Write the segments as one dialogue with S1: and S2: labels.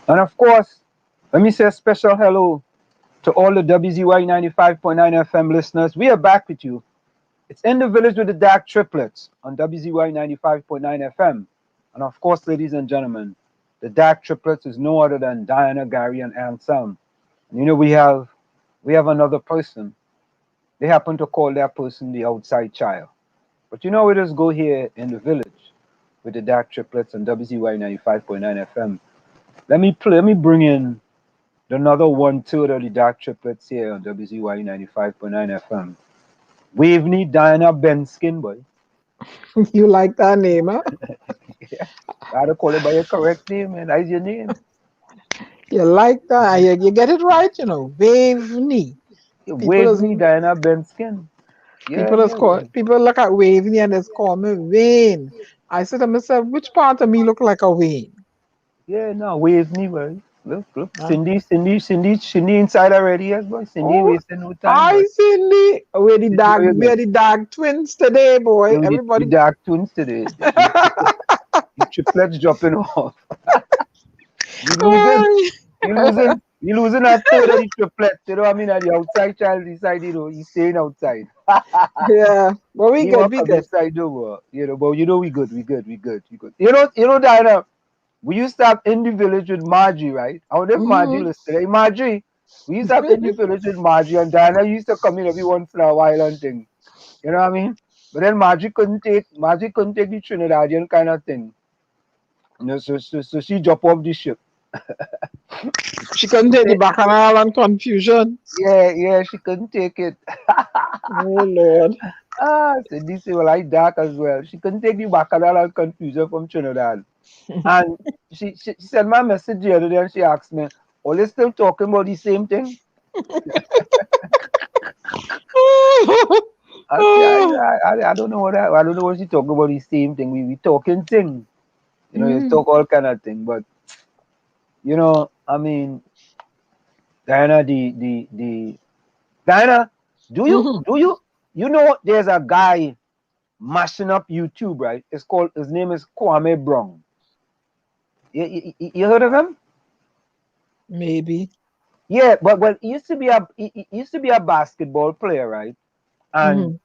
S1: And of course, let me say a special hello to all the WZY 95.9 FM listeners. We are back with you. It's In the Village with the Dark Triplets on WZY 95.9 FM. And of course, ladies and gentlemen, the Dark Triplets is no other than Diana, Gary, and Anselm. And you know, we have another person. They happen to call that person the outside child. But you know, we just go here in the village with the Dark Triplets on WZY 95.9 FM. Let me bring in another one third of the Dark Triplets here on WZY 95.9 FM. Waveney Diana Benskin, boy.
S2: You like that name, huh?
S1: Yeah. Gotta call it by your correct name, man. That's your name.
S2: You like that? You get it right, you know. Wave knee. People is
S1: Waveney Diana Benskin. Yeah,
S2: people is
S1: yeah,
S2: call
S1: yeah.
S2: people look at Wave knee and it's call me Wayne. I said to myself, which part of me look like a Wayne?
S1: Yeah, no, Waveney, boy. Look, look.
S2: Huh?
S1: Cindy inside already, yes, boy. Cindy
S2: Oh,
S1: wasting no time, boy.
S2: hi Cindy.
S1: Cindy, where you
S2: We're
S1: go?
S2: the dog twins today, boy.
S1: You the
S2: Everybody.
S1: dark twins today. The triplets dropping off. We losing.
S2: Ay.
S1: You losing a third of the triplets. You know what I mean? And the outside child inside, he's staying outside.
S2: Yeah, but we
S1: He
S2: good,
S1: won't
S2: we
S1: come
S2: good.
S1: inside no more. But we good, we good. Diana, we used to have in the village with Margie, right? I wonder if Margie
S2: Hmm.
S1: listened. Hey, Margie, we used to have in the village with Margie, and Diana used to come in every once in a while and thing. You know what I mean? But then Margie couldn't take the Trinidadian kind of thing. So she dropped off the ship.
S2: She couldn't take the bacchanal and confusion.
S1: Yeah, yeah, she couldn't take it.
S2: Oh Lord.
S1: Cindy say, well, I dark as well. She couldn't take the bacchanal and confusion from Trinidad. And she sent my message the other day and she asked me, are they still talking about the same thing? I say, I don't know I don't know what she talking about the same thing. We talking thing. You
S2: Mm.
S1: talk all kind of thing. But, I mean, Diana, Diana,
S2: Mhm.
S1: you know, there's a guy mashing up YouTube, right? His name is 𝗪𝗏𝗏𝗏𝗏. You heard of him?
S2: Maybe.
S1: Yeah, but well, he used to be a basketball player, right? And
S2: Hmm.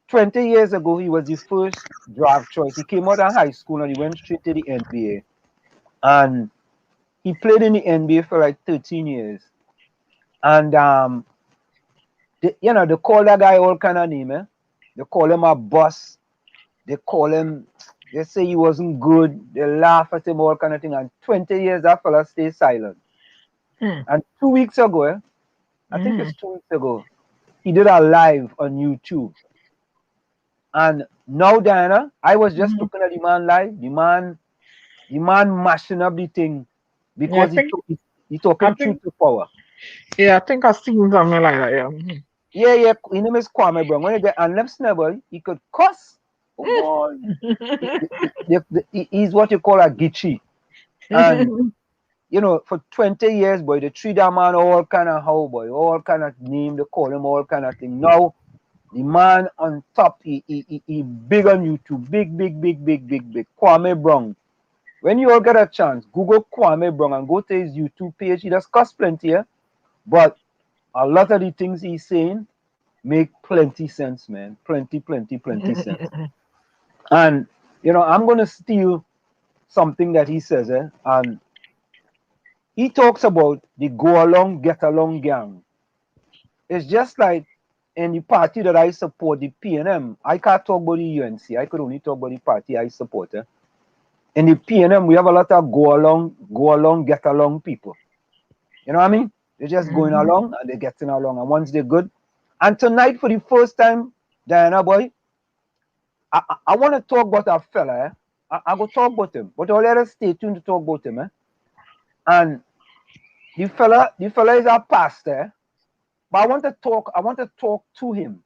S1: 20 years ago, he was the first draft choice. He came out of high school and he went straight to the NBA. And he played in the NBA for like 13 years. And they call that guy all kind of name, eh? They call him a boss. They call him. They say he wasn't good. They laugh at him all kind of thing. And 20 years that fella stayed silent.
S2: Hmm.
S1: And 2 weeks ago, I think
S2: Hmm.
S1: it's 2 weeks ago, he did a live on YouTube. And now, Diana, I was just
S2: Hmm.
S1: looking at the man live. The man mashing up the thing
S2: Yeah,
S1: because he
S2: I
S1: talking truth
S2: think,
S1: to power.
S2: I think I seen something like that. Yeah. Mhm.
S1: Yeah, yeah. His name is 𝗪𝗏𝗏𝗏𝗏. When you get and left snubble, he could cuss. Oh boy, he's what you call a gitchy. And for 20 years, boy, they treat that man all kind of how, boy, all kind of name. They call him all kind of thing. Now the man on top, he big on YouTube, big, big, big, big, big, big. 𝗪𝗏𝗏𝗏𝗏. When you all get a chance, Google 𝗪𝗏𝗏𝗏𝗏 and go to his YouTube page. He does cuss plenty, yeah? But a lot of the things he's saying make plenty sense, man. Plenty, plenty, plenty sense. And I'm gonna steal something that he says, and he talks about the go along, get along gang. It's just like in the party that I support, the PNM. I can't talk about the UNC. I could only talk about the party I support. In the PNM, we have a lot of go along, get along people. You know what I mean? They're just going
S2: Mhm.
S1: along and they're getting along. And once they're good. And tonight, for the first time, Diana boy, I want to talk about a fella. I go talk about him. But I'll let us stay tuned to talk about him. And the fella is a pastor. But I want to talk to him.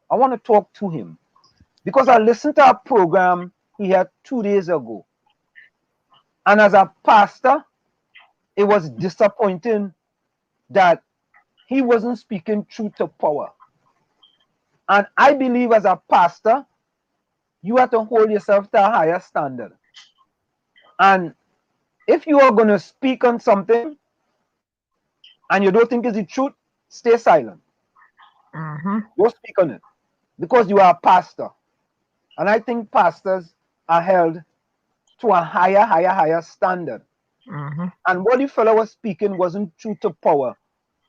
S1: I want to talk to him. Because I listened to a program he had 2 days ago. And as a pastor, it was disappointing that he wasn't speaking truth to power. And I believe as a pastor, you have to hold yourself to a higher standard. And If you are going to speak on something and you don't think it's the truth, stay silent. Don't speak on it because you are a pastor. And I think pastors are held to a higher standard. And what the fellow was speaking wasn't true to power.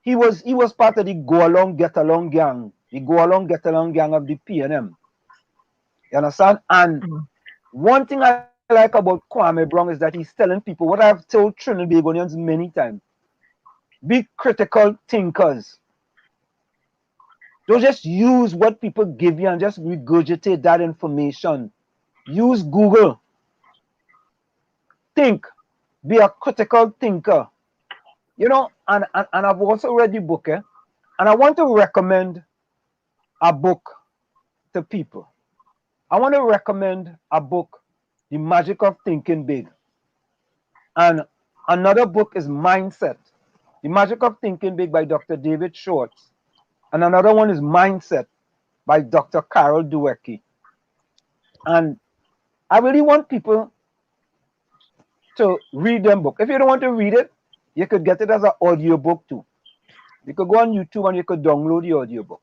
S1: He was part of the go along, get along gang. The go along, get along gang of the PNM. You understand? And one thing I like about 𝗪𝗏𝗪𝗏 is that he's telling people what I've told Trinidadians many times. Be critical thinkers. Don't just use what people give you and just regurgitate that information. Use Google. Think. Be a critical thinker. You know, and I've also read the book, and I want to recommend a book to people. I want to recommend a book, The Magic of Thinking Big. And another book is Mindset. The Magic of Thinking Big by Dr. David Schwartz. And another one is Mindset by Dr. Carol Dweck. And I really want people to read them book. If you don't want to read it, you could get it as an audio book too. You could go on YouTube and you could download the audio book.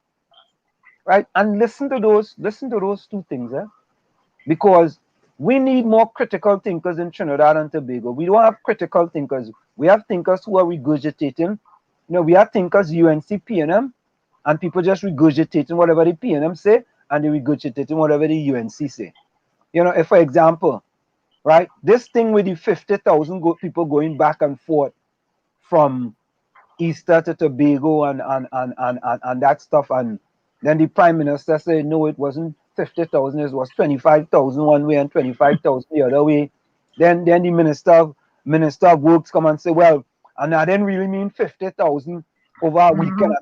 S1: Right? And listen to those two things, because we need more critical thinkers in Trinidad and Tobago. We don't have critical thinkers. We have thinkers who are regurgitating. You know, we have thinkers UNC PNM, and people just regurgitating whatever the PNM say, and they regurgitating whatever the UNC say. You know, if for example, right, this thing with the 50,000 people going back and forth from Easter to Tobago and that stuff, and then the Prime Minister said no, it wasn't 50,000, it was 25,000 one way and 25,000 the other way. Then the Minister of Works come and say, well, and I didn't really mean 50,000 over a weekend.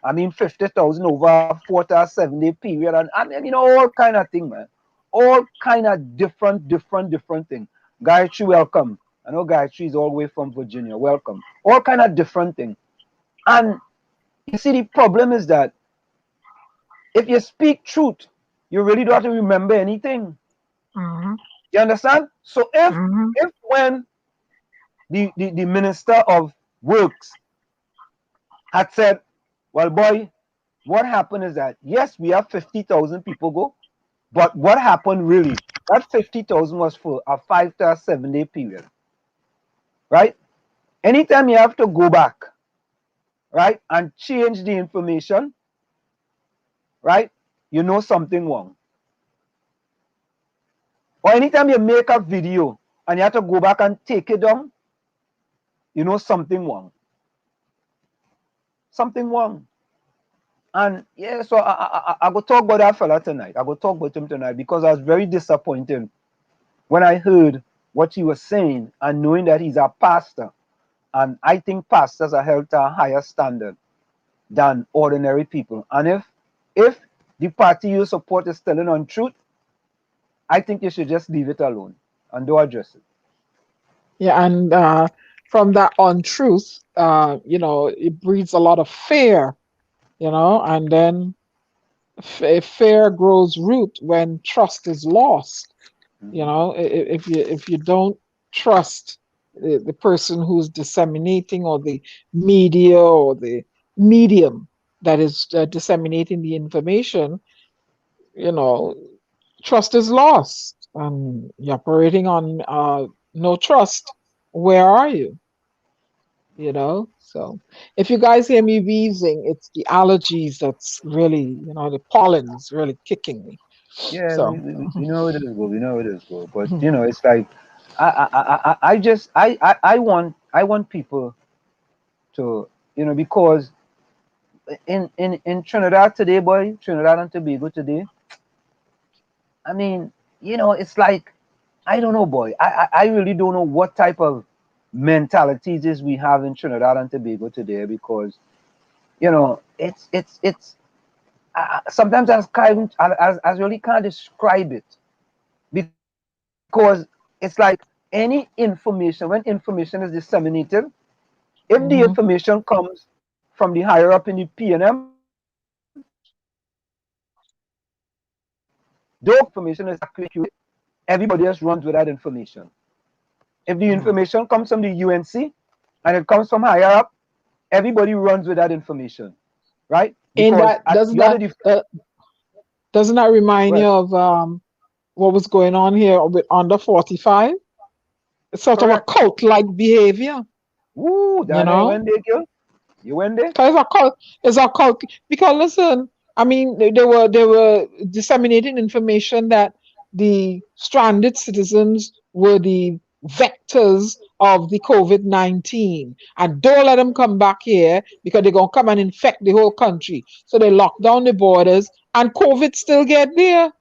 S1: I mean 50,000 over a 4 to 7 day period, and you know, all kind of thing, man. All kind of different thing. Gayatri, welcome. I know Gayatri is all the way from Virginia. Welcome. All kind of different thing. And you see, the problem is that if you speak truth, you really don't have to remember anything. You understand? So if when the Minister of Works had said, well, boy, what happened is that, yes, we have 50,000 people go, but what happened really, that 50,000 was for a 5 to 7 day period. Right? Anytime you have to go back, right, and change the information, right, you know something wrong. Or anytime you make a video and you have to go back and take it down, you know something wrong. Something wrong. And yeah, so I go talk about that fella tonight. I go talk about him tonight because I was very disappointed when I heard what he was saying and knowing that he's a pastor. And I think pastors are held to a higher standard than ordinary people. And if the party you support is telling untruth, I think you should just leave it alone and don't address it.
S2: Yeah, and from that untruth, you know, it breeds a lot of fear, you know, and then fear grows root when trust is lost. You know, if you don't trust the person who's disseminating, or the media, or the medium that is disseminating the information, you know, trust is lost, and you're operating on no trust. Where are you? You know, so if you guys hear me wheezing, it's the allergies that's really, you know, the pollen is really kicking me.
S1: Yeah,
S2: So
S1: we know it is good. We know it is good. But you know, it's like I just I want people to, you know, because in Trinidad today, boy, Trinidad and Tobago today, I mean, you know, it's like, I don't know, boy. I really don't know what type of mentalities is we have in Trinidad and Tobago today, because you know, it's sometimes I really can't describe it, because it's like any information, when information is disseminated, if the
S2: mhm.
S1: information comes from the higher up in the PNM, though information is accurate, everybody else runs with that information. If the information comes from the UNC and it comes from higher up, everybody runs with that information, right?
S2: In
S1: Because
S2: that,
S1: at the other
S2: doesn't that remind you
S1: right.
S2: of what was going on here with under 45? It's sort of a
S1: Correct.
S2: cult-like behavior,
S1: Woo,
S2: you
S1: Dana, you
S2: know?
S1: went there, girl? You went there?
S2: It's a cult. It's a cult. Because listen, I mean, they were disseminating information that the stranded citizens were the vectors of the COVID-19, and don't let them come back here because they're gonna come and infect the whole country. So they lock down the borders, and COVID still get there.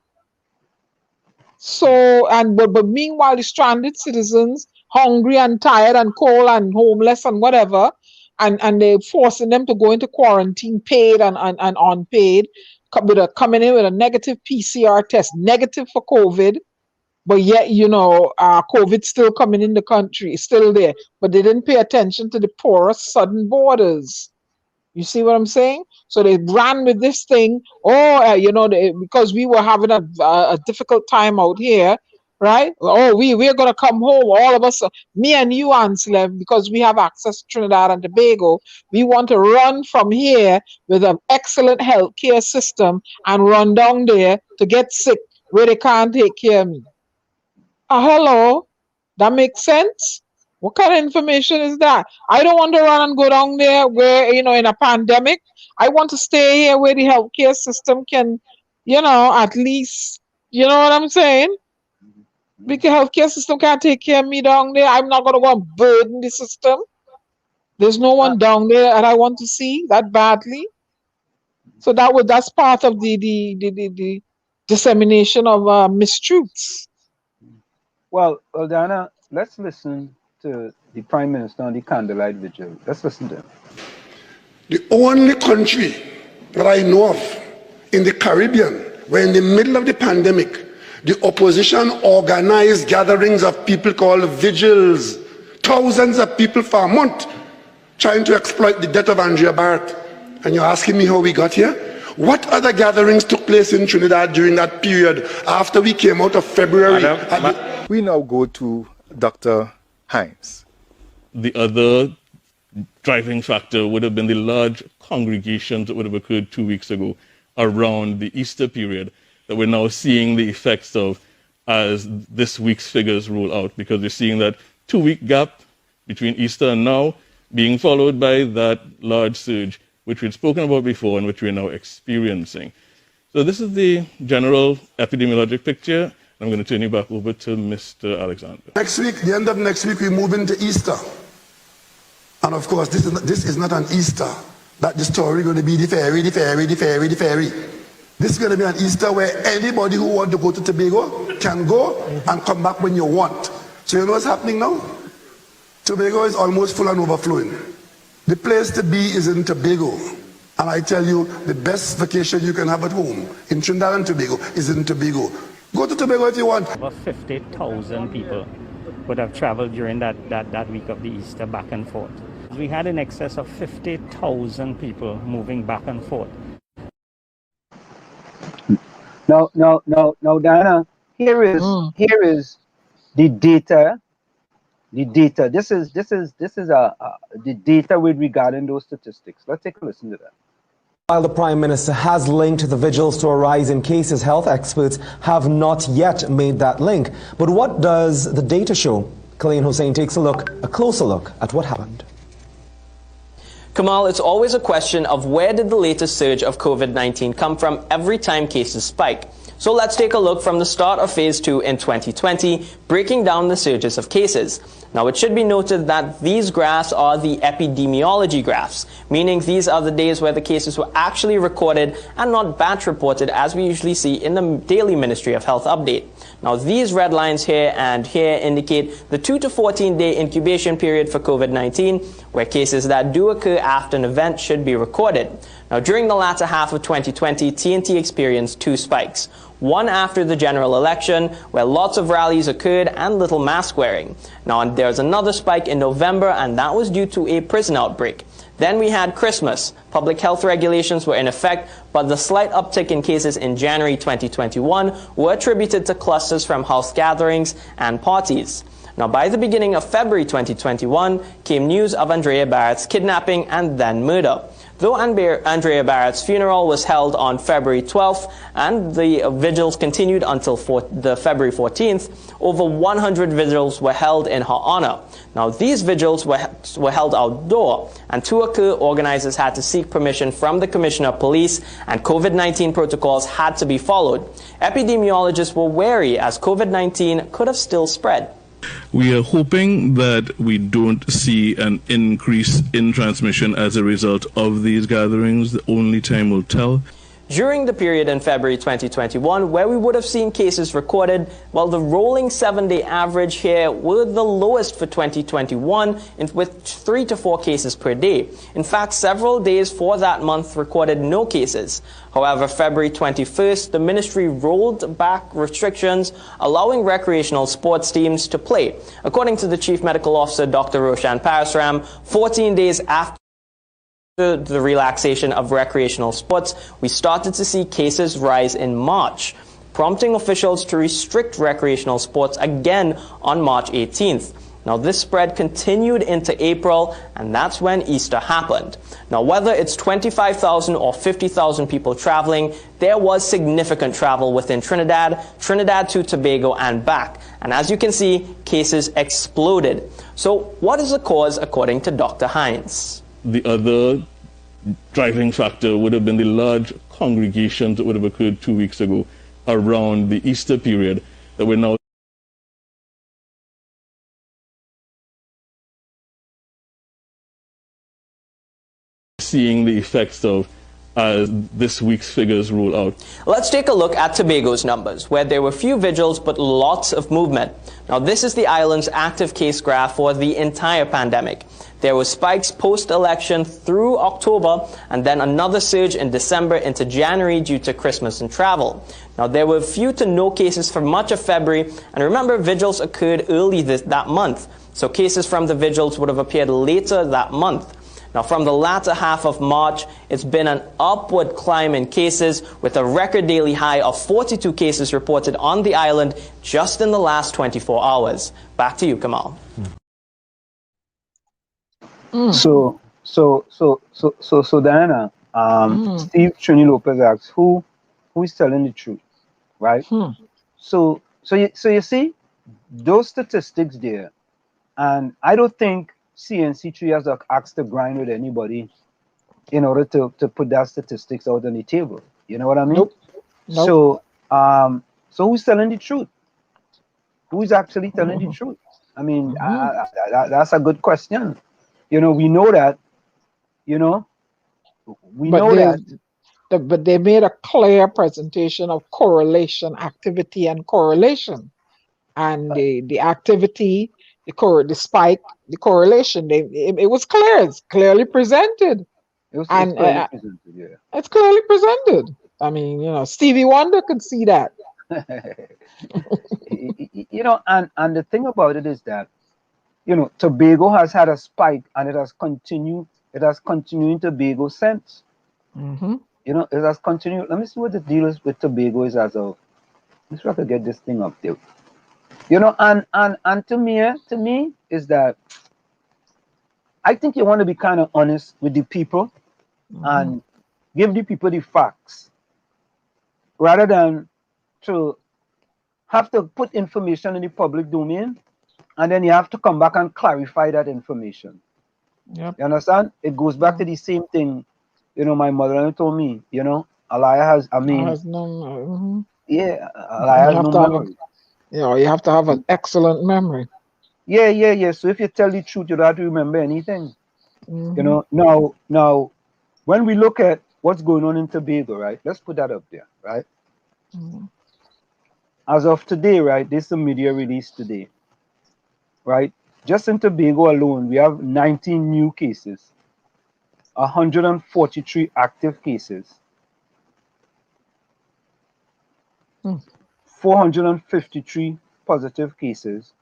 S2: So, and but meanwhile, the stranded citizens, hungry and tired and cold and homeless and whatever, and they're forcing them to go into quarantine, paid and unpaid, coming in with a negative PCR test, negative for COVID, but yet, COVID still coming in the country, still there. But they didn't pay attention to the porous southern borders. You see what I'm saying? So they ran with this thing. Because we were having a difficult time out here, right? Oh, we're gonna come home, all of us, me and you, Anselm, because we have access to Trinidad and Tobago. We want to run from here with an excellent healthcare system and run down there to get sick where they can't take care of me. Hello, that makes sense? What kind of information is that? I don't want to run and go down there where, in a pandemic. I want to stay here where the healthcare system can, at least, you know what I'm saying? Because healthcare system can't take care of me down there. I'm not going to go and burden the system. There's no one down there that I want to see that badly. So that's part of the dissemination of mistruths.
S1: Well, Dana, let's listen to the Prime Minister on the candlelight vigil. Let's listen to him.
S3: The only country that I know of in the Caribbean where in the middle of the pandemic, the opposition organized gatherings of people called vigils, thousands of people for a month, trying to exploit the death of 𝗪𝗶𝗹𝗵. And you're asking me how we got here? What other gatherings took place in Trinidad during that period after we came out of February?
S4: We now go to Dr. Hines.
S5: The other driving factor would have been the large congregations that would have occurred 2 weeks ago around the Easter period that we're now seeing the effects of as this week's figures roll out, because we're seeing that 2-week gap between Easter and now being followed by that large surge, which we'd spoken about before and which we're now experiencing. So this is the general epidemiologic picture. I'm going to turn you back over to Mr. Alexander.
S3: Next week, the end of next week, we move into Easter. And of course, this is not an Easter. That the story is going to be the ferry. This is going to be an Easter where anybody who wants to go to Tobago can go and come back when you want. So you know what's happening now? Tobago is almost full and overflowing. The place to be is in Tobago. And I tell you, the best vacation you can have at home in Trinidad and Tobago is in Tobago. Go to Tobago if you want.
S6: About 50,000 people would have traveled during that week of the Easter back and forth. We had in excess of 50,000 people moving back and forth.
S1: Now, Dana, here is the data. The data. This is the data with regarding those statistics. Let's take a listen to that.
S7: While the Prime Minister has linked the vigils to a rise in cases, health experts have not yet made that link. But what does the data show? Khalil Hussain takes a closer look at what happened.
S8: Kamal, it's always a question of where did the latest surge of COVID-19 come from every time cases spike. So let's take a look from the start of phase 2 in 2020, breaking down the surges of cases. Now, it should be noted that these graphs are the epidemiology graphs, meaning these are the days where the cases were actually recorded and not batch reported as we usually see in the daily Ministry of Health update. Now, these red lines here and here indicate the 2 to 14-day incubation period for COVID-19, where cases that do occur after an event should be recorded. Now, during the latter half of 2020, TNT experienced 2 spikes. One after the general election, where lots of rallies occurred and little mask wearing. Now, and there's another spike in November, and that was due to a prison outbreak. Then we had Christmas. Public health regulations were in effect, but the slight uptick in cases in January 2021 were attributed to clusters from house gatherings and parties. Now, by the beginning of February 2021 came news of 𝗪𝗶𝗪𝗏𝗧's kidnapping and then murder. Though 𝗪𝗪𝗪𝗏𝗧's funeral was held on February 12th and the vigils continued until the February 14th, over 100 vigils were held in her honor. Now, these vigils were held outdoor, and to occur, organizers had to seek permission from the Commissioner of Police, and COVID-19 protocols had to be followed. Epidemiologists were wary as COVID-19 could have still spread.
S5: We are hoping that we don't see an increase in transmission as a result of these gatherings. The only time will tell.
S8: During the period in February 2021 where we would have seen cases recorded, well, the rolling 7-day average here were the lowest for 2021 with 3 to 4 cases per day. In fact, several days for that month recorded no cases. However, February 21st, the ministry rolled back restrictions allowing recreational sports teams to play. According to the Chief Medical Officer, Dr. 𝗪𝗏𝗪𝗏, 14 days after the relaxation of recreational sports, we started to see cases rise in March, prompting officials to restrict recreational sports again on March 18th. Now, this spread continued into April, and that's when Easter happened. Now, whether it's 25,000 or 50,000 people traveling, there was significant travel within Trinidad to Tobago and back. And as you can see, cases exploded. So what is the cause according to Dr. Hines?
S5: The other driving factor would have been the large congregations that would have occurred 2 weeks ago around the Easter period that we're now seeing the effects of as this week's figures roll out.
S8: Let's take a look at Tobago's numbers, where there were few vigils but lots of movement. Now, this is the island's active case graph for the entire pandemic. There were spikes post-election through October, and then another surge in December into January due to Christmas and travel. Now, there were few to no cases for much of February, and remember, vigils occurred early that month, so cases from the vigils would have appeared later that month. Now, from the latter half of March, it's been an upward climb in cases, with a record daily high of 42 cases reported on the island just in the last 24 hours. Back to you, Kamal.
S1: So Diana, Steve Trini Lopez asks, who is telling the truth, right? So you see those statistics there, and I don't think CNC3 has an axe to grind with anybody in order to put that statistics out on the table. You know what I mean? Nope. So who's telling the truth? Who is actually telling the truth? I mean, that's a good question. You know, we know that. You know,
S2: but they made a clear presentation of correlation, activity, and correlation, and the activity, the spike, the correlation. It was clear. It's clearly presented.
S1: It's clearly presented. Yeah.
S2: It's clearly presented. I mean, you know, Stevie Wonder could see that.
S1: You know, and the thing about it is that, you know, Tobago has had a spike, and it has continued. It has continued in Tobago since. You know, it has continued. Let me see what the deal is with Tobago is as of. Let's try to get this thing up there. You know, and to me is that I think you want to be kind of honest with the people and give the people the facts, rather than to have to put information in the public domain and then you have to come back and clarify that information.
S2: Yep.
S1: You understand? It goes back to the same thing. You know, my mother told me, you know, a liar has, I mean, yeah, a liar has no memory.
S2: You know, you have to have an excellent memory.
S1: Yeah. So if you tell the truth, you don't have to remember anything. You know, now, when we look at what's going on in Tobago, right? Let's put that up there, right? As of today, right? This is a media release today, right? Just in Tobago alone, we have 19 new cases, 143 active cases, 453 positive cases.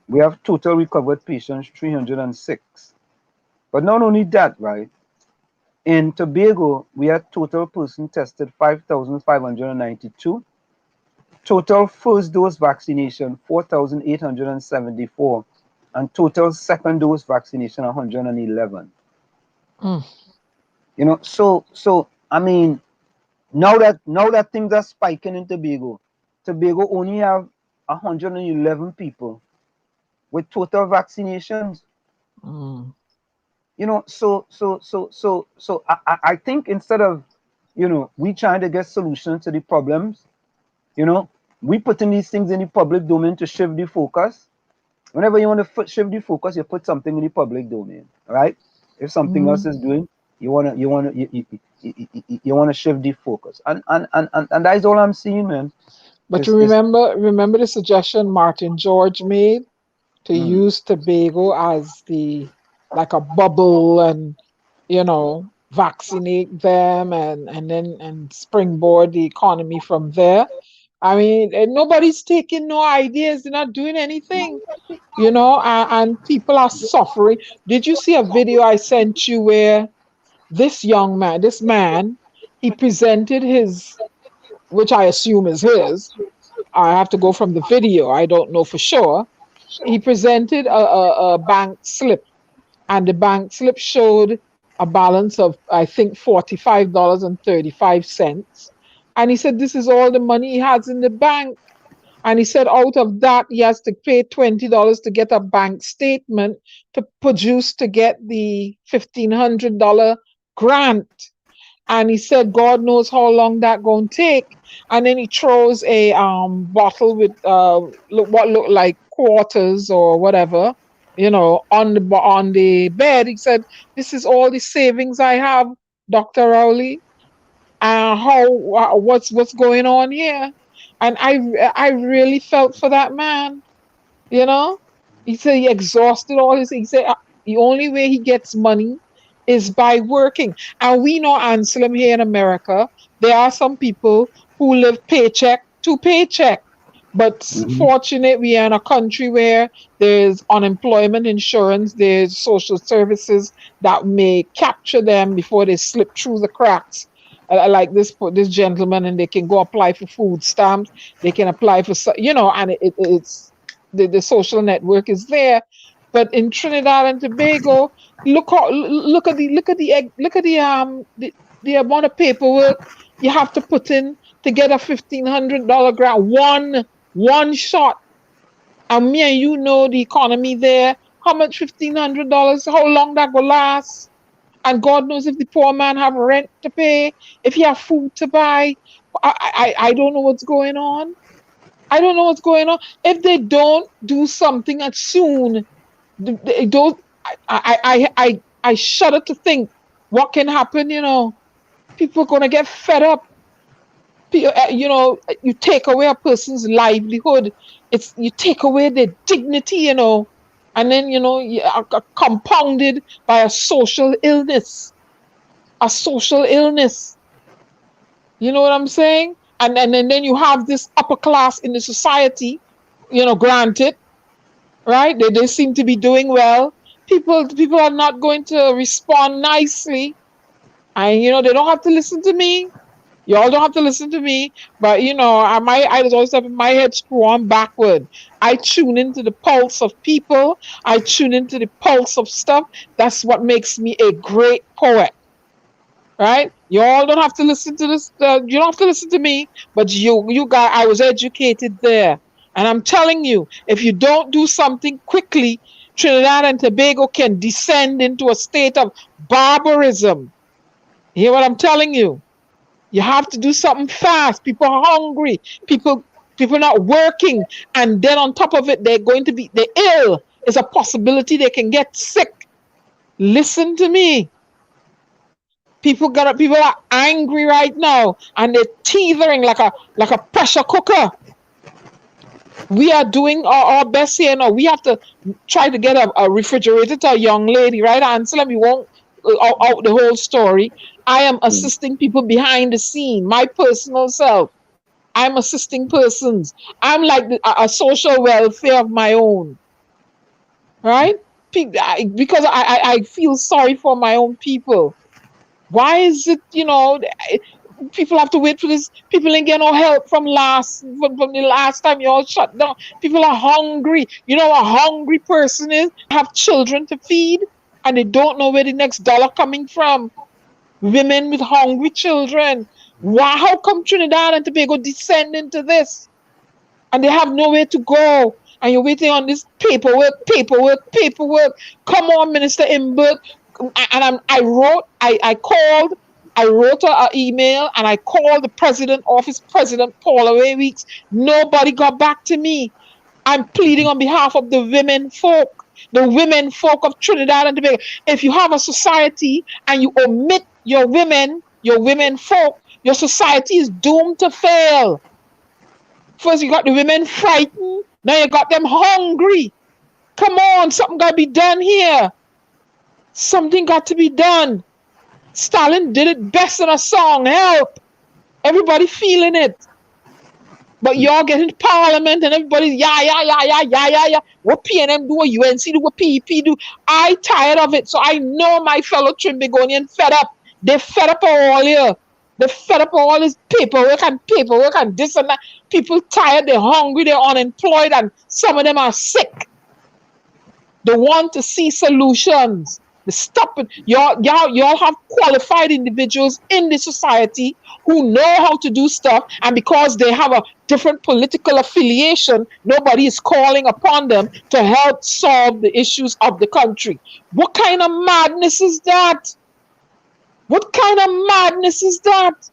S1: We have total recovered patients, 306. But not only that, right? In Tobago, we had total person tested 5,592. Total first dose vaccination 4,874, and total second dose vaccination 111. You know, so I mean, now that things are spiking in Tobago, Tobago only have 111 people with total vaccinations. You know, so I think instead of, you know, we trying to get solutions to the problems, you know, we putting these things in the public domain to shift the focus. Whenever you want to shift the focus, you put something in the public domain, right? If something else is doing, you wanna shift the focus, and that is all I'm seeing, man.
S2: But you remember the suggestion Martin George made to use Tobago as like a bubble, and you know, vaccinate them and then springboard the economy from there. I mean, nobody's taking no ideas. They're not doing anything, you know, and people are suffering. Did you see a video I sent you where this man, he presented his, which I assume is his. I have to go from the video. I don't know for sure. He presented a bank slip, and the bank slip showed a balance of, I think, $45.35. And he said, this is all the money he has in the bank. And he said, out of that, he has to pay $20 to get a bank statement to produce to get the $1,500 grant. And he said, God knows how long that going to take. And then he throws a bottle with what looked like quarters or whatever, you know, on the bed. He said, this is all the savings I have, Dr. Rowley. What's going on here? And I really felt for that man, you know. He said he exhausted all his, he said the only way he gets money is by working. And we know, Anselm, here in America, there are some people who live paycheck to paycheck. But fortunate, we are in a country where there's unemployment insurance, there's social services that may capture them before they slip through the cracks. Like this gentleman, and they can go apply for food stamps, they can apply for, you know, and it's the social network is there. But in Trinidad and Tobago, look at the amount of paperwork you have to put in to get a $1,500 grant, one shot. And me and you know the economy there. How much $1,500? How long that will last? And God knows if the poor man have rent to pay, if he have food to buy. I don't know what's going on. I don't know what's going on. If they don't do something as soon, they don't. I shudder to think what can happen. You know, people are gonna get fed up. You know, you take away a person's livelihood. You take away their dignity. You know. And then, you know, you are compounded by a social illness. A social illness. You know what I'm saying? And then you have this upper class in the society, you know, granted, right? They seem to be doing well. People are not going to respond nicely. And, you know, they don't have to listen to me. Y'all don't have to listen to me, but you know, I was always having my head screw on backward. I tune into the pulse of people. I tune into the pulse of stuff. That's what makes me a great poet, right? Y'all don't have to listen to this. You don't have to listen to me, but you guys, I was educated there, and I'm telling you, if you don't do something quickly, Trinidad and Tobago can descend into a state of barbarism. You hear what I'm telling you? You have to do something fast. People are hungry. People not working. And then on top of it, they're ill. It's a possibility they can get sick. Listen to me. People are angry right now, and they're teethering like a pressure cooker. We are doing our best here now. We have to try to get a refrigerator to a young lady, right, Ansel? We won't out the whole story. I am assisting people behind the scene, my personal self. I'm assisting persons. I'm like a social welfare of my own, right? Because I feel sorry for my own people. Why is it, you know, People have to wait for this. People ain't get no help from the last time you all shut down. People are hungry. You know what a hungry person is? Have children to feed and they don't know where the next dollar coming from. Women with hungry children. Why? How come Trinidad and Tobago descend into this? And they have nowhere to go. And you're waiting on this paperwork. Come on, Minister Imbert. And I wrote an email and I called the president office, President Paula Weeks. Nobody got back to me. I'm pleading on behalf of the women folk of Trinidad and Tobago. If you have a society and you omit your women folk, your society is doomed to fail. First, you got the women frightened. Now you got them hungry. Come on, something got to be done here. Something got to be done. Stalin did it best in a song, help. Everybody feeling it. But y'all get into parliament and everybody's yeah. What PNM do, what UNC do, what PEP do. I tired of it. So I know my fellow Trimbigonian fed up. They fed up all here. They fed up all this paperwork and this and that. People tired, they're hungry, they're unemployed, and some of them are sick. They want to see solutions. They stop it. Y'all have qualified individuals in the society who know how to do stuff, and because they have a different political affiliation, nobody is calling upon them to help solve the issues of the country. What kind of madness is that? What kind of madness is that?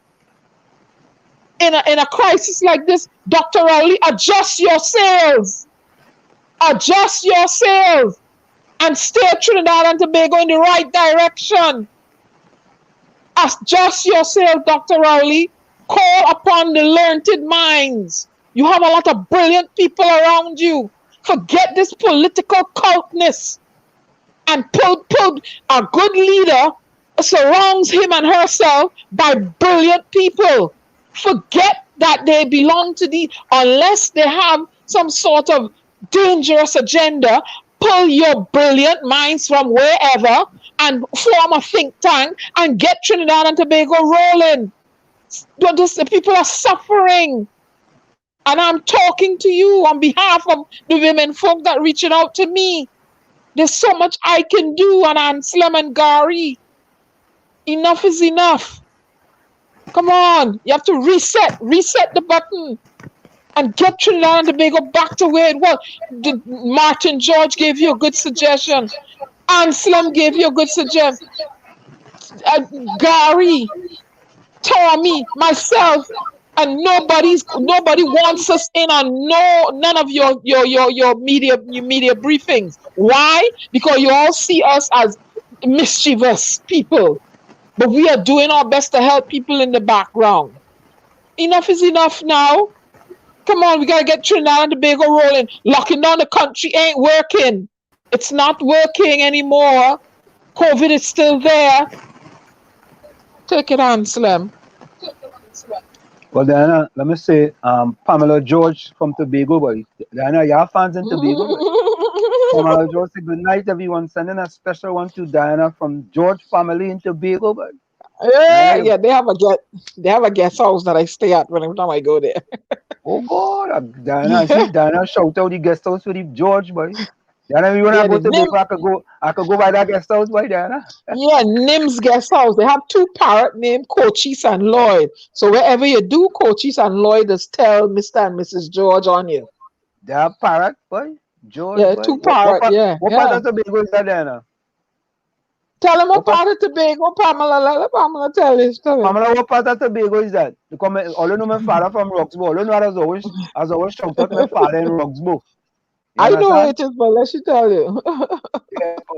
S2: In a crisis like this, Dr. Rowley, adjust your sails. Adjust your sails and steer Trinidad and Tobago in the right direction. Adjust your sails, Dr. Rowley. Call upon the learned minds. You have a lot of brilliant people around you. Forget this political cultness and put a good leader surrounds him and herself by brilliant people. Forget that they belong to unless they have some sort of dangerous agenda. Pull your brilliant minds from wherever and form a think tank and get Trinidad and Tobago rolling. The people are suffering. And I'm talking to you on behalf of the women folk that reaching out to me. There's so much I can do on Anselm and Gary. Enough is enough. Come on, you have to reset the button and get Trinidad and Tobago back to where it was. Martin George gave you a good suggestion. Anselm gave you a good suggestion. Gary, Tommy, myself, and nobody wants us in on none of your media briefings. Why? Because you all see us as mischievous people. But we are doing our best to help people in the background. Enough is enough now. Come on, we got to get Trinidad and Tobago rolling. Locking down the country ain't working. It's not working anymore. COVID is still there. Take it on, Slim.
S1: Well, Diana, let me say, Pamela George from Tobago, boy. Diana, y'all fans in Tobago? Pamela George, say good night, everyone. Sending a special one to Diana from George family in Tobago, boy.
S2: Yeah, they have a guest house that I stay at whenever I go there.
S1: Oh God, Diana, see, Diana shout out the guest house for the George, boy. Diana, you wanna go to Tobago? I could go by that guest house, boy, Diana.
S2: Yeah, Nim's guest house. They have two parrot named Cochise and Lloyd. So wherever you do Cochise and Lloyd, just tell Mr. and Mrs. George on you.
S1: They have parrot, boy. George,
S2: yeah,
S1: boy.
S2: two parrot,
S1: What part of Tobago is that, Diana?
S2: Tell him what part of Tobago, Pamela. Let Pamela tell you.
S1: Pamela, what part of Tobago is that? Because all you know my father from Roxbo. All you know as always shout out my father in Roxbo.
S2: I know it is, but let she tell you.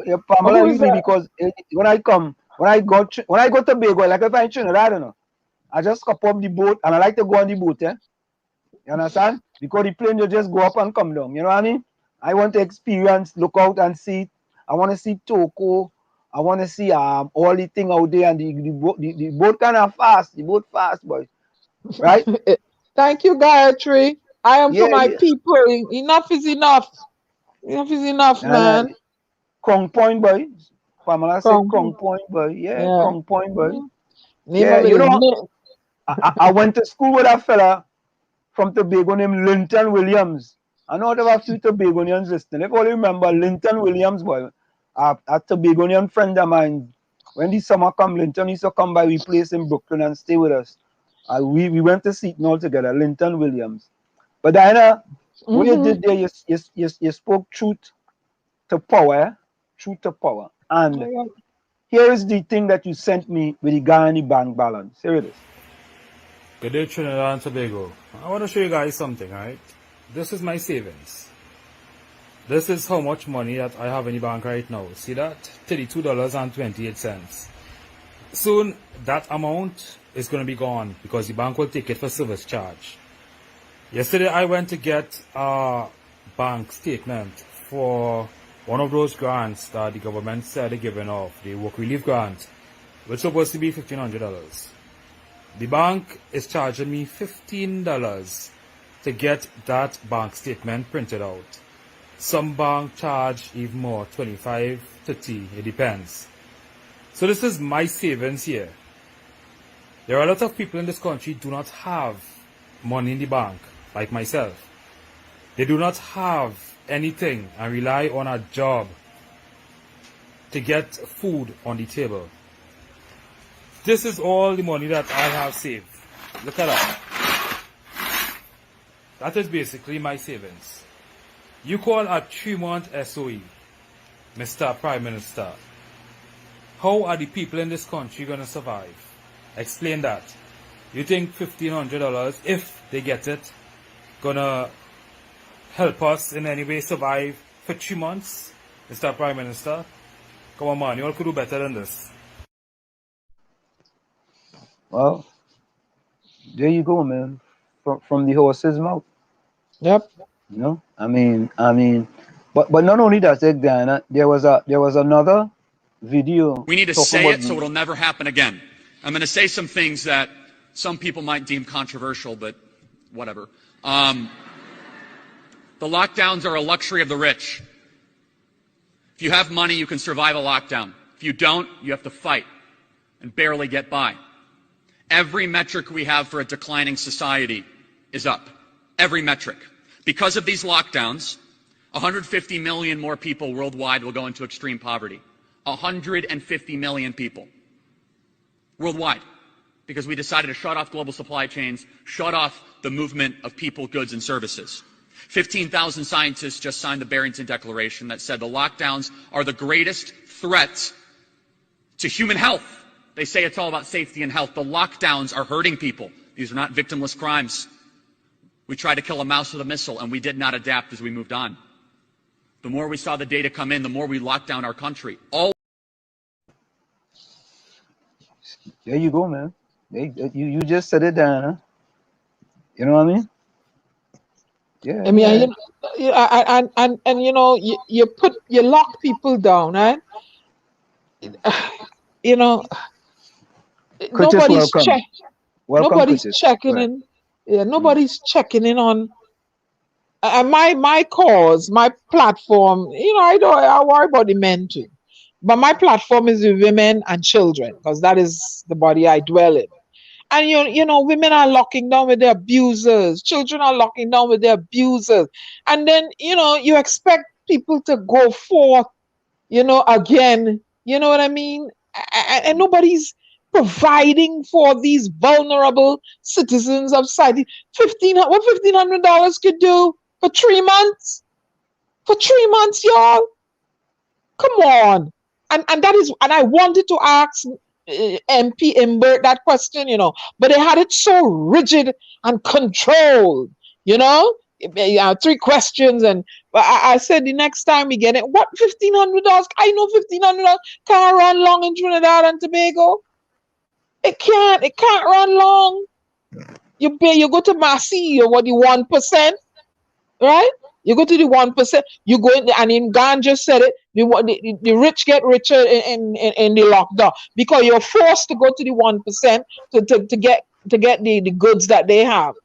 S1: yeah, Pamela, usually because when I go to Tobago, like if I'm in Trinidad, I don't know. I just hop up the boat and I like to go on the boat, eh? You understand? Because the plane you just go up and come down. You know what I mean? I want to experience, look out and see. I want to see Toko. I want to see all the thing out there, and the boat kind of fast. The boat fast, boy. Right?
S2: Thank you, Gayatri. I am for my people. Enough is enough. Enough is enough, man.
S1: Crown Point, boy. Pamela said Crown Point, boy. Yeah, Crown Point, boy.
S2: Yeah, you know.
S1: I went to school with a fella from Tobago named Linton Williams. I know there were a few Tobagonians listening. If you remember Linton Williams, boy, a Tobagonian friend of mine. When the summer come, Linton used to come by we place in Brooklyn and stay with us. We went to Seton all together, Linton Williams. But Diana, what you did there, you spoke truth to power, truth to power. And here is the thing that you sent me with the guy in the bank balance. Here it is.
S9: Good day, Trinidad and Tobago. I want to show you guys something, right? This is my savings. This is how much money that I have in the bank right now. See that? $32.28. Soon, that amount is going to be gone because the bank will take it for service charge. Yesterday, I went to get a bank statement for one of those grants that the government said they're giving off, the work relief grant, which is supposed to be $1,500. The bank is charging me $15 to get that bank statement printed out. Some bank charge even more, 25, 30, it depends. So this is my savings here. There are a lot of people in this country who do not have money in the bank, like myself. They do not have anything and rely on a job to get food on the table. This is all the money that I have saved. Look at that. That is basically my savings. You call a 3-month SOE, Mr. Prime Minister. How are the people in this country going to survive? Explain that. You think $1,500, if they get it, gonna help us in any way survive for 3 months, Mr. Prime Minister? Come on, man, you all could do better than this.
S1: Well, there you go, man. From the horse's mouth.
S2: Yep.
S1: You know, I mean, but not only that, Diana, there was another video.
S10: We need to say it so it'll never happen again. I'm going to say some things that some people might deem controversial, but whatever. The lockdowns are a luxury of the rich. If you have money, you can survive a lockdown. If you don't, you have to fight and barely get by. Every metric we have for a declining society is up. Every metric. Because of these lockdowns, 150 million more people worldwide will go into extreme poverty. 150 million people worldwide, because we decided to shut off global supply chains, shut off the movement of people, goods, and services. 15,000 scientists just signed the Barrington Declaration that said the lockdowns are the greatest threat to human health. They say it's all about safety and health. The lockdowns are hurting people. These are not victimless crimes. We tried to kill a mouse with a missile, and we did not adapt as we moved on. The more we saw the data come in, the more we locked down our country.
S1: There you go, man. You just said it down, huh? You know what I mean? Yeah.
S2: I mean, and you know, you lock people down, right? You know, nobody's checking in. Yeah, nobody's checking in on. And my cause, my platform, you know, I worry about the men too, but my platform is the women and children, because that is the body I dwell in. And you know, women are locking down with their abusers, children are locking down with their abusers, and then you know you expect people to go forth, you know, again. You know what I mean? And nobody's providing for these vulnerable citizens of society. What $1,500 could do for 3 months? For 3 months, y'all. Come on. And that is, and I wanted to ask MP Imbert that question, you know, but they had it so rigid and controlled, you know. 3 questions, and I said the next time we get it, what $1,500? I know $1,500 can't run long in Trinidad and Tobago. It can't run long. You go to Massey, or what, the 1%, right? You go to the 1%. You go in, and in Gan just said it. The rich get richer in the lockdown because you're forced to go to the 1% to get the goods that they have.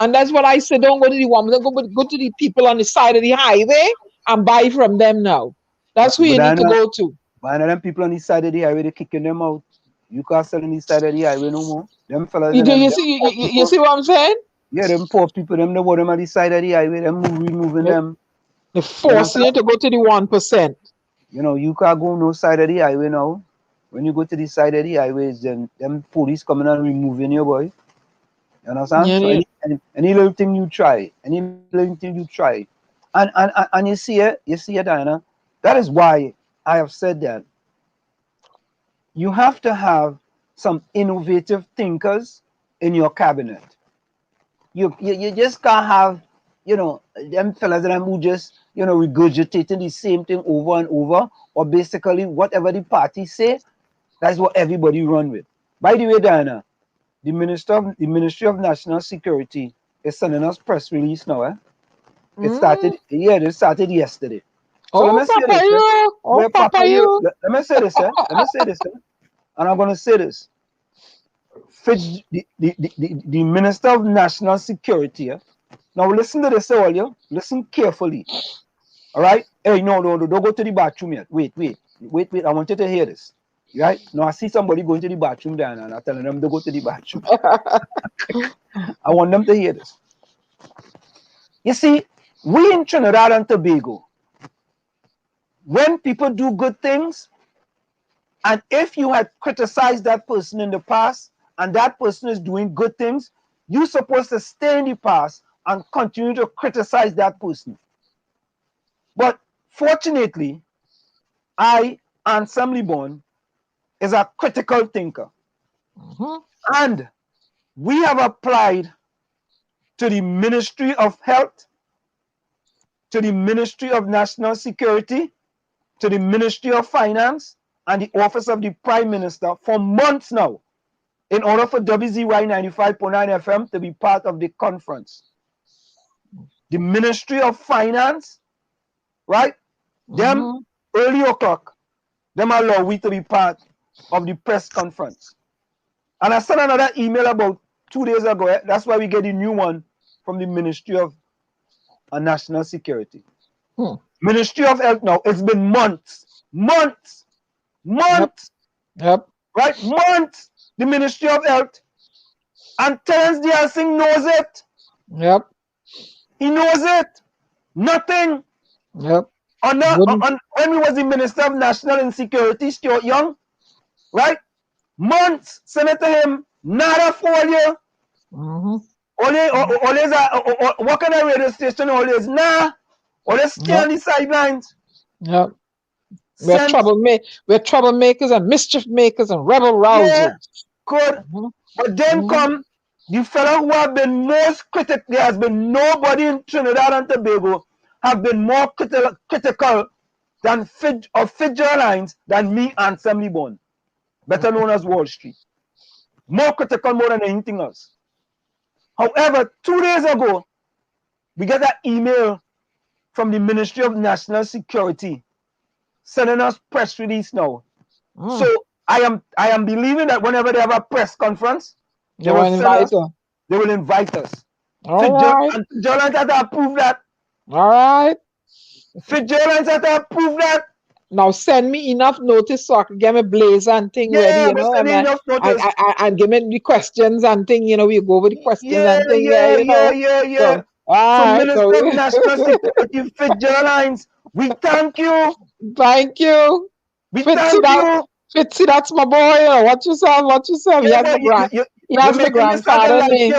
S2: And that's what I said. Don't go to the 1%. Go to the people on the side of the highway and buy from them now. That's who you need to go to.
S1: But them people on the side of the highway, they're kicking them out. You can't sell on the side of the highway no more. Them fellas
S2: You,
S1: and them,
S2: you
S1: them
S2: see,
S1: poor
S2: you
S1: people,
S2: see what I'm saying?
S1: yeah, them poor people, them the them on the side of the highway, them removing them.
S2: They're forcing you to go to the 1%.
S1: You know, you can't go no side of the highway now. When you go to the side of the highways, then them police coming and removing you, boy. You understand?
S2: Yeah,
S1: So
S2: yeah.
S1: any little thing you try, and you see it, Diana. That is why I have said that you have to have some innovative thinkers in your cabinet. You just can't have, you know, them fellas and them who just, you know, regurgitating the same thing over and over, or basically whatever the party say, that's what everybody run with. By the way, Diana, the Ministry of National Security is sending us press release now. It started, it started yesterday. So let
S2: Oh,
S1: me say
S2: Papa,
S1: this.
S2: you. Oh,
S1: Where
S2: Papa,
S1: Papa,
S2: you.
S1: let me say this. Let me say this. And I'm going to say this. The Minister of National Security. Now listen to this, all you. Listen carefully. All right? Hey, no, don't go to the bathroom yet. Wait. I want you to hear this. Right? Now I see somebody going to the bathroom there and I'm telling them to go to the bathroom. I want them to hear this. You see, we in Trinidad and Tobago, when people do good things, and if you had criticized that person in the past and that person is doing good things, you're supposed to stay in the past and continue to criticize that person. But fortunately, 𝗪𝗏𝗪𝗏𝗏, is a critical thinker. And we have applied to the Ministry of Health, to the Ministry of National Security, to the Ministry of Finance, and the Office of the Prime Minister for months now, in order for WZY 95.9 FM to be part of the conference. The Ministry of Finance, right? Them early o'clock, them allow we to be part of the press conference. And I sent another email about 2 days ago. That's why we get the new one from the Ministry of National Security. Ministry of Health now, it's been months.
S2: Yep.
S1: Right? Months. The Ministry of Health. And Terence Diasing knows it.
S2: Yep.
S1: He knows it. Nothing.
S2: Yep.
S1: When we was the Minister of National Insecurity, Stuart Young, right? Months, Senator him, nada for you. Always, what kind of radio station always? Nah. Always stay on the sidelines.
S2: Yep. We're troublemakers and mischief makers and rebel rousers.
S1: Yeah, good. But then come the fellow who have been most critical. There has been nobody in Trinidad and Tobago have been more critical than Fitzgerald than me and 𝗪𝗏𝗪𝗏𝗏𝗏, better known as Wall Street. More critical more than anything else. However, 2 days ago, we got an email from the Ministry of National Security sending us press release now. So I am believing that whenever they have a press conference, they will invite us. Fitzgerald had to approve that.
S2: All right.
S1: Fitzgerald had to approve that.
S2: Now send me enough notice so I can get my blazer and thing ready, you know, and give me the questions and thing, you know, we go over the questions and thing, you know.
S1: So Minister of National Security, Fitzgerald, we thank you.
S2: Thank you.
S1: We thank you.
S2: Fitzy, that's my boy. Watch yourself. He has my grandfather name.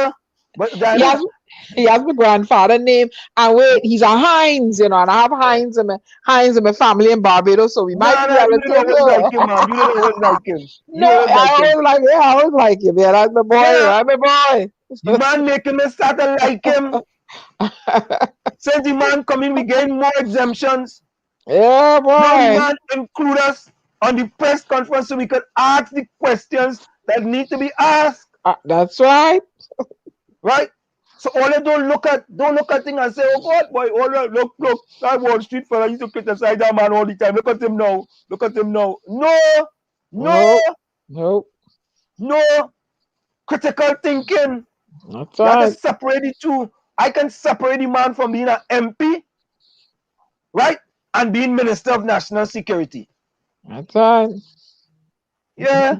S2: He has my grandfather name. And wait, he's a Hines, you know, and I have Hines in my family in Barbados, so we might be relatives.
S1: You don't like him, man. You don't always like him.
S2: I always like him. Yeah, that's my boy. That's my boy.
S1: The man making me start to like him. Since the man come in, we gain more exemptions.
S2: Yeah, boy.
S1: Now the man include us on the press conference so we could ask the questions that need to be asked.
S2: That's right.
S1: Right? So all they don't look at things and say, oh God, boy, all right, look, that Wall Street fella used to criticize that man all the time. Look at him now. No. Critical thinking.
S2: That's
S1: you
S2: right.
S1: have to separate the two. I can separate the man from being an MP, right? And being Minister of National Security.
S2: That's right.
S1: Yeah.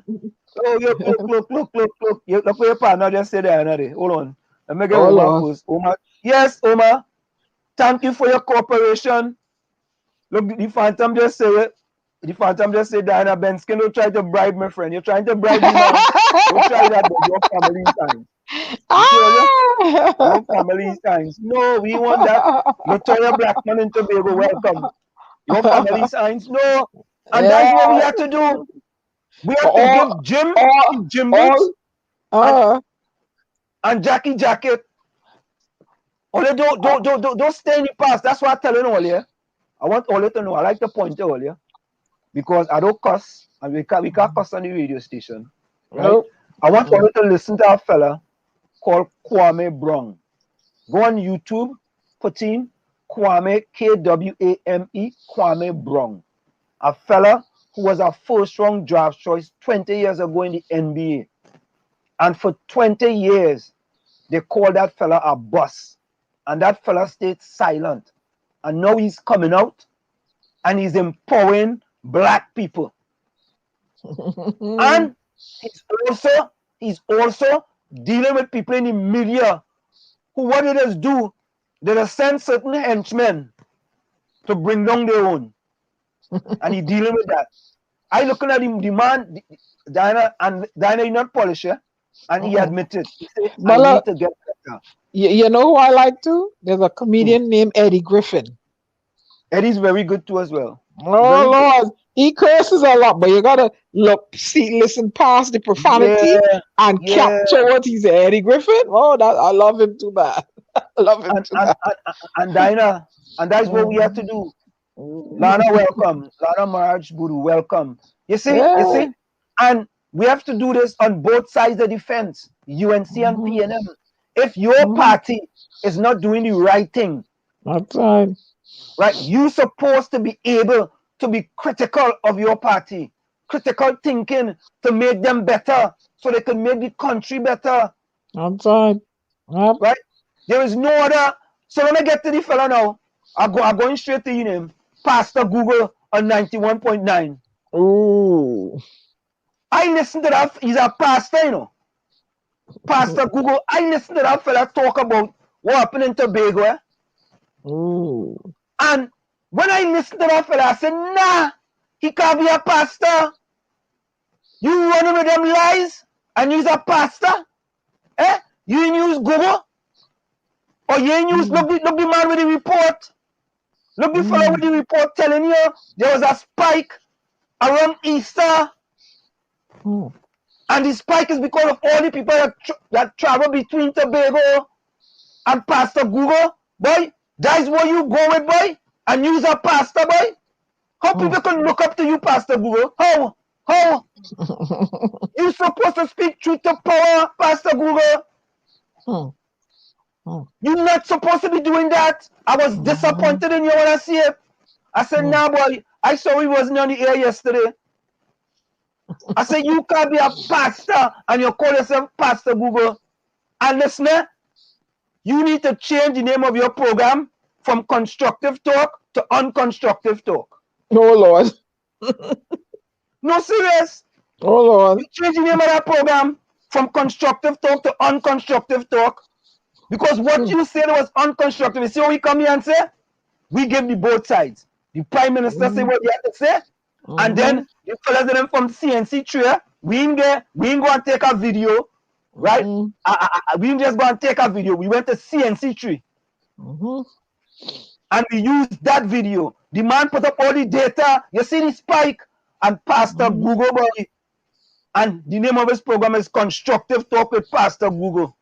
S1: Oh, look. Look where your partner just said there, another. Hold on. Let me get
S2: Oh
S1: Oma
S2: Lord.
S1: first. Oma. Yes, Oma. Thank you for your cooperation. Look, the Phantom just said it. The Phantom just said Diana Benskin, don't try to bribe my friend. You're trying to bribe me now. Don't try that, but your family times. You see what your family times. No, we want that. Latoya Blackman in Tobago, welcome. Your family signs. No. And that's what we
S2: Yeah.
S1: have to do. We have to
S2: All,
S1: give Jim
S2: all,
S1: Jim Boots
S2: all,
S1: and Jackie Jacket. Or they don't stay in the past. That's what I'm telling all you. I want all you to know. I like to point to all you. Because I don't cuss. And we can't cuss on the radio station. Right?
S2: nope.
S1: I want all you to listen to a fella called 𝗪𝗶𝗹𝗶𝗵. Go on YouTube, put in 𝗪𝗶𝗵𝗵, 𝗪𝗶𝗵𝗵𝗵. A fella who was a first round draft choice 20 years ago in the NBA. And for 20 years, they called that fella a boss. And that fella stayed silent. And now he's coming out and he's empowering black people. And he's also dealing with people in the media who, what they just do, they just send certain henchmen to bring down their own. And he's dealing with that. I looking at him, the man, Diana, and Diana, you're not Polish, yeah? And he admitted. He said, I need to get better.
S2: You know who I like too? There's a comedian named Eddie Griffin.
S1: Eddie's very good too as well.
S2: Oh Lord, he curses a lot, but you gotta listen past the profanity and capture what he's Eddie Griffin. Oh, that I love him too bad. I love him too bad.
S1: And Diana, and that's what we have to do. Lana, welcome. Lana 𝗪𝗶𝗶𝗵𝗏, welcome. You see, and we have to do this on both sides of the fence, UNC and PNM. If your party is not doing the right thing,
S2: that's right.
S1: Right, you're supposed to be able to be critical of your party, critical thinking to make them better, so they can make the country better.
S2: That's right. Yep.
S1: Right? There is no other. So when I get to the fella now, I'm going straight to your name, Pastor Google on 91.9.
S2: Ooh.
S1: I listen to that. He's a pastor, you know. Pastor Google. I listen to that fella talk about what happened in Tobago. Eh?
S2: Ooh.
S1: And when I listen to that fella, I said, nah, he can't be a pastor. You running with them lies and he's a pastor? Eh? You ain't use Google? Or you ain't use, look the man with the report. Look the fellow with the report telling you there was a spike around Easter. And the spike is because of all the people that travel between Tobago and Pastor Google. Boy, that's what you go with, boy, and use a pastor, boy. How people can look up to you, Pastor Google? How? You're supposed to speak truth to power, Pastor Google. You're not supposed to be doing that. I was disappointed in you when I see it. I said, nah, boy, I saw he wasn't on the air yesterday. I said, you can't be a pastor and you call yourself Pastor Google. And listener, you need to change the name of your program from constructive talk to unconstructive talk.
S2: Oh, Lord.
S1: No, serious.
S2: Oh, Lord.
S1: You change the name of that program from constructive talk to unconstructive talk. Because what you said was unconstructive. You see what we come here and say? We give the both sides. The Prime Minister say what he had to say. And then the fellas them from CNC tree, we ain't go and take a video. Right? We didn't just go and take a video. We went to CNC tree. And we used that video. The man put up all the data. You see the spike. And Pastor Google, boy. And the name of his program is Constructive Talk with Pastor Google.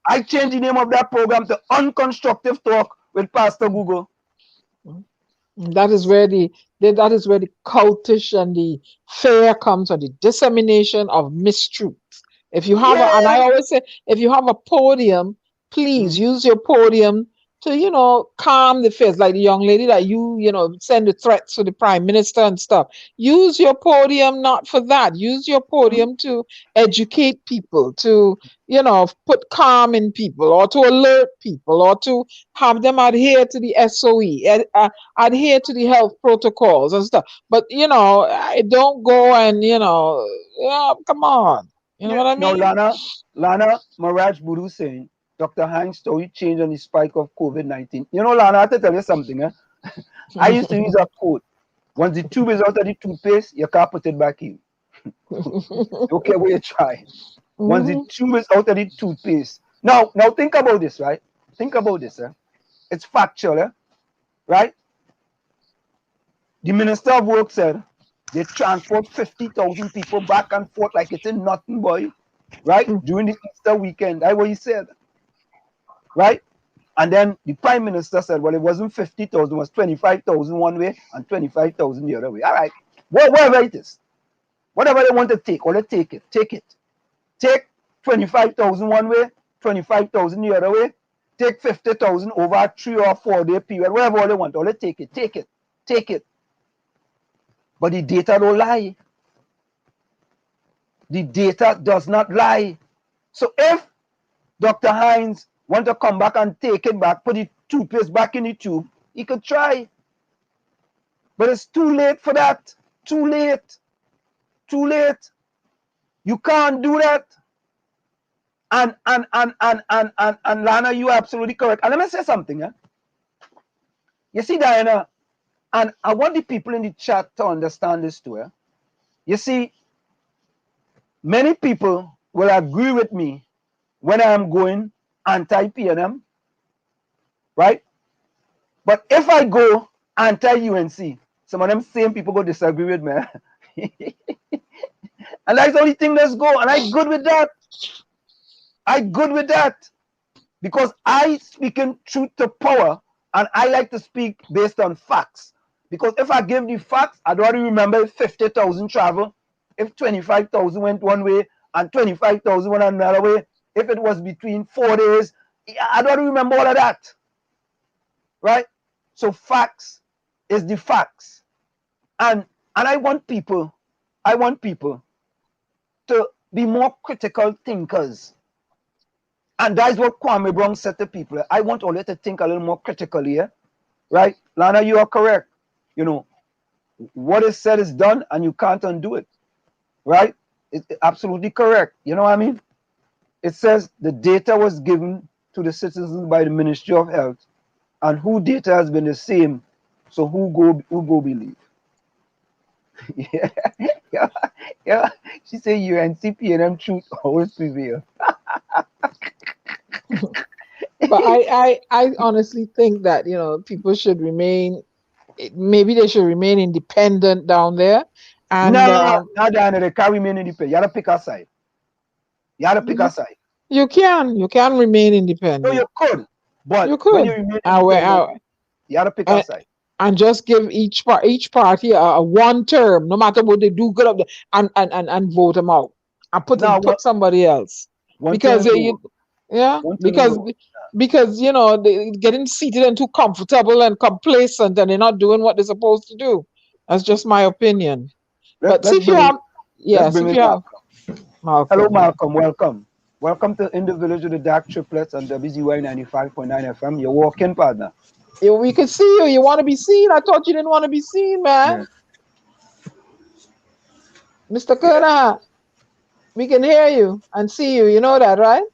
S1: I changed the name of that program to Unconstructive Talk with Pastor Google.
S2: That is where the cultish and the fear comes, or the dissemination of mistruths. If you have and I always say, if you have a podium, please use your podium calm the fears, like the young lady that send the threats to the prime minister and stuff. Use your podium not for that. Use your podium to educate people, to, put calm in people, or to alert people, or to have them adhere to the SOE, adhere to the health protocols and stuff. But, don't go and, come on. You know what I mean?
S1: Now, Lana 𝗪𝗏𝗬𝗏 saying, Dr. Heinz story changed on the spike of COVID-19. Lana, I have to tell you something. I used to use a quote. Once the tube is out of the toothpaste, you can't put it back in. Okay, what you try. Once the tube is out of the toothpaste. Now think about this, right? Think about this. It's factual, right? The Minister of Work said they transport 50,000 people back and forth like it's in nothing, boy. Right? During the Easter weekend. That's what he said. Right? And then the Prime Minister said, well, it wasn't 50,000, it was 25,000 one way and 25,000 the other way. All right. Whatever it is. Whatever they want to take, or they take it. Take it. Take 25,000 one way, 25,000 the other way. Take 50,000 over a 3 or 4 day period. Whatever they want, or they take it. Take it. Take it. But the data don't lie. The data does not lie. So if Dr. Heinz want to come back and take it back, put the toothpaste back in the tube, he could try. But it's too late for that. Too late. Too late. You can't do that. And Lana, you are absolutely correct. And let me say something. You see, Diana, and I want the people in the chat to understand this too. You see, many people will agree with me when I am going anti-PNM, right? But if I go anti-UNC, some of them same people go disagree with me. And that's the only thing that's go. And I good with that. I good with that. Because I speaking truth to power, and I like to speak based on facts. Because if I give the facts, I'd already remember 50,000 travel. If 25,000 went one way and 25,000 went another way, if it was between 4 days, I'd already remember all of that. Right? So facts is the facts. And I want people to be more critical thinkers. And that's what 𝗪𝗏𝗹𝗏𝗏 said to people. I want all you to think a little more critically, right? Lana, you are correct. What is said is done, and you can't undo it, right? It's absolutely correct. You know what I mean? It says the data was given to the citizens by the Ministry of Health, and who data has been the same. So who go believe? yeah. She said UNC PNM truth always prevail.
S2: But I honestly think that people should remain. Maybe they should remain independent down there. And
S1: no, Diana, they can't remain independent. You gotta pick a side. You
S2: can remain independent.
S1: No, you could, but
S2: you could.
S1: When you remain independent, you gotta pick a side.
S2: And just give each party a one term, no matter what they do, good up there, and vote them out and put somebody else. Because because they're getting seated and too comfortable and complacent, and they're not doing what they're supposed to do. That's just my opinion. But if you have, Malcolm.
S1: Hello, Malcolm. Welcome to In the Village with the Dark Triplets on WZY 95.9 FM. Your walk-in partner.
S2: We can see you. You want to be seen? I thought you didn't want to be seen, man. Yeah. Mr. Kerner, we can hear you and see you. You know that, right?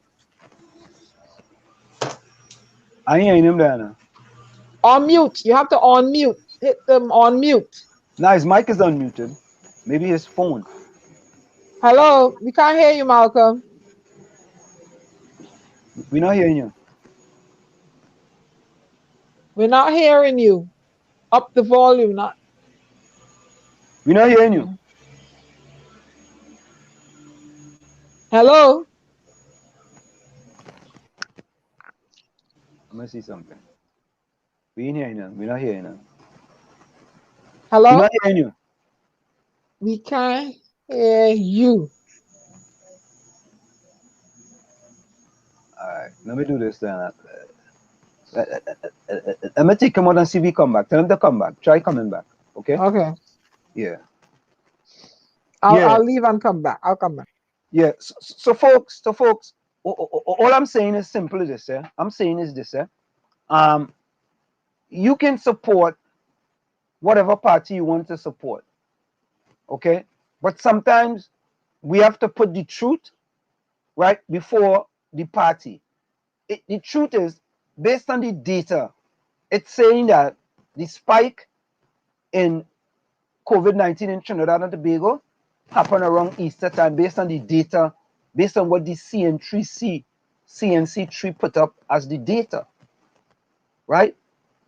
S1: I ain't hearing him there now.
S2: On mute. You have to unmute. Hit them on mute.
S1: Now his mic is unmuted. Maybe his phone.
S2: Hello. We can't hear you, Malcolm.
S1: We're not hearing you.
S2: We're not hearing you. Up the volume, not.
S1: We're not hearing you.
S2: Hello.
S1: I'm gonna see something. We ain't hearing you. We're not hearing you.
S2: Hello.
S1: We're not hearing you.
S2: We can't hear you.
S1: All right. Let me do this then. I'm gonna take him out and see if he come back. Tell him to come back. Try coming back. Okay.
S2: Okay.
S1: Yeah.
S2: I'll leave and come back. I'll come back.
S1: Yeah. So folks, all I'm saying is simple as this. I'm saying is this. You can support whatever party you want to support. Okay. But sometimes we have to put the truth right before the party. The truth is, based on the data, it's saying that the spike in COVID-19 in Trinidad and Tobago happened around Easter time, based on the data, based on what the CNC3 put up as the data, right?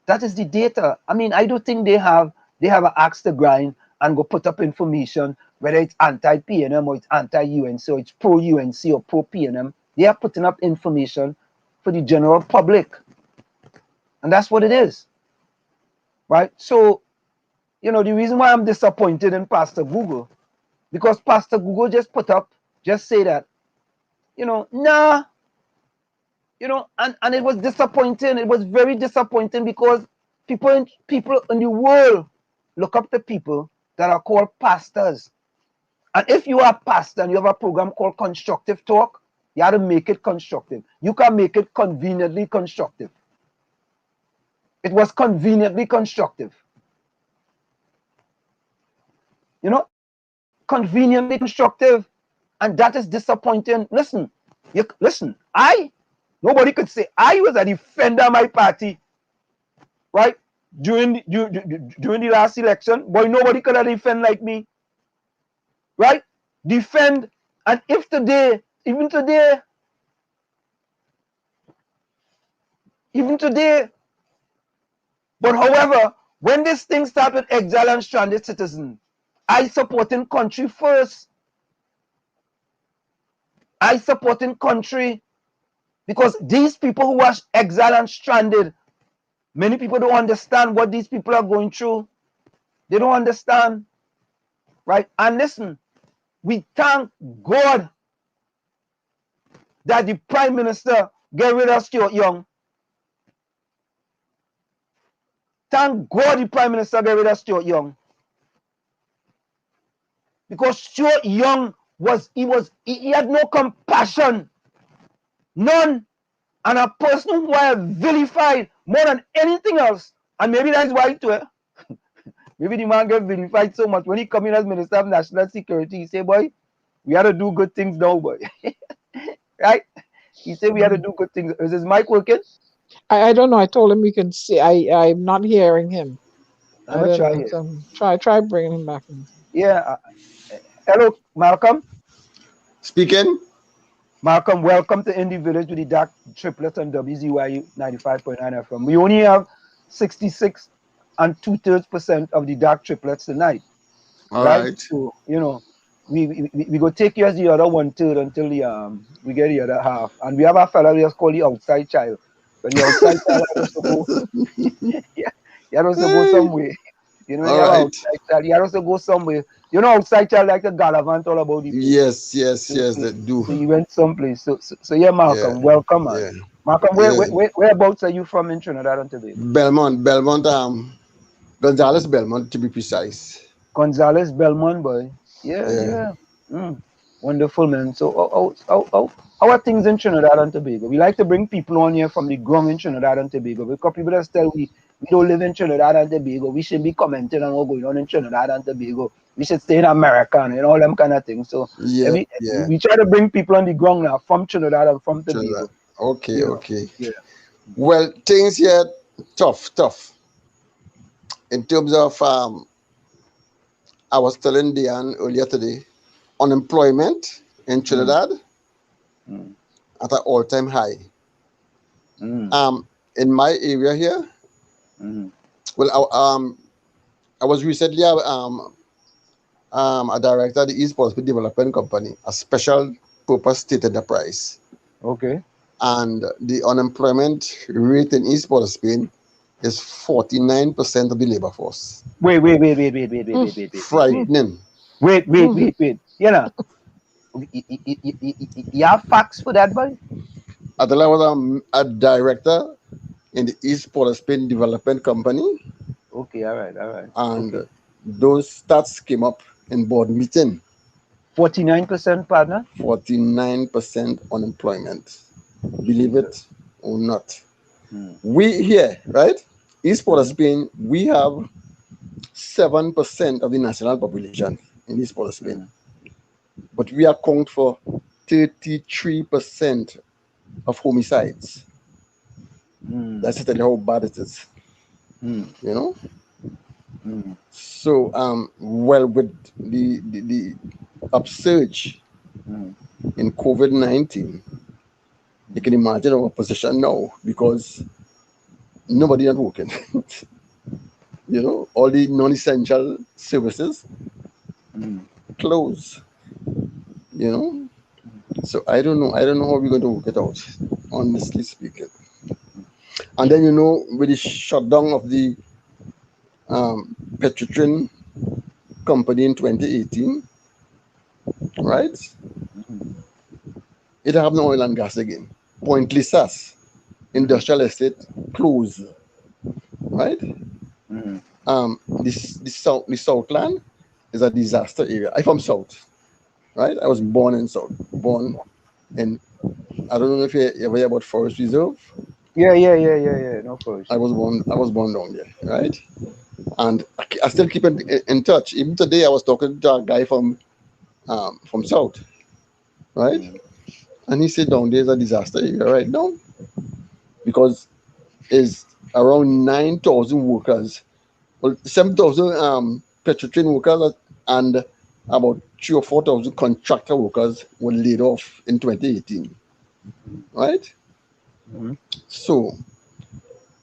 S1: That is the data. I mean, I don't think they have an axe to grind and go put up information, whether it's anti-PNM or it's anti-UNC or it's pro-UNC or pro-PNM. They are putting up information for the general public. And that's what it is, right? So, you know, the reason why I'm disappointed in Pastor Google, because Pastor Google just say that, you know, nah, you know, and it was disappointing. It was very disappointing because people in the world look up to people that are called pastors. And if you are a pastor and you have a program called Constructive Talk, you have to make it constructive. You can make it conveniently constructive. It was conveniently constructive. You know, conveniently constructive, and that is disappointing. Listen, nobody could say I was a defender of my party, right? During the last election, boy, nobody could have defend like me, right? Defend, and if today, even today, but however, when this thing started with exile and stranded citizens, I supporting country first. I supporting country because these people who are exiled and stranded, many people don't understand what these people are going through. They don't understand, right? And listen, we thank God that the Prime Minister get rid of Stuart Young. Thank God the Prime Minister get rid of Stuart Young. Because Stuart Young he had no compassion. None. And a person who I have vilified more than anything else. And maybe that's why too. Maybe the man get vilified so much. When he come in as Minister of National Security, he say, boy, we had to do good things now, boy. Right? He said we had to do good things. Is his mic working?
S2: I don't know. I told him we can see. I'm not hearing him.
S1: I'm gonna try it.
S2: Try bringing him back in.
S1: Yeah. Hello, Malcolm.
S11: Speaking.
S1: Malcolm, welcome to Indie Village with the Dark Triplets on WZYU 95.9 FM. We only have 66 and 2/3% of the Dark Triplets tonight.
S11: All right.
S1: So, you know, we go take you as the other 1/3 until we get the other half. And we have a fellow we just call the outside child. But the outside child has to go. Yeah, he has to go somewhere. You know, outside child, he has to go somewhere. You know, outside child like the gallivant all about it.
S11: Yes, they do.
S1: So you went someplace. So yeah, Malcolm, welcome, man. Yeah. Malcolm, whereabouts are you from in Trinidad and Tobago?
S11: Belmont, Gonzales Belmont to be precise.
S1: Gonzales Belmont, boy. Yeah. Wonderful, man. So how are things in Trinidad and Tobago? We like to bring people on here from the ground in Trinidad and Tobago because people that tell we don't live in Trinidad and Tobago. We should be commenting on what's going on in Trinidad and Tobago. We should stay in America and all them kind of things. So we try to bring people on the ground now from Trinidad and from Tobago.
S11: Okay. Yeah. Well, things here tough. In terms of I was telling Diane earlier today, unemployment in Trinidad at an all-time high. In my area here, well, I was recently a director of the East Pacific Development Company, a special purpose state enterprise.
S1: Okay.
S11: And the unemployment rate in East Port of Spain is 49% of the labor force.
S1: Wait.
S11: Frightening.
S1: Wait. You know, you have facts for that, boy?
S11: I thought I was a director in the East Port of Spain Development Company.
S1: Okay, all right.
S11: And
S1: okay.
S11: those stats came up in board meeting.
S1: 49%, partner?
S11: 49% unemployment. Believe it or not. We here, right? East Port of Spain, we have 7% of the national population in East Port of Spain. But we account for 33% of homicides. That's to tell you how bad it is. You know? So, well, with the upsurge in COVID-19, you can imagine our position now because nobody is working. You know, all the non-essential services close. You know, so I don't know how we're going to work it out, honestly speaking. And then, you know, with the shutdown of the petroleum company in 2018, right? It have no oil and gas again. Pointless as industrial estate close, right? The Southland is a disaster area. I'm from South, right? I was born in South, and I don't know if you ever hear about Forest Reserve.
S1: Yeah. No course.
S11: I was born down there, right? And I still keep in touch. Even today, I was talking to a guy from South, right? And he said down there is a disaster area right now because it's around 9,000 workers, well, 7,000 petroleum workers, and about 3,000 or 4,000 contractor workers were laid off in 2018, right? So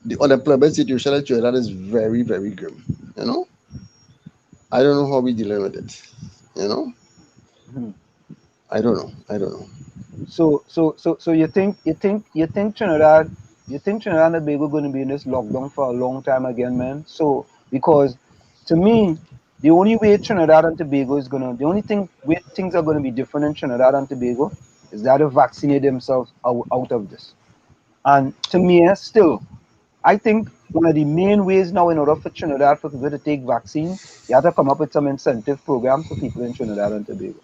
S11: the unemployment situation in Trinidad is very, very grim. You know, I don't know how we dealing with it. You know, I don't know.
S1: So you think Trinidad, and Tobago going to be in this lockdown for a long time again, man? So because to me, the only way Trinidad and Tobago is the only way things are going to be different in Trinidad and Tobago is that they vaccinate themselves out of this. And to me, still, I think one of the main ways now in order for Trinidad for people to take vaccines, you have to come up with some incentive programs for people in Trinidad and Tobago.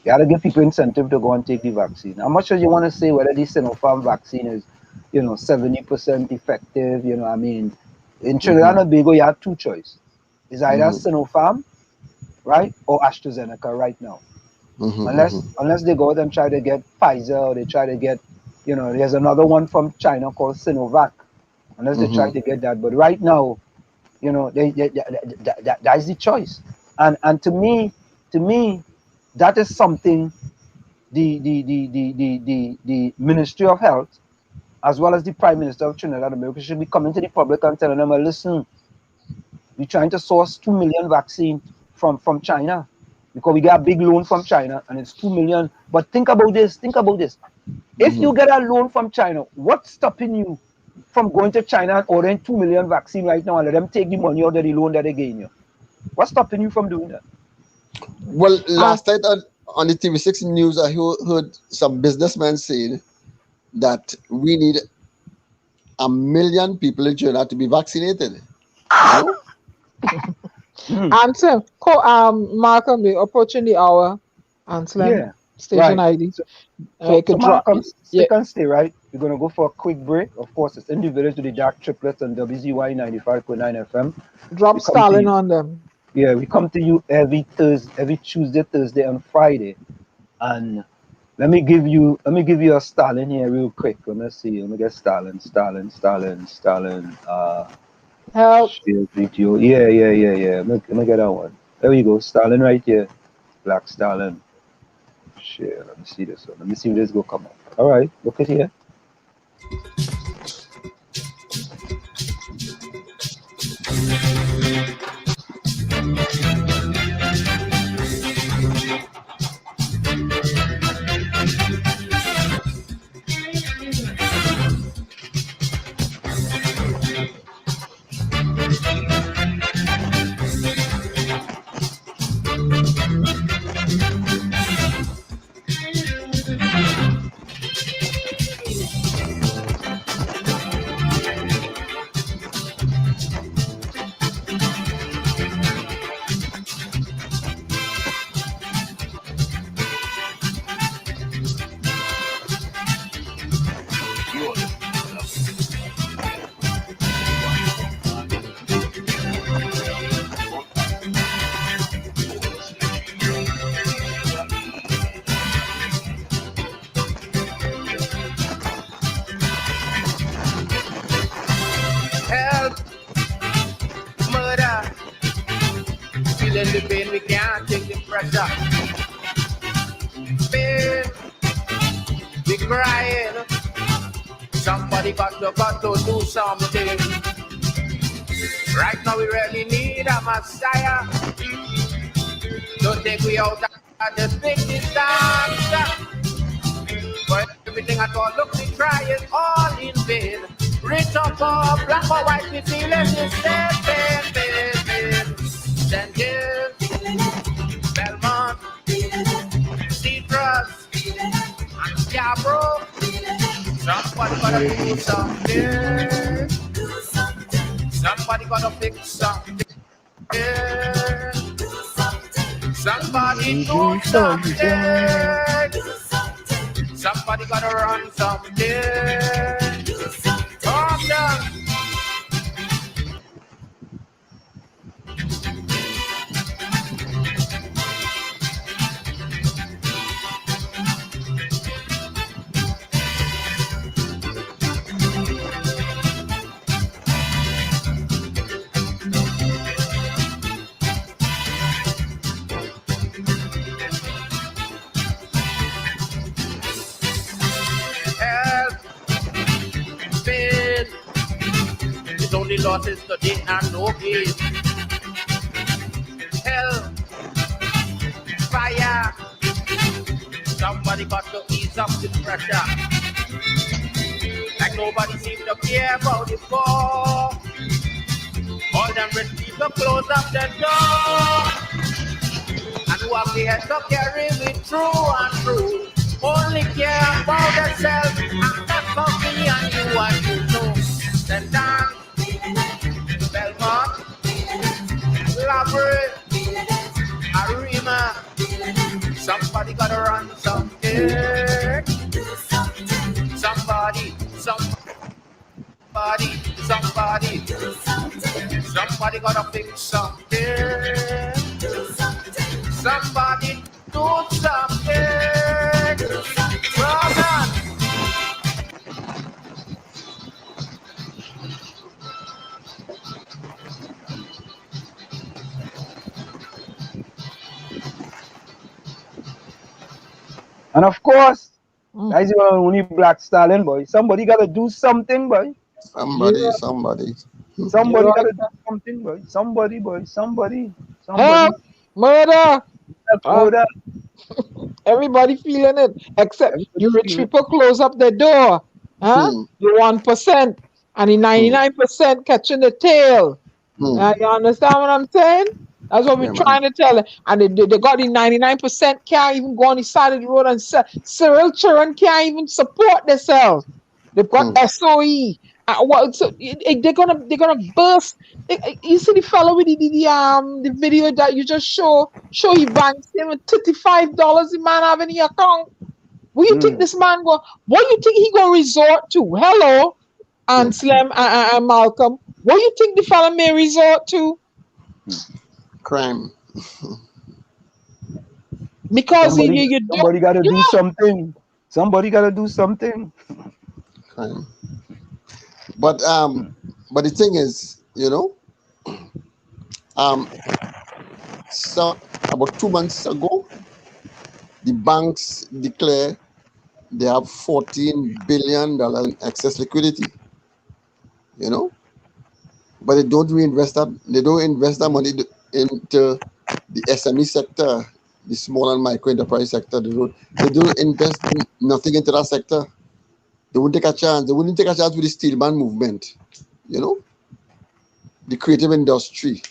S1: You have to give people incentive to go and take the vaccine. How much as you want to say whether the Sinopharm vaccine is, 70% effective, I mean, in Trinidad and Tobago, you have two choices. It's either Sinopharm, right, or AstraZeneca right now. Unless they go out and try to get Pfizer or they try to get, there's another one from China called Sinovac. Unless they try to get that. But right now, that's the choice. And to me, that is something the Ministry of Health, as well as the Prime Minister of Trinidad and Tobago, should be coming to the public and telling them, listen, we're trying to source 2 million vaccine from China because we got a big loan from China and it's 2 million. But think about this. If you get a loan from China, what's stopping you from going to China and ordering 2 million vaccine right now and let them take the money out of the loan that they gave you? What's stopping you from doing that?
S11: Well, last night on the TV6 news, I heard some businessmen saying that we need 1 million people in China to be vaccinated.
S2: Answer, Malcolm, we're approaching the hour. Answer, station ID.
S1: So Malcolm, stick and stay, right? We're going to go for a quick break. Of course, it's Individuals to the Dark Triplets on WZY 95.9 FM.
S2: Drop Stalin on them.
S1: Yeah, we come to you every Tuesday, Thursday, and Friday. And let me give you a Stalin here real quick. Let me see. Let me get Stalin.
S2: Help.
S1: Video. Yeah. Let me get that one. There we go. Stalin right here. Black Stalin. Share. Let me see this one. Let me see if this go come up. All right. Look at here.
S12: feeling the pain, we can't take the pressure. Pain, we crying. Somebody got to do something. Right now we really need a Messiah. Don't take we out of the big disaster. For everything at all, look, we try it all in vain. Rich or poor, black or white, we feel it is pain. Sending Belmont, Citrus, and Scarborough. Somebody gotta do something. Somebody gotta fix something. Somebody do something. Somebody gotta run something. Calm down. Only losses today and no gain. Hell, fire. Somebody got to ease up the pressure. Like nobody seems to care about the poor. All them rich people close up the door. And who have the head to carry me through and through. Only care about themselves. And that's for me and you know. Then dance. Belmont, 𝗪𝗏𝗪𝗲, somebody gotta run something. Somebody gotta fix something. Somebody do something. Come on.
S1: And of course, that's the only black stallion, boy. Somebody gotta do something, boy.
S11: Somebody.
S1: Somebody gotta do something, boy. Somebody.
S2: Help! Murder!
S1: Murder.
S2: Everybody feeling it, except you rich people close up the door. Huh? The 1% and the 99% catching the tail. You understand what I'm saying? That's what we're trying to tell them. And they got the 99% can't even go on the side of the road, and Cyril children can't even support themselves. They've got SOE. So they're gonna burst. You see the fellow with the video that you just show he banks him with $35 the man have in the account. What you think this man go? What you think he gonna resort to? Hello, and Slim and Malcolm. What you think the fellow may resort to?
S11: Crime.
S2: Because
S1: somebody got to do something. Somebody got to do something.
S11: Crime. But the thing is, so about 2 months ago, the banks declare they have $14 billion in excess liquidity. But they don't reinvest that. They don't invest that money into the SME sector, the small and micro enterprise sector. They don't invest nothing into that sector. They wouldn't take a chance. They wouldn't take a chance with the steelman movement, the creative industry,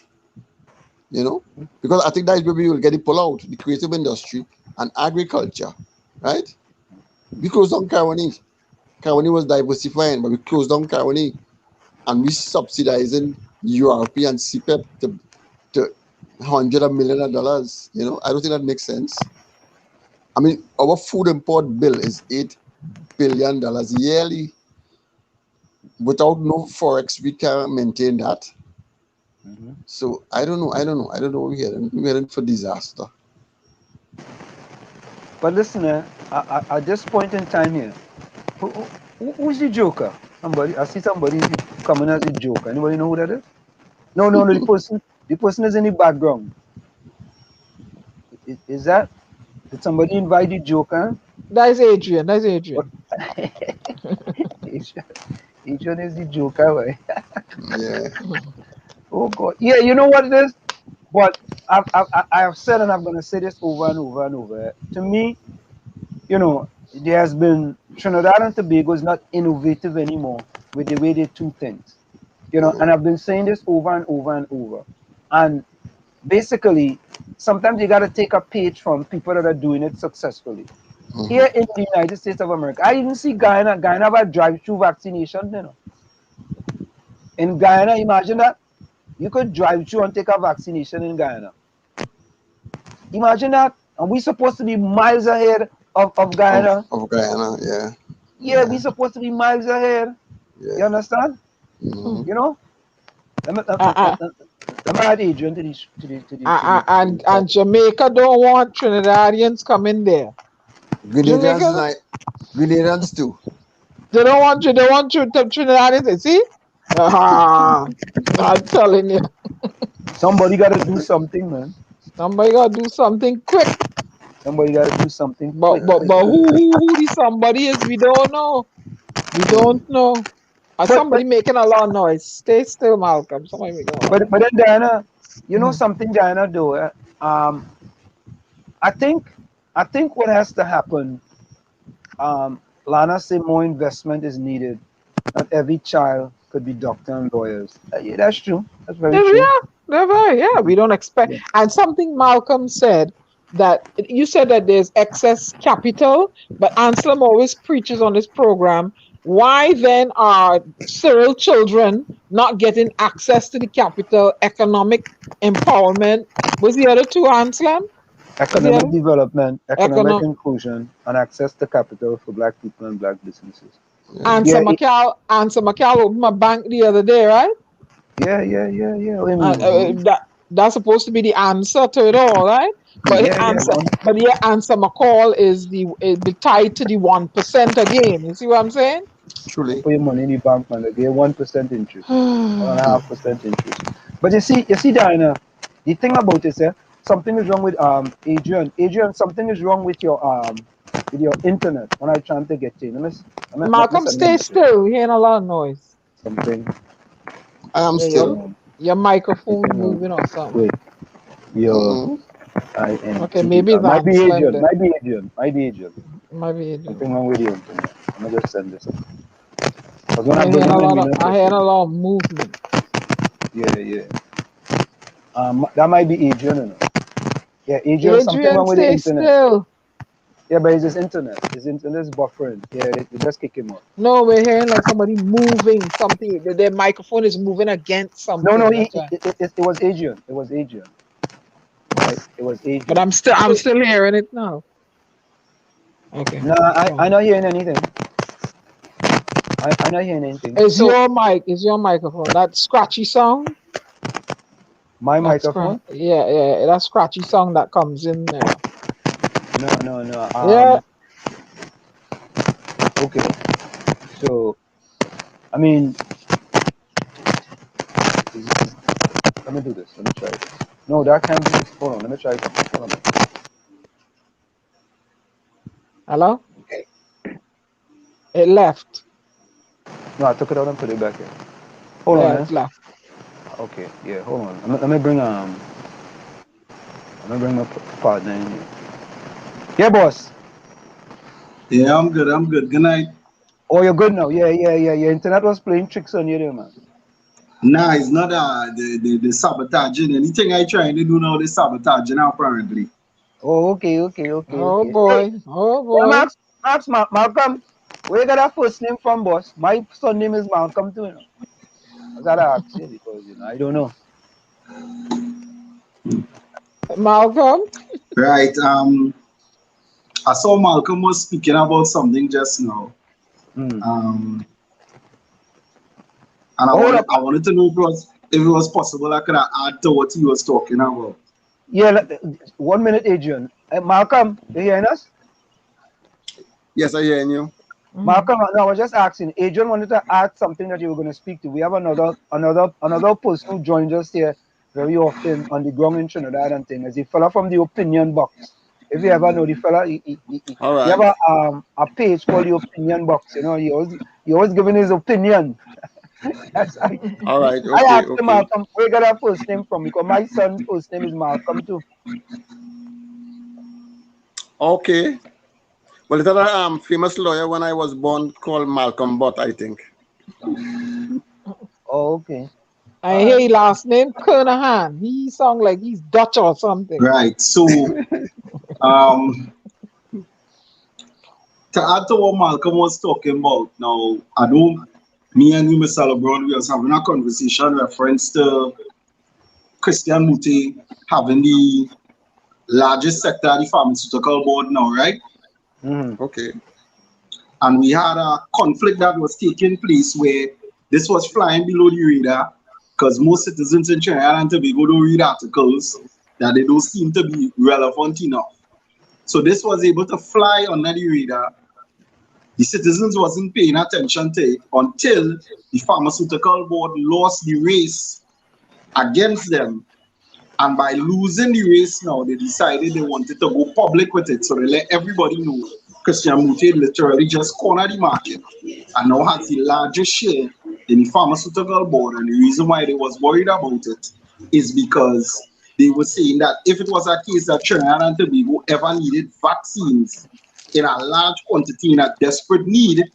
S11: because I think that is where we will get it pull out, the creative industry and agriculture, right? We closed down Caroni. Caroni was diversifying, but we closed down Caroni, and we subsidizing European CPEP to $100 million. I don't think that makes sense. I mean, our food import bill is $8 billion yearly. Without no forex, we can maintain that. So I don't know. We're heading for disaster.
S1: But listen, at this point in time here, who's the joker? I see somebody coming as a joker. Anybody know who that is? No, the person is in the background. Is that? Did somebody invite you, Joker?
S2: That is Adrian. That's Adrian.
S1: Adrian is the Joker, right?
S11: Yeah.
S1: Oh God. Yeah, you know what it is? But I have said, and I'm going to say this over and over and over. To me, you know, there has been Trinidad and Tobago is not innovative anymore with the way they do things. You know, and I've been saying this over and over and over. And basically, sometimes you got to take a page from people that are doing it successfully. Here in the United States of America, I even see Guyana have a drive-through vaccination, you know. In Guyana, imagine that. You could drive through and take a vaccination in Guyana. Imagine that. And we're supposed to be miles ahead of Guyana.
S11: Of Guyana, yeah.
S1: Yeah, we're supposed to be miles ahead.
S11: Yeah.
S1: You understand? You know? Let me add Adrian to the
S2: and Jamaica don't want Trinidadians coming there.
S11: Grenadians too.
S2: They don't want you. They want you to Trinidadians. See? I'm telling you.
S1: Somebody got to do something, man.
S2: Somebody got to do something quick.
S1: Somebody got to do something
S2: quick. But who the somebody is, we don't know. We don't know. Somebody making a lot of noise. Stay still, Malcolm. Somebody making a lot of noise.
S1: But then, Diana, you know something, Diana, though? I think what has to happen, Lana said more investment is needed. Not every child could be doctor and lawyers. Yeah, that's true. That's very true.
S2: Yeah, we don't expect. Yeah. And something Malcolm said, that you said that there's excess capital, but Anselm always preaches on this program. Why then are Cyril children not getting access to the capital, economic empowerment? Was the other two, Anselm?
S1: Economic development, economic inclusion, and access to capital for Black people and Black businesses.
S2: Answer McCall opened my bank the other day, right?
S1: Yeah.
S2: That's supposed to be the answer to it all, right? But answer McCall is the tied to the 1% again. You see what I'm saying?
S11: Truly.
S1: Put your money in the bank, man. They get 1% interest, 1.5% interest. But you see, Diana, the thing about it, something is wrong with Adrian. Adrian, something is wrong with your internet when I trying to get in.
S2: Malcolm, stay still. You're hearing a lot of noise.
S1: Something.
S11: I am still.
S2: Your microphone moving or something.
S1: Wait.
S2: Okay, maybe it's
S1: might be Adrian.
S2: Might be Adrian.
S1: Something wrong with the internet. I'm gonna just send this.
S2: I hear a lot of movement.
S1: Yeah. That might be Adrian, you know. Yeah, Adrian, something wrong with the internet.
S2: Still.
S1: Yeah, but it's his internet. His internet is buffering. Yeah, they just kick him out.
S2: No, we're hearing like somebody moving something. Their microphone is moving against something.
S1: No, it was Adrian. It was Adrian. Right? It was Adrian.
S2: But I'm still hearing it now. Okay.
S1: No, I'm not hearing anything. I'm not hearing anything.
S2: Is your microphone that scratchy sound?
S1: My microphone?
S2: Yeah, that scratchy sound that comes in there.
S1: No.
S2: Yeah.
S1: Okay. So, I mean, let me do this. Let me try this. No, that can't be this. Hold on. Let me try something. Hold on.
S2: Hello?
S1: Okay.
S2: It left.
S1: No, I took it out and put it back in. Hold on.
S2: It's left.
S1: Okay. Yeah. Hold on. Let me bring my partner in here. Yeah, boss.
S13: Yeah, I'm good. Good night.
S1: Oh, you're good now. Yeah. Your internet was playing tricks on you there, man.
S13: Nah, it's not the sabotaging. Anything I trying to do now, the sabotaging apparently.
S1: Oh, okay.
S2: Oh boy.
S1: Yeah, Malcolm, where you got that first name from, boss? My son name is Malcolm too, you know. I gotta ask you because I don't know.
S2: Malcolm?
S13: Right. I saw Malcolm was speaking about something just now. And I wanted to know if it was possible I could add to what he was talking about.
S1: Yeah, 1 minute, Adrian. Malcolm, you hearing us?
S11: Yes, I hear you.
S1: Malcolm, no, I was just asking. Adrian wanted to add something that you were going to speak to. We have another person who joined us here very often on the ground in Trinidad and thing is the fella from the opinion box. If you ever know the fella, he
S11: All
S1: have
S11: right.
S1: a page called the opinion box. You know, he always giving his opinion. Yes,
S11: All right.
S1: I
S11: Okay.
S1: asked him,
S11: Okay.
S1: Malcolm, where you got that first name from? Because my son's first name is Malcolm too.
S11: Okay. Well, it's a famous lawyer when I was born called Malcolm Butt, I think.
S1: Oh, okay.
S2: I hear his last name Kernahan. He sound like he's Dutch or something.
S13: Right. So, to add to what Malcolm was talking about, now, me and you, Mr. LeBron, we was having a conversation reference to 𝗪𝗏𝗵𝗘 having the largest sector of the pharmaceutical board now, right?
S11: Okay.
S13: And we had a conflict that was taking place where this was flying below the radar because most citizens in Trinidad and Tobago don't read articles that they don't seem to be relevant enough. So this was able to fly under the radar. The citizens wasn't paying attention to it until the pharmaceutical board lost the race against them. And by losing the race now, they decided they wanted to go public with it. So they let everybody know 𝗪𝗏𝗵𝗘 literally just cornered the market and now has the largest share in the pharmaceutical board. And the reason why they was worried about it is because they were saying that if it was a case that Trinidad and Tobago ever needed vaccines in a large quantity, in a desperate need,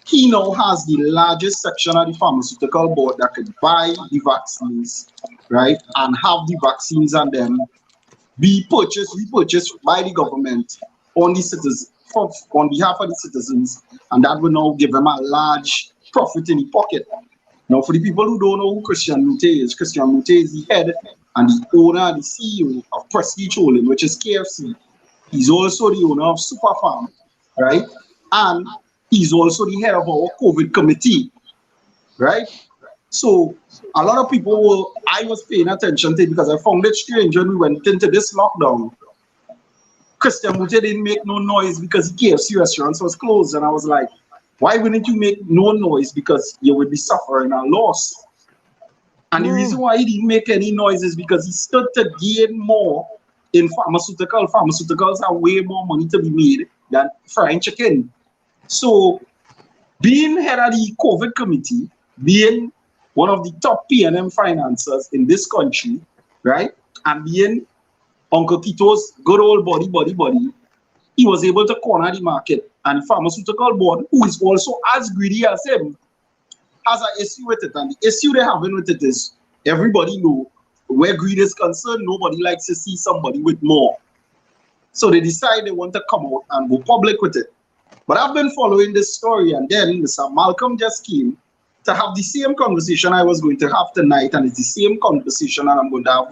S13: he now has the largest section of the pharmaceutical board that could buy the vaccines, right, and have the vaccines and then be repurchased by the government on the citizens, on behalf of the citizens, and that will now give them a large profit in the pocket. Now, for the people who don't know who 𝗪𝗏𝗵𝗘 is, 𝗪𝗏𝗵𝗘 is the head and the owner, the CEO of Prestige Holding, which is KFC. He's also the owner of Superfarm, right? And he's also the head of our COVID committee, right? So a lot of people I was paying attention to because I found it strange when we went into this lockdown. 𝗪𝗏𝗵𝗘 didn't make no noise because the KFC restaurants was closed. And I was like, why wouldn't you make no noise? Because you would be suffering a loss. And the reason why he didn't make any noise is because he stood to gain more in pharmaceuticals. Pharmaceuticals have way more money to be made than frying chicken. So being head of the COVID committee, being one of the top P&M financiers in this country, right? And being Uncle Tito's good old body, he was able to corner the market. And the pharmaceutical board, who is also as greedy as him, has an issue with it. And the issue they're having with it is everybody know where greed is concerned, nobody likes to see somebody with more. So they decide they want to come out and go public with it. But I've been following this story, and then Mr. Malcolm just came to have the same conversation I was going to have tonight, and it's the same conversation that I'm going to have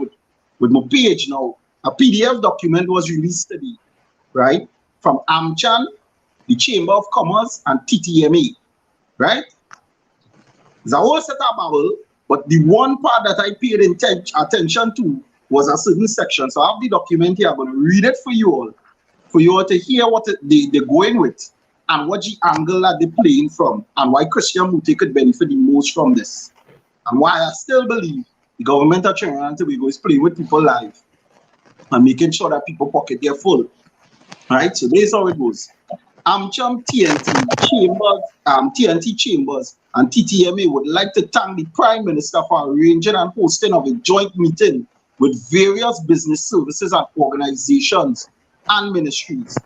S13: with my page now. A PDF document was released today, right? From AmCham, the Chamber of Commerce, and TTMA, right? There's a whole set of bubble, but the one part that I paid attention to was a certain section. So I have the document here. I'm going to read it for you all to hear what they're going with and what the angle that they're playing from and why 𝗪𝗏𝗵𝗘 could benefit the most from this. And why I still believe the government of Trinidad and Tobago is playing with people's lives and making sure that people pocket their full. All right, so this is how it goes. AmCham, TNT Chambers, and TTMA would like to thank the Prime Minister for arranging and hosting of a joint meeting with various business services and organizations and ministries.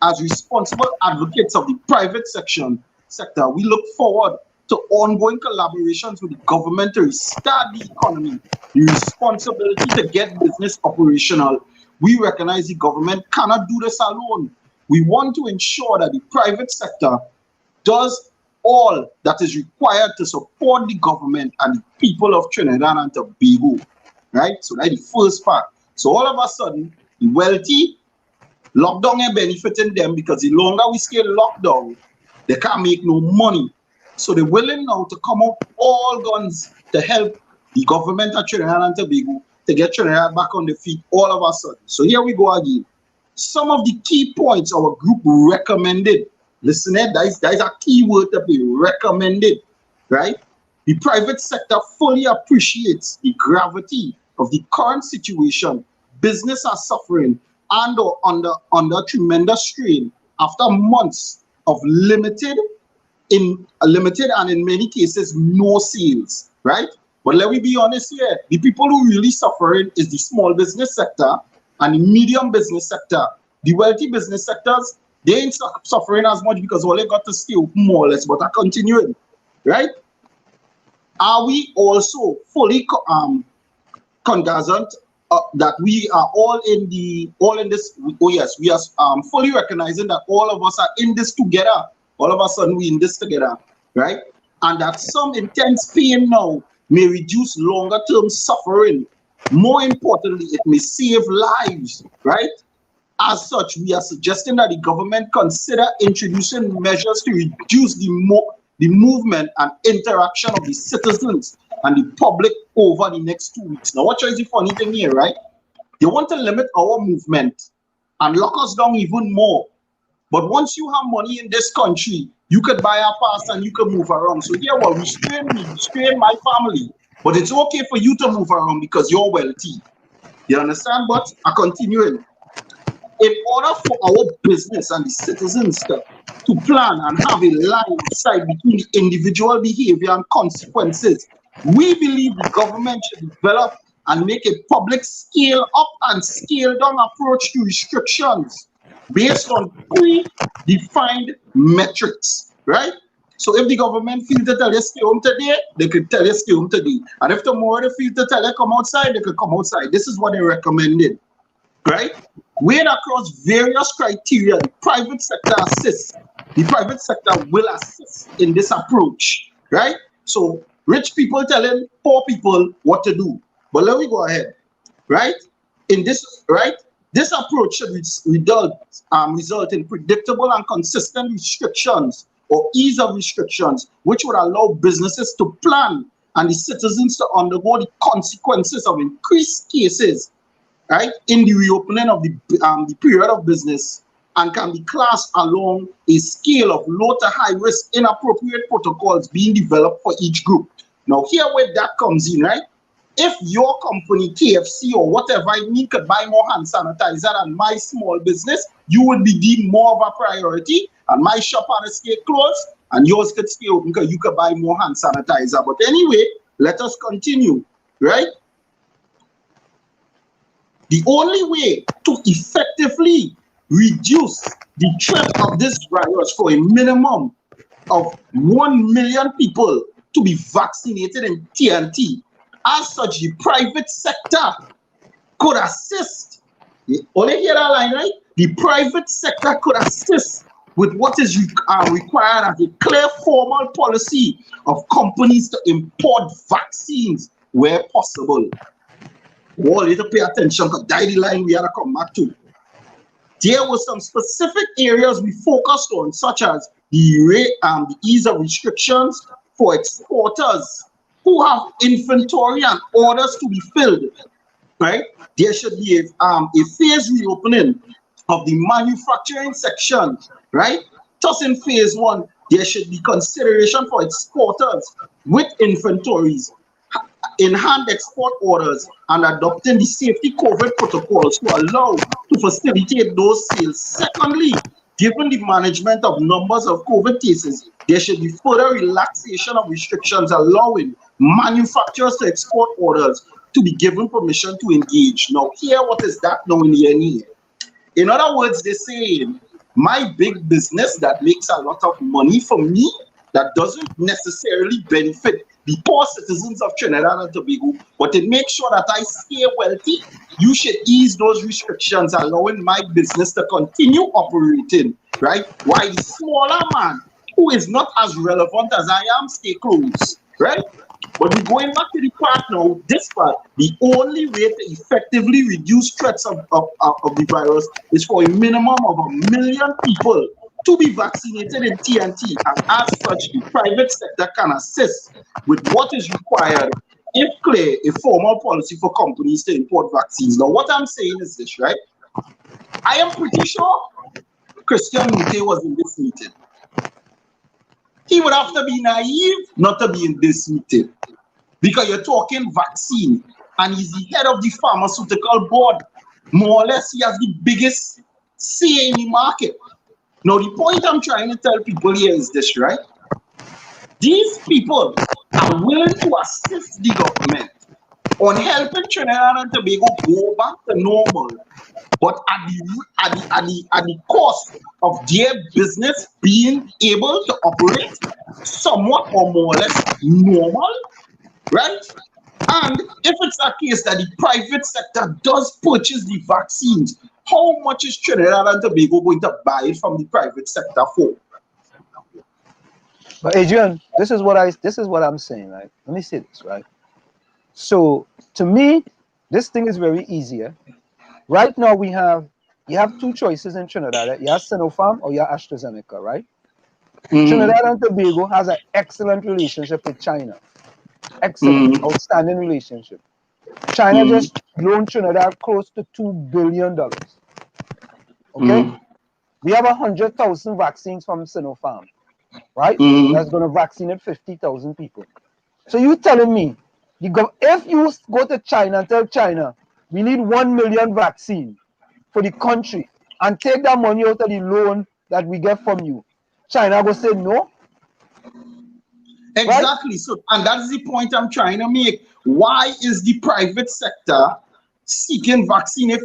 S13: As responsible advocates of the private sector, we look forward to ongoing collaborations with the government to restart the economy, the responsibility to get business operational. We recognize the government cannot do this alone. We want to ensure that the private sector does all that is required to support the government and the people of Trinidad and Tobago, right? So that's the first part. So all of a sudden, the wealthy, lockdown is benefiting them because the longer we stay locked down, they can't make no money. So they're willing now to come out all guns to help the government of Trinidad and Tobago to get Trinidad back on the feet all of a sudden. So here we go again. Some of the key points our group recommended. Listen, that is a key word to be recommended, right? The private sector fully appreciates the gravity of the current situation, business are suffering and or under tremendous strain after months of limited and in many cases no sales, right? But let me be honest here, the people who really suffering is the small business sector and the medium business sector. The wealthy business sectors, they ain't suffering as much because all they got to stay open more or less, but are continuing, right? Are we also fully cognizant that we are all in this? Oh yes, we are fully recognizing that all of us are in this together. All of a sudden we in this together, right? And that some intense pain now may reduce longer term suffering. More importantly, it may save lives, right? As such, we are suggesting that the government consider introducing measures to reduce the movement and interaction of the citizens and the public over the next 2 weeks. Now, what is the funny thing here, right? They want to limit our movement and lock us down even more. But once you have money in this country, you could buy a pass and you can move around. So yeah, well, restrain me, restrain my family. But it's okay for you to move around because you're wealthy. You understand? But I continue. In order for our business and the citizens to plan and have a line of sight between the individual behavior and consequences, we believe the government should develop and make a public scale up and scale down approach to restrictions based on pre-defined metrics, right? So if the government feels to tell you stay home today, they could tell you stay home today. And if tomorrow they feel to tell you come outside, they could come outside. This is what they recommended, right? Weighed across various criteria, the private sector assists. The private sector will assist in this approach, right? So rich people telling poor people what to do. But let me go ahead, right? In this, right? This approach should result in predictable and consistent restrictions or ease of restrictions, which would allow businesses to plan and the citizens to undergo the consequences of increased cases, right, in the reopening of the period of business, and can be classed along a scale of low to high risk inappropriate protocols being developed for each group. Now, here where that comes in, right? If your company, KFC or whatever I mean, could buy more hand sanitizer than my small business, you would be deemed more of a priority, and my shop had to stay closed, and yours could stay open because you could buy more hand sanitizer. But anyway, let us continue, right? The only way to effectively reduce the threat of this virus for a minimum of 1 million people to be vaccinated in TNT, as such, the private sector could assist. You only hear that line, right? The private sector could assist with what is required as a clear formal policy of companies to import vaccines where possible. Well, you have to pay attention because that's the line we have to come back to. There were some specific areas we focused on, such as the ease of restrictions for exporters who have inventory and orders to be filled, right? There should be a phased reopening of the manufacturing section, right? Thus in phase 1, there should be consideration for exporters with inventories, in-hand export orders, and adopting the safety COVID protocols to allow to facilitate those sales. Secondly, given the management of numbers of COVID cases, there should be further relaxation of restrictions allowing manufacturers to export orders to be given permission to engage. Now, here, what is that now in the end? In other words, they say, my big business that makes a lot of money for me, that doesn't necessarily benefit the poor citizens of Trinidad and Tobago, but to make sure that I stay wealthy, you should ease those restrictions, allowing my business to continue operating, right? While the smaller man, who is not as relevant as I am, stay closed, right? But we're going back to the part now, this part, the only way to effectively reduce threats of the virus is for a minimum of 1 million people to be vaccinated in TNT, and as such, the private sector can assist with what is required if clear a formal policy for companies to import vaccines. Now, what I'm saying is this, right? I am pretty sure 𝗪𝗏𝗏𝗏𝗏 was in this meeting. He would have to be naive not to be in this meeting, because you're talking vaccine. and he's the head of the pharmaceutical board. More or less, he has the biggest say in the market. Now, the point I'm trying to tell people here is this, right? These people are willing to assist the government on helping Trinidad and Tobago go back to normal, but at the cost of their business being able to operate somewhat or more or less normal, right? And if it's a case that the private sector does purchase the vaccines, how much is Trinidad and Tobago going to buy it from the private sector for?
S1: But Adrian, this is what I'm saying, right? Let me say this, right? So to me, this thing is very easier. Right now you have two choices in Trinidad. Right? You have Sinopharm or you have AstraZeneca, right? Trinidad and Tobago has an excellent relationship with China. Excellent, outstanding relationship. China just loaned Trinidad close to $2 billion. Okay? We have 100,000 vaccines from Sinopharm, right? That's going to vaccinate 50,000 people. So you telling me, if you go to China and tell China, we need 1 million vaccine for the country and take that money out of the loan that we get from you, China will say no?
S13: Exactly. Right? So, and that's the point I'm trying to make. Why is the private sector seeking vaccine if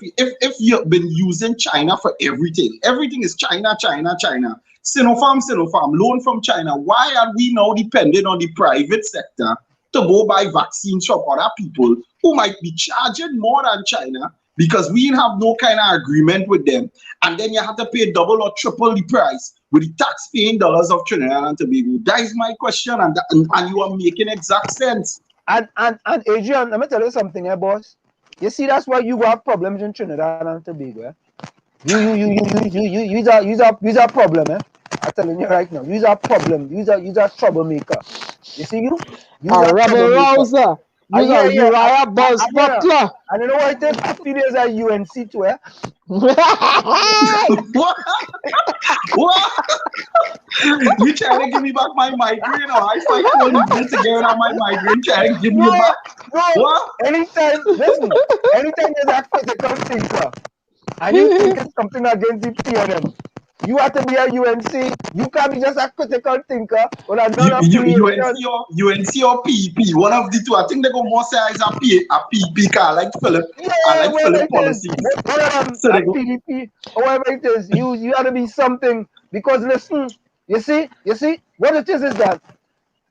S13: you've been using China for everything? Everything is China, China, China. Sinopharm, loan from China. Why are we now dependent on the private sector to go buy vaccines from other people who might be charging more than China because we have no kind of agreement with them? And then you have to pay double or triple the price with the tax-paying dollars of Trinidad and Tobago. That is my question, and you are making exact sense.
S1: And Adrian, let me tell you something, boss. You see, that's why you have problems in Trinidad and Tobago. Eh? You's a problem, eh? I'm telling you right now. You's a problem. You's a troublemaker. You see you?
S2: A rebel-rouser. You's a Uriah Buzz Butler.
S1: And you know what it is? I feel there's a UNC too, eh?
S13: What? What? You trying to give me back my migraine, or I fight for you to get out my migraine, trying to give me back?
S1: No. What? Anytime there's a critical thinker, and you think it's something against the PNM, you have to be a UNC. You can't be just a critical thinker. Or UNC
S13: or PEP, one of the two. I think they go more say is a PEP car, like Philip.
S1: Yeah,
S13: I like Philip policies.
S1: So a PEP, or whatever it is, you have to be something. Because listen, you see, what it is that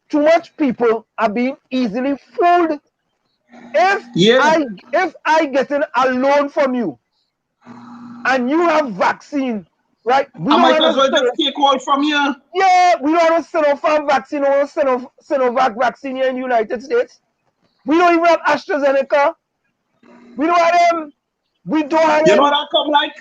S1: too much people are being easily fooled. If I get a loan from you, and you have vaccine. Right?
S13: I might as well just take all from you.
S1: Yeah, we don't have Sinopharm vaccine or Sinovac vaccine here in the United States. We don't even have AstraZeneca. We don't have them. We don't have them.
S13: You know what that come like?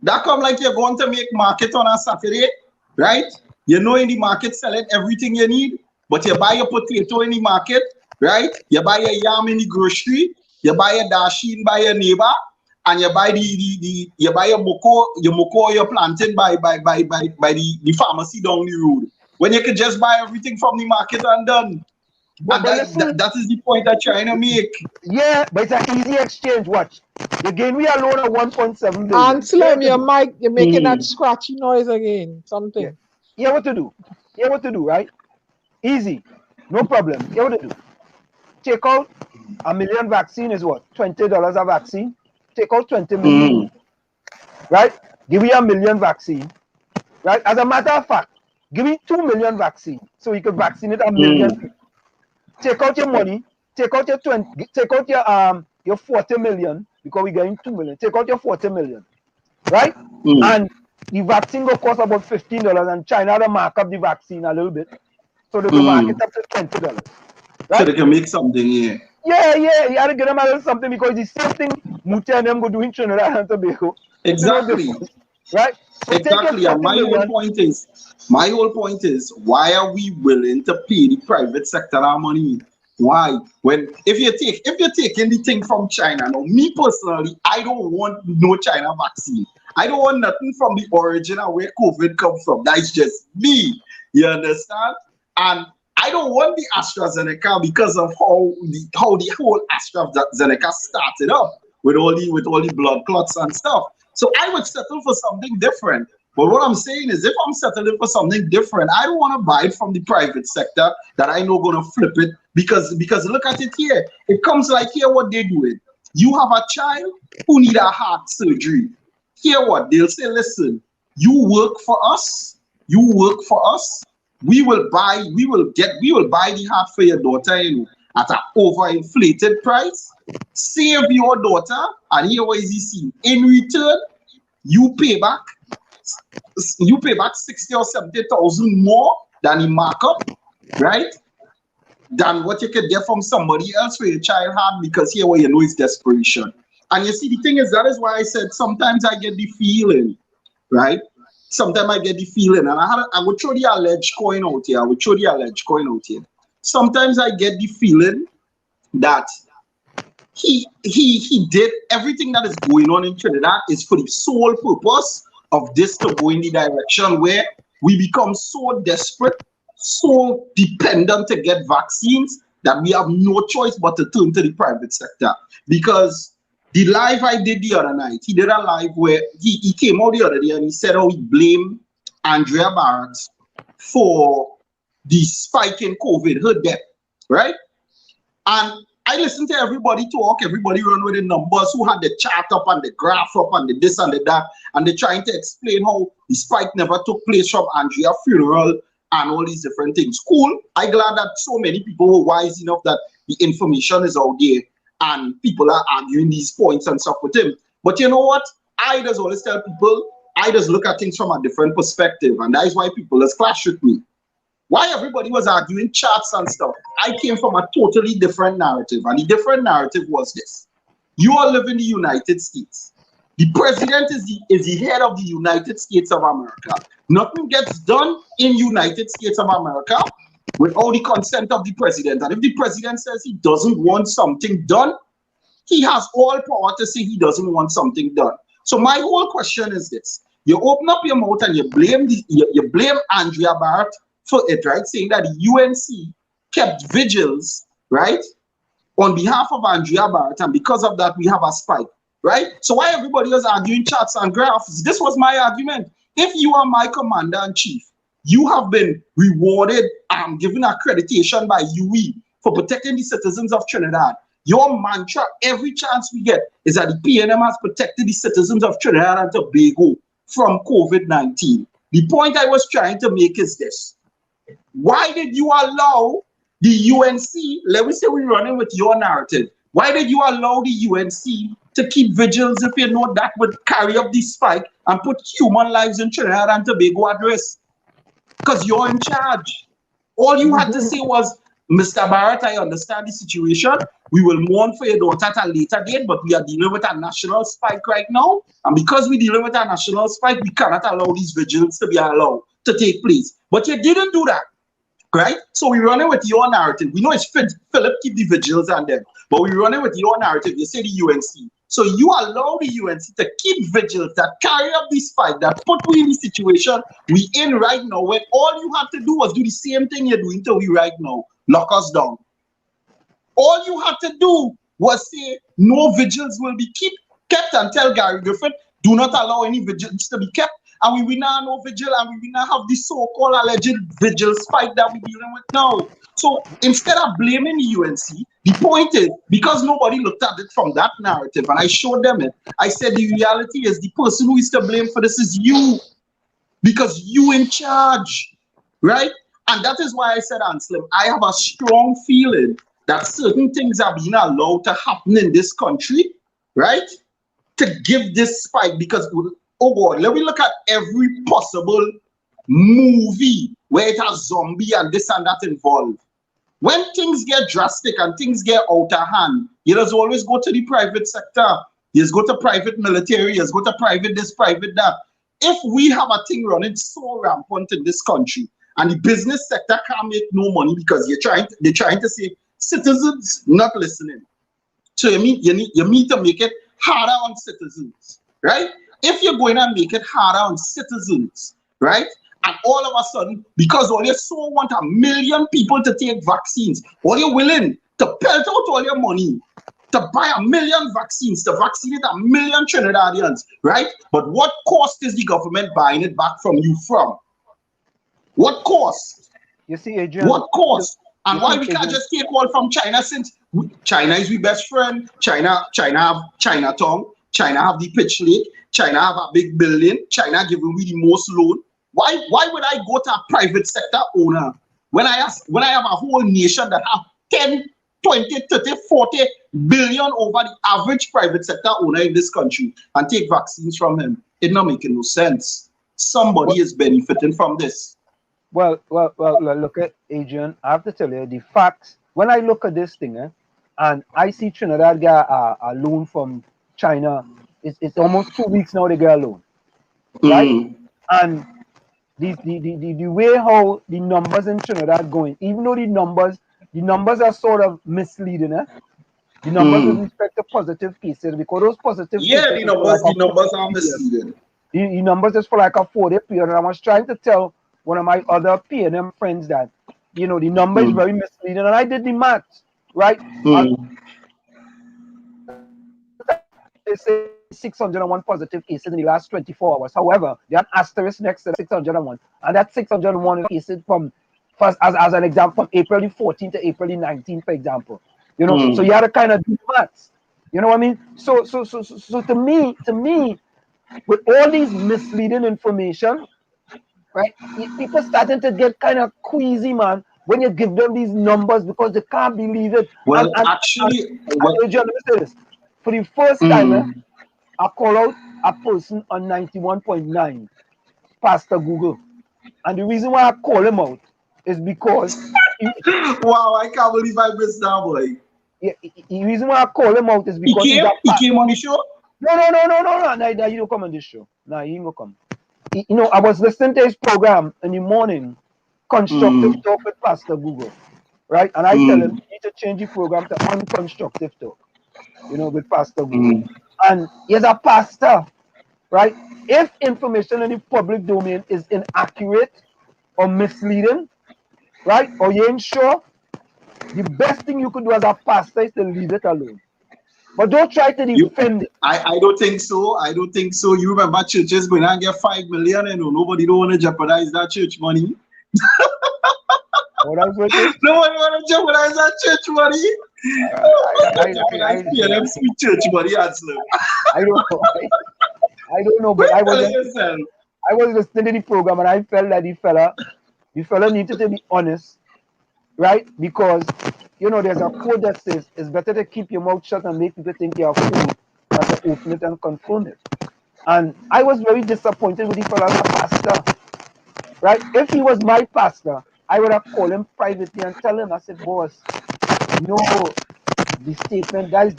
S13: That come like you're going to make market on a Saturday, right? You know in the market selling everything you need, but you buy a potato in the market, right? You buy a yam in the grocery, you buy a dashi by your neighbor, and you buy you buy your moko you're planting by the pharmacy down the road. When you can just buy everything from the market and done. But that is the point I'm trying to make.
S1: Yeah, but it's an easy exchange. Watch. Again, we are loan of 1.7 billion.
S2: Ansel, your mic, you're making that scratchy noise again. Something.
S1: Yeah, what to do? Yeah, what to do, right? Easy. No problem. Yeah, what to do? Take out 1 million vaccine is what? $20 a vaccine. Take out 20 million. Right? Give me 1 million vaccine. Right? As a matter of fact, give me 2 million vaccine. So you can vaccinate 1 million people. Take out your money, take out your 40 million, because we're getting 2 million. Take out your 40 million. Right? And the vaccine will cost about $15, and China will mark up the vaccine a little bit. So they will mark it up to $20. Right?
S13: So they can make something here.
S1: Yeah, you have to get them a little something, because the same thing Mute and them go do in Trinidad and Tobago.
S13: Exactly.
S1: Right? So
S13: exactly. And my whole point is, why are we willing to pay the private sector our money? Why? When if you're taking the thing from China, now me personally, I don't want no China vaccine. I don't want nothing from the origin of where COVID comes from. That's just me. You understand? And I don't want the AstraZeneca because of how the whole AstraZeneca started up with all the blood clots and stuff. So I would settle for something different. But what I'm saying is, if I'm settling for something different, I don't want to buy it from the private sector that I know going to flip it, because look at it here. It comes like here what they do it. You have a child who need a heart surgery. Here what they'll say, listen, you work for us. You work for us. We will buy the heart for your daughter, you know, at an overinflated price. Save your daughter, and here what is he seeing? In return, you pay back 60 or 70,000 more than the markup, right? Than what you could get from somebody else for your child had, because here what you know is desperation. And you see, the thing is, that is why I said sometimes I get the feeling, right? Sometimes I get the feeling, and I would throw the alleged coin out here. Sometimes I get the feeling that he did everything that is going on in Trinidad is for the sole purpose of this to go in the direction where we become so desperate, so dependent to get vaccines that we have no choice but to turn to the private sector. Because the live I did the other night, he did a live where he came out the other day and he said how he blamed 𝗪𝗶𝗹𝗏𝗡 for the spike in COVID, her death, right? And I listened to everybody talk, everybody run with the numbers, who had the chart up and the graph up and the this and the that, and they're trying to explain how the spike never took place from Andrea funeral and all these different things. Cool. I'm glad that so many people were wise enough that the information is out there and people are arguing these points and stuff with him. But you know what? I just always tell people, I just look at things from a different perspective, and that is why people just clash with me. Why everybody was arguing charts and stuff, I came from a totally different narrative, and the different narrative was this. You all live in the United States. The president is the head of the United States of America. Nothing gets done in United States of America without the consent of the president. And if the president says he doesn't want something done, he has all power to say he doesn't want something done. So my whole question is this. You open up your mouth and you blame 𝗪𝗶𝗹𝗏𝗡 for it, right? Saying that the UNC kept vigils, right, on behalf of 𝗪𝗶𝗏𝗡, and because of that we have a spike, right? So why everybody was arguing charts and graphs? This was my argument. If you are my commander-in-chief, you have been rewarded and given accreditation by UE for protecting the citizens of Trinidad. Your mantra every chance we get is that the PNM has protected the citizens of Trinidad and Tobago from COVID-19. The point I was trying to make is this. Why did you allow the UNC, let me say we're running with your narrative, why did you allow the UNC to keep vigils if you know that would carry up the spike and put human lives in Trinidad and Tobago at risk? Because you're in charge. All you had to say was, Mr. Barrett, I understand the situation. We will mourn for your daughter at a later date, but we are dealing with a national spike right now. And because we're dealing with a national spike, we cannot allow these vigils to be allowed to take place. But you didn't do that, right? So we're running with your narrative. We know it's Philip keep the vigils and them, but we're running with your narrative. You say the UNC. So you allow the UNC to keep vigils that carry up this fight, that put we in the situation we in right now, when all you had to do was do the same thing you're doing to we right now, lock us down. All you had to do was say no vigils will be kept, and tell Gary Griffith, do not allow any vigils to be kept, and we will not no vigil, and we will not have this so-called alleged vigil spike that we're dealing with now. So instead of blaming the UNC, the point is, because nobody looked at it from that narrative, and I showed them it, I said the reality is the person who is to blame for this is you, because you in charge, right? And that is why I said, Anslim, I have a strong feeling that certain things are being allowed to happen in this country, right? To give this spike, because, oh God, let me look at every possible movie where it has zombie and this and that involved. When things get drastic and things get out of hand, you just always go to the private sector. You just go to private military, you just go to private this, private that. If we have a thing running so rampant in this country, and the business sector can't make no money because they're trying to say citizens not listening. So you need to make it harder on citizens, right? If you're going to make it harder on citizens, right, And all of a sudden, because all you so want 1 million people to take vaccines, all you're willing to pelt out all your money to buy 1 million vaccines, to vaccinate 1 million Trinidadians, right? But what cost is the government buying it back from you from? What cost?
S1: You see, Adrian.
S13: What cost? And why we can't just take all from China, since China is our best friend? China have Chinatown, China have the pitch lake, China have a big building, China giving me the most loan. Why would I go to a private sector owner when I have a whole nation that have 10, 20, 30, 40 billion over the average private sector owner in this country and take vaccines from him? It's not making no sense. Somebody is benefiting from this.
S1: Well, look at Adrian. I have to tell you the facts. When I look at this thing, and I see Trinidad get a loan from China, it's almost 2 weeks now they get a loan, right? And the way how the numbers in Trinidad going, even though the numbers are sort of misleading, the numbers with respect to positive cases, because those positive cases,
S13: the numbers are misleading.
S1: The numbers is for like a 4-day period. And I was trying to tell one of my other PNM friends that, the number is very misleading, and I did the maths, right? They say 601 positive cases in the last 24 hours. However, there are asterisk next to 601, and that 601 cases from first, as an example, from April the 14th to April the 19th, for example. So you had to kind of do maths. You know what I mean? So to me, with all these misleading information, right? People starting to get kind of queasy, man, when you give them these numbers because they can't believe it.
S13: Well,
S1: actually, let me say this. For the first time, I call out a person on 91.9, Pastor Google. And the reason why I call him out is because...
S13: wow, I can't believe I missed that, boy.
S1: The reason why I call him out is because...
S13: He came on the show?
S1: No, you don't come on this show. No, he ain't gonna come. I was listening to his program in the morning, Constructive Talk with Pastor Google, right? And I tell him, you need to change the program to Unconstructive Talk, with Pastor Google. And he's a pastor, right? If information in the public domain is inaccurate or misleading, right, or you ain't sure, the best thing you could do as a pastor is to leave it alone. But don't try to defend it.
S13: I don't think so. I don't think so. You remember churches going and get 5 million and nobody don't want to jeopardize that church money.
S1: Nobody want
S13: to jeopardize that church money. Jeopardize sweet church money,
S1: I don't know, but I was listening to the program and I felt that the fella needed to be honest, right? Because there's a quote that says it's better to keep your mouth shut and make people think you're a fool than to open it and confirm it. And I was very disappointed with the fella as a pastor, right? If he was my pastor, I would have called him privately and tell him, I said, boss, the statement, guys,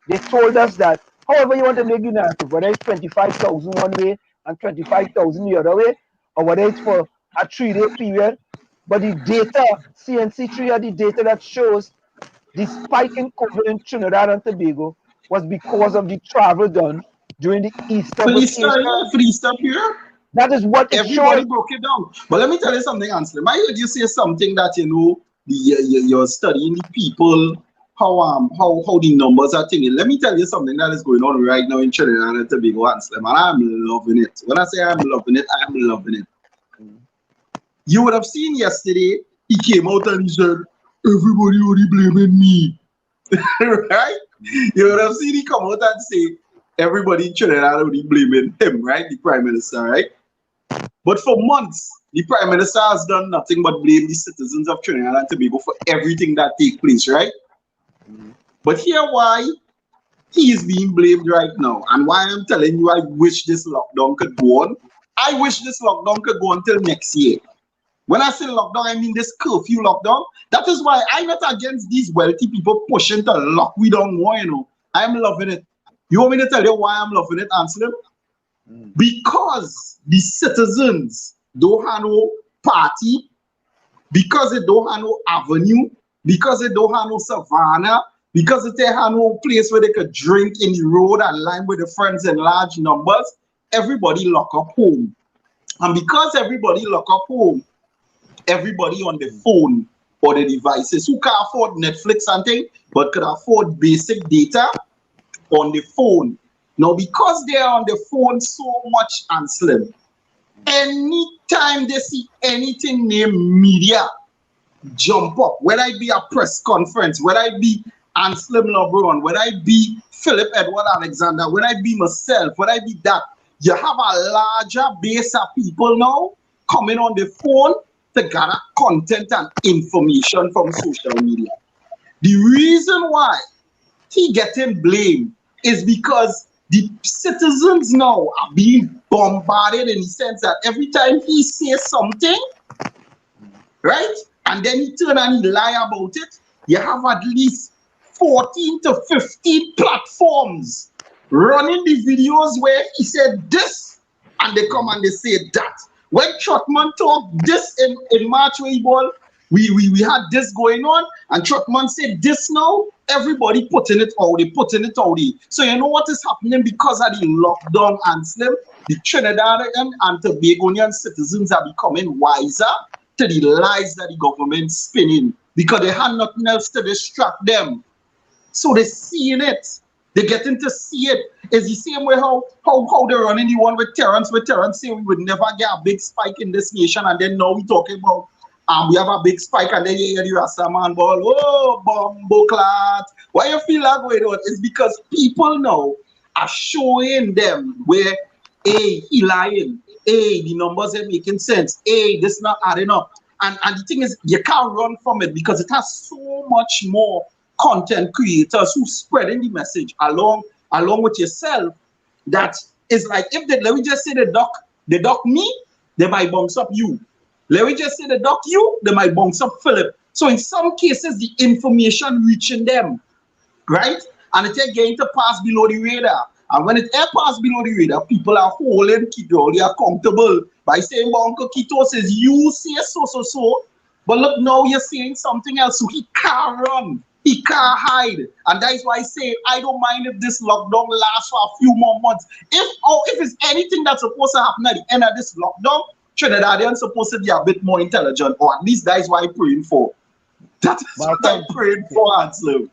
S1: they told us that however you want to make the narrative, whether it's 25,000 one way and 25,000 the other way, or whether it's for a 3-day period, but the data, CNC3 are the data that shows the spike in COVID in Trinidad and Tobago was because of the travel done during the Easter
S13: period.
S1: That is what
S13: everybody broke it down. But let me tell you something, Anselm. I heard you say something that you're studying the people, how the numbers are thinking. Let me tell you something that is going on right now in Trinidad and Tobago, Anselm, and I'm loving it. When I say I'm loving it, I'm loving it. You would have seen yesterday, he came out and he said, everybody only blaming me. Right? You would have seen he come out and say, everybody in Trinidad only blaming him, right? The Prime Minister, right? But for months, the Prime Minister has done nothing but blame the citizens of Trinidad and Tobago for everything that takes place, right? But here why he is being blamed right now, and why I'm telling you I wish this lockdown could go on. I wish this lockdown could go on till next year. When I say lockdown, I mean this curfew lockdown. That is why I'm not against these wealthy people pushing to lock we down more, I'm loving it. You want me to tell you why I'm loving it, Anselm? Because the citizens don't have no party, because they don't have no avenue, because they don't have no savannah, because they have no place where they could drink in the road and line with their friends in large numbers, everybody lock up home. And because everybody lock up home, everybody on the phone or the devices who can afford Netflix and thing, but could afford basic data on the phone. Now, because they are on the phone so much and slim, anytime they see anything named media jump up, whether it be a press conference, whether it be Anslim LeBron, whether it be Philip Edward Alexander, whether it be myself, whether it be that, you have a larger base of people now coming on the phone to gather content and information from social media. The reason why he getting blamed is because the citizens now are being bombarded in the sense that every time he says something, right, and then he turn and he lie about it, you have at least 14 to 15 platforms running the videos where he said this, and they come and they say that. When Trotman talked this in March where he ball, we had this going on, and Trotman said this now, everybody putting it out, they putting it out. So you know what is happening because of the lockdown and slim? The Trinidadian and Tobagonian citizens are becoming wiser to the lies that the government's spinning because they had nothing else to distract them. So they're seeing it. They're getting to see it. It's the same way how they're running the one with Terrence say we would never get a big spike in this nation, and then now we're talking about we have a big spike, and then you hear the Rasta man ball, oh, bumbo clat. Why you feel that going on? It's because people now are showing them where, hey, he lying, hey, the numbers ain't making sense, hey, this not adding up. And the thing is, you can't run from it because it has so much more content creators who spreading the message along with yourself. That is like, if they, let me just say they duck me, they might bounce up you. Let me just say they duck you, they might bounce up Philip. So in some cases, the information reaching them, right? And it ain't getting to pass below the radar. And when it pass below the radar, people are holding Kito, they are comfortable by saying, well, Uncle Kito says, you say so. But look, now you're saying something else, so he can't run. He can't hide. And that is why I say, I don't mind if this lockdown lasts for a few more months. If it's anything that's supposed to happen at the end of this lockdown, Trinidadians supposed to be a bit more intelligent, or at least that is what I'm praying for. That is what I'm praying for, Anslow.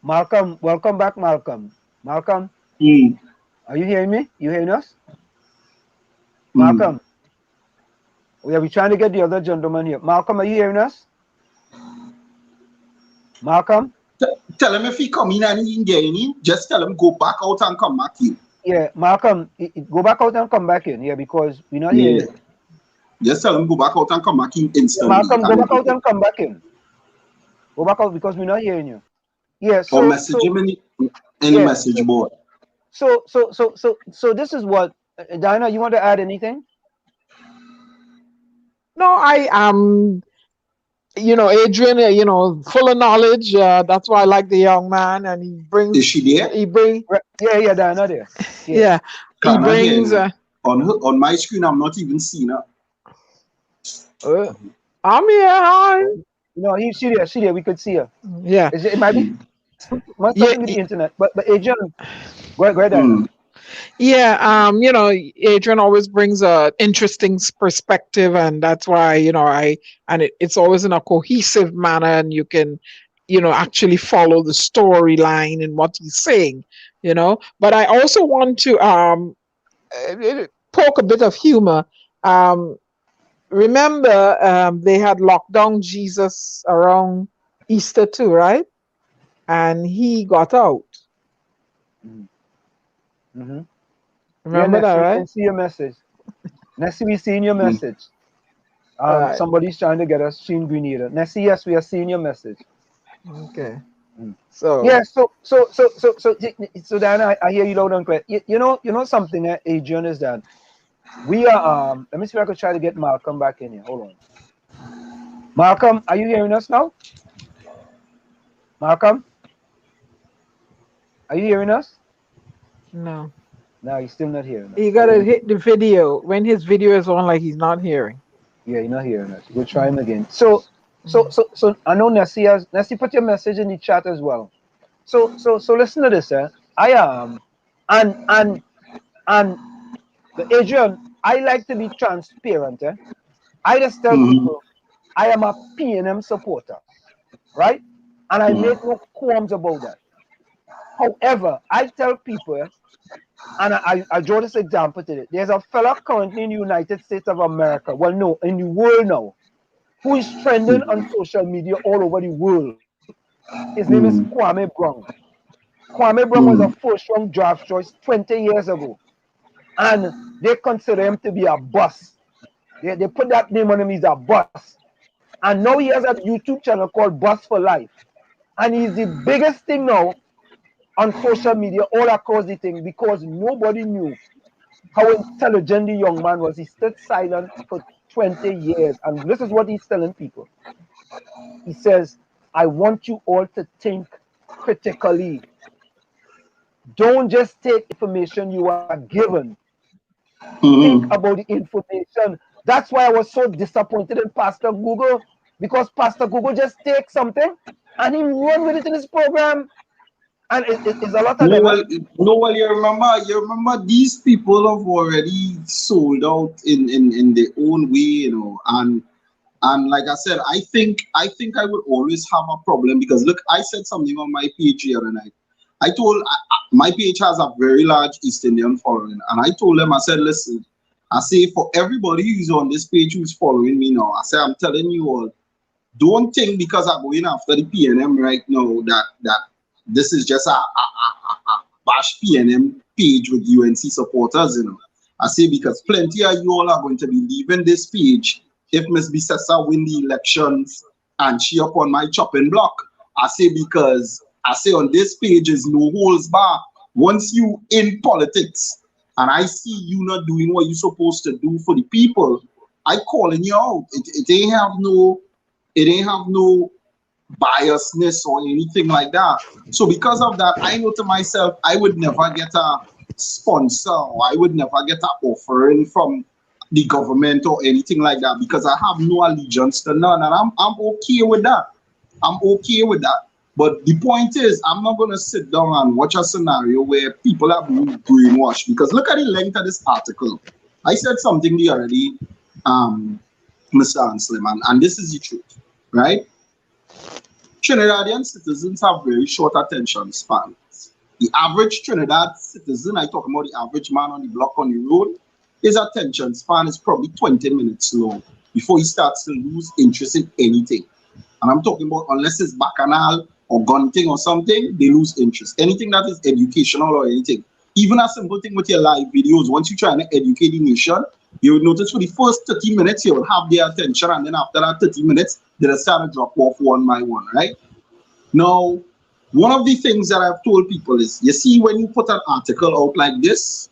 S1: Malcolm, welcome back, Malcolm. Malcolm, are you hearing me? You hearing us? Malcolm, we are trying to get the other gentleman here. Malcolm, are you hearing us? Malcolm?
S13: Tell him if he come in and he ain't getting in, just tell him go back out and come back in.
S1: Yeah, Malcolm, go back out and come back in, yeah, because we're not hearing.
S13: Just tell him go back out and come back in instantly.
S1: Malcolm, go back out and come back in. Go back out because we're not hearing you. Yeah, so
S13: or message him in any message board.
S1: So this is what Diana, you want to add anything?
S2: No, I am, Adrian, full of knowledge. That's why I like the young man, and he brings.
S13: Is she there?
S2: He brings.
S1: Yeah, Diana there.
S2: Yeah, he brings.
S13: On my screen, I'm not even seeing her.
S2: I'm here. Hi.
S1: No, she there. We could see her.
S2: Yeah.
S1: It might be must be the internet. But Adrian, go ahead.
S2: Yeah, Adrian always brings a interesting perspective, and that's why it's always in a cohesive manner, and you can actually follow the storyline and what he's saying. But I also want to poke a bit of humor. Remember, they had locked down Jesus around Easter too, right? And he got out. Remember that, right?
S1: I see your message. Nessie, we seen your message. Somebody's trying to get us Sheen Grenada. Nessie, yes, we are seeing your message.
S2: Okay. So
S1: yeah, so Diana, I hear you loud and clear. You know something, Adrian, is that we are let me see if I could try to get Malcolm back in here. Hold on. Malcolm, are you hearing us now? Malcolm? Are you hearing us?
S2: No.
S1: No, he's still not hearing us.
S2: You gotta hit the video. When his video is on, like he's not hearing.
S1: Yeah, he's not hearing us. We'll try him again. So I know Nessie put your message in the chat as well. So listen to this, I am and Adrian, I like to be transparent. I just tell people I am a PNM supporter, right? And I make no qualms about that. However, I tell people, and I draw this example today. There's a fella currently in the United States of America, well, no, in the world now, who is trending on social media all over the world. His name is 𝗪𝗶𝗹𝗶𝗵. 𝗪𝗶𝗹𝗶𝗵 was a first-round draft choice 20 years ago. And they consider him to be a bust. They put that name on him, he's a bust. And now he has a YouTube channel called Bust for Life. And he's the biggest thing now on social media all across the thing because nobody knew how intelligent the young man was. He stood silent for 20 years. And this is what he's telling people. He says, I want you all to think critically. Don't just take information you are given. Think about the information. That's why I was so disappointed in Pastor Google, because Pastor Google just takes something and he run with it in his program. And it's a lot of them.
S13: You remember these people have already sold out in their own way, you know, and like I said, I think I would always have a problem because look, I said something on my page the other night. I told my page has a very large East Indian following, and I told them, I said, listen, I say for everybody who's on this page who's following me now, I say, I'm telling you all, don't think because I'm going after the PNM right now that this is just a bash PNM page with UNC supporters, you know. I say because plenty of you all are going to be leaving this page if Ms. Bissessa win the elections and she up on my chopping block. I say because I say on this page is no holds bar. Once you in politics and I see you not doing what you're supposed to do for the people, I calling you out. It ain't have no biasness or anything like that. So because of that, I know to myself, I would never get a sponsor or I would never get an offering from the government or anything like that because I have no allegiance to none, and I'm okay with that. I'm okay with that. But the point is, I'm not going to sit down and watch a scenario where people are being brainwashed, because look at the length of this article. I said something the other day, Mr. Ansliman, and this is the truth, right? Trinidadian citizens have very short attention spans. The average Trinidad citizen, I talk about the average man on the block on the road, his attention span is probably 20 minutes long before he starts to lose interest in anything. And I'm talking about unless it's bacchanal or gunting or something, they lose interest. Anything that is educational or anything. Even a simple thing with your live videos, once you try and educate the nation, you will notice for the first 30 minutes, you will have their attention, and then after that 30 minutes, they'll start to drop off one by one, right? Now, one of the things that I've told people is, you see, when you put an article out like this,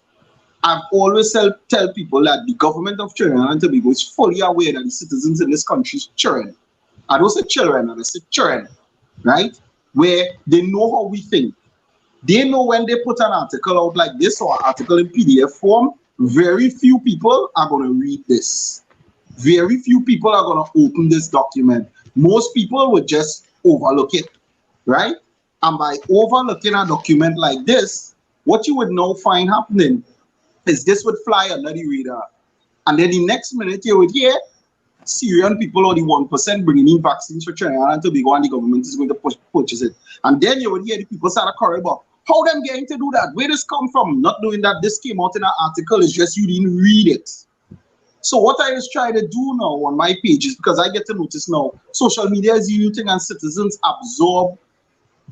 S13: I've always tell people that the government of Trinidad and Tobago is fully aware that the citizens in this country is children. I don't say children, I say children, right? Where they know how we think. They know when they put an article out like this or an article in PDF form, very few people are going to read this. Very few people are going to open this document. Most people would just overlook it, right? And by overlooking a document like this, what you would now find happening is this would fly under the radar. And then the next minute you would hear Syrian people or the 1% bringing in vaccines for Trinidad and Tobago and the government is going to purchase it. And then you would hear the people start to quarrel about how them getting to do that, where this come from, not knowing that this came out in an article, it's just you didn't read it. So what I was trying to do now on my page is, because I get to notice now, social media is a new thing and citizens absorb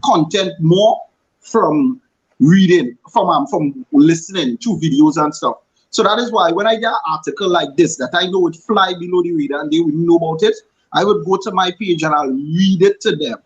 S13: content more from reading, from listening to videos and stuff. So that is why when I get an article like this that I know would fly below the radar and they wouldn't know about it, I would go to my page and I'll read it to them.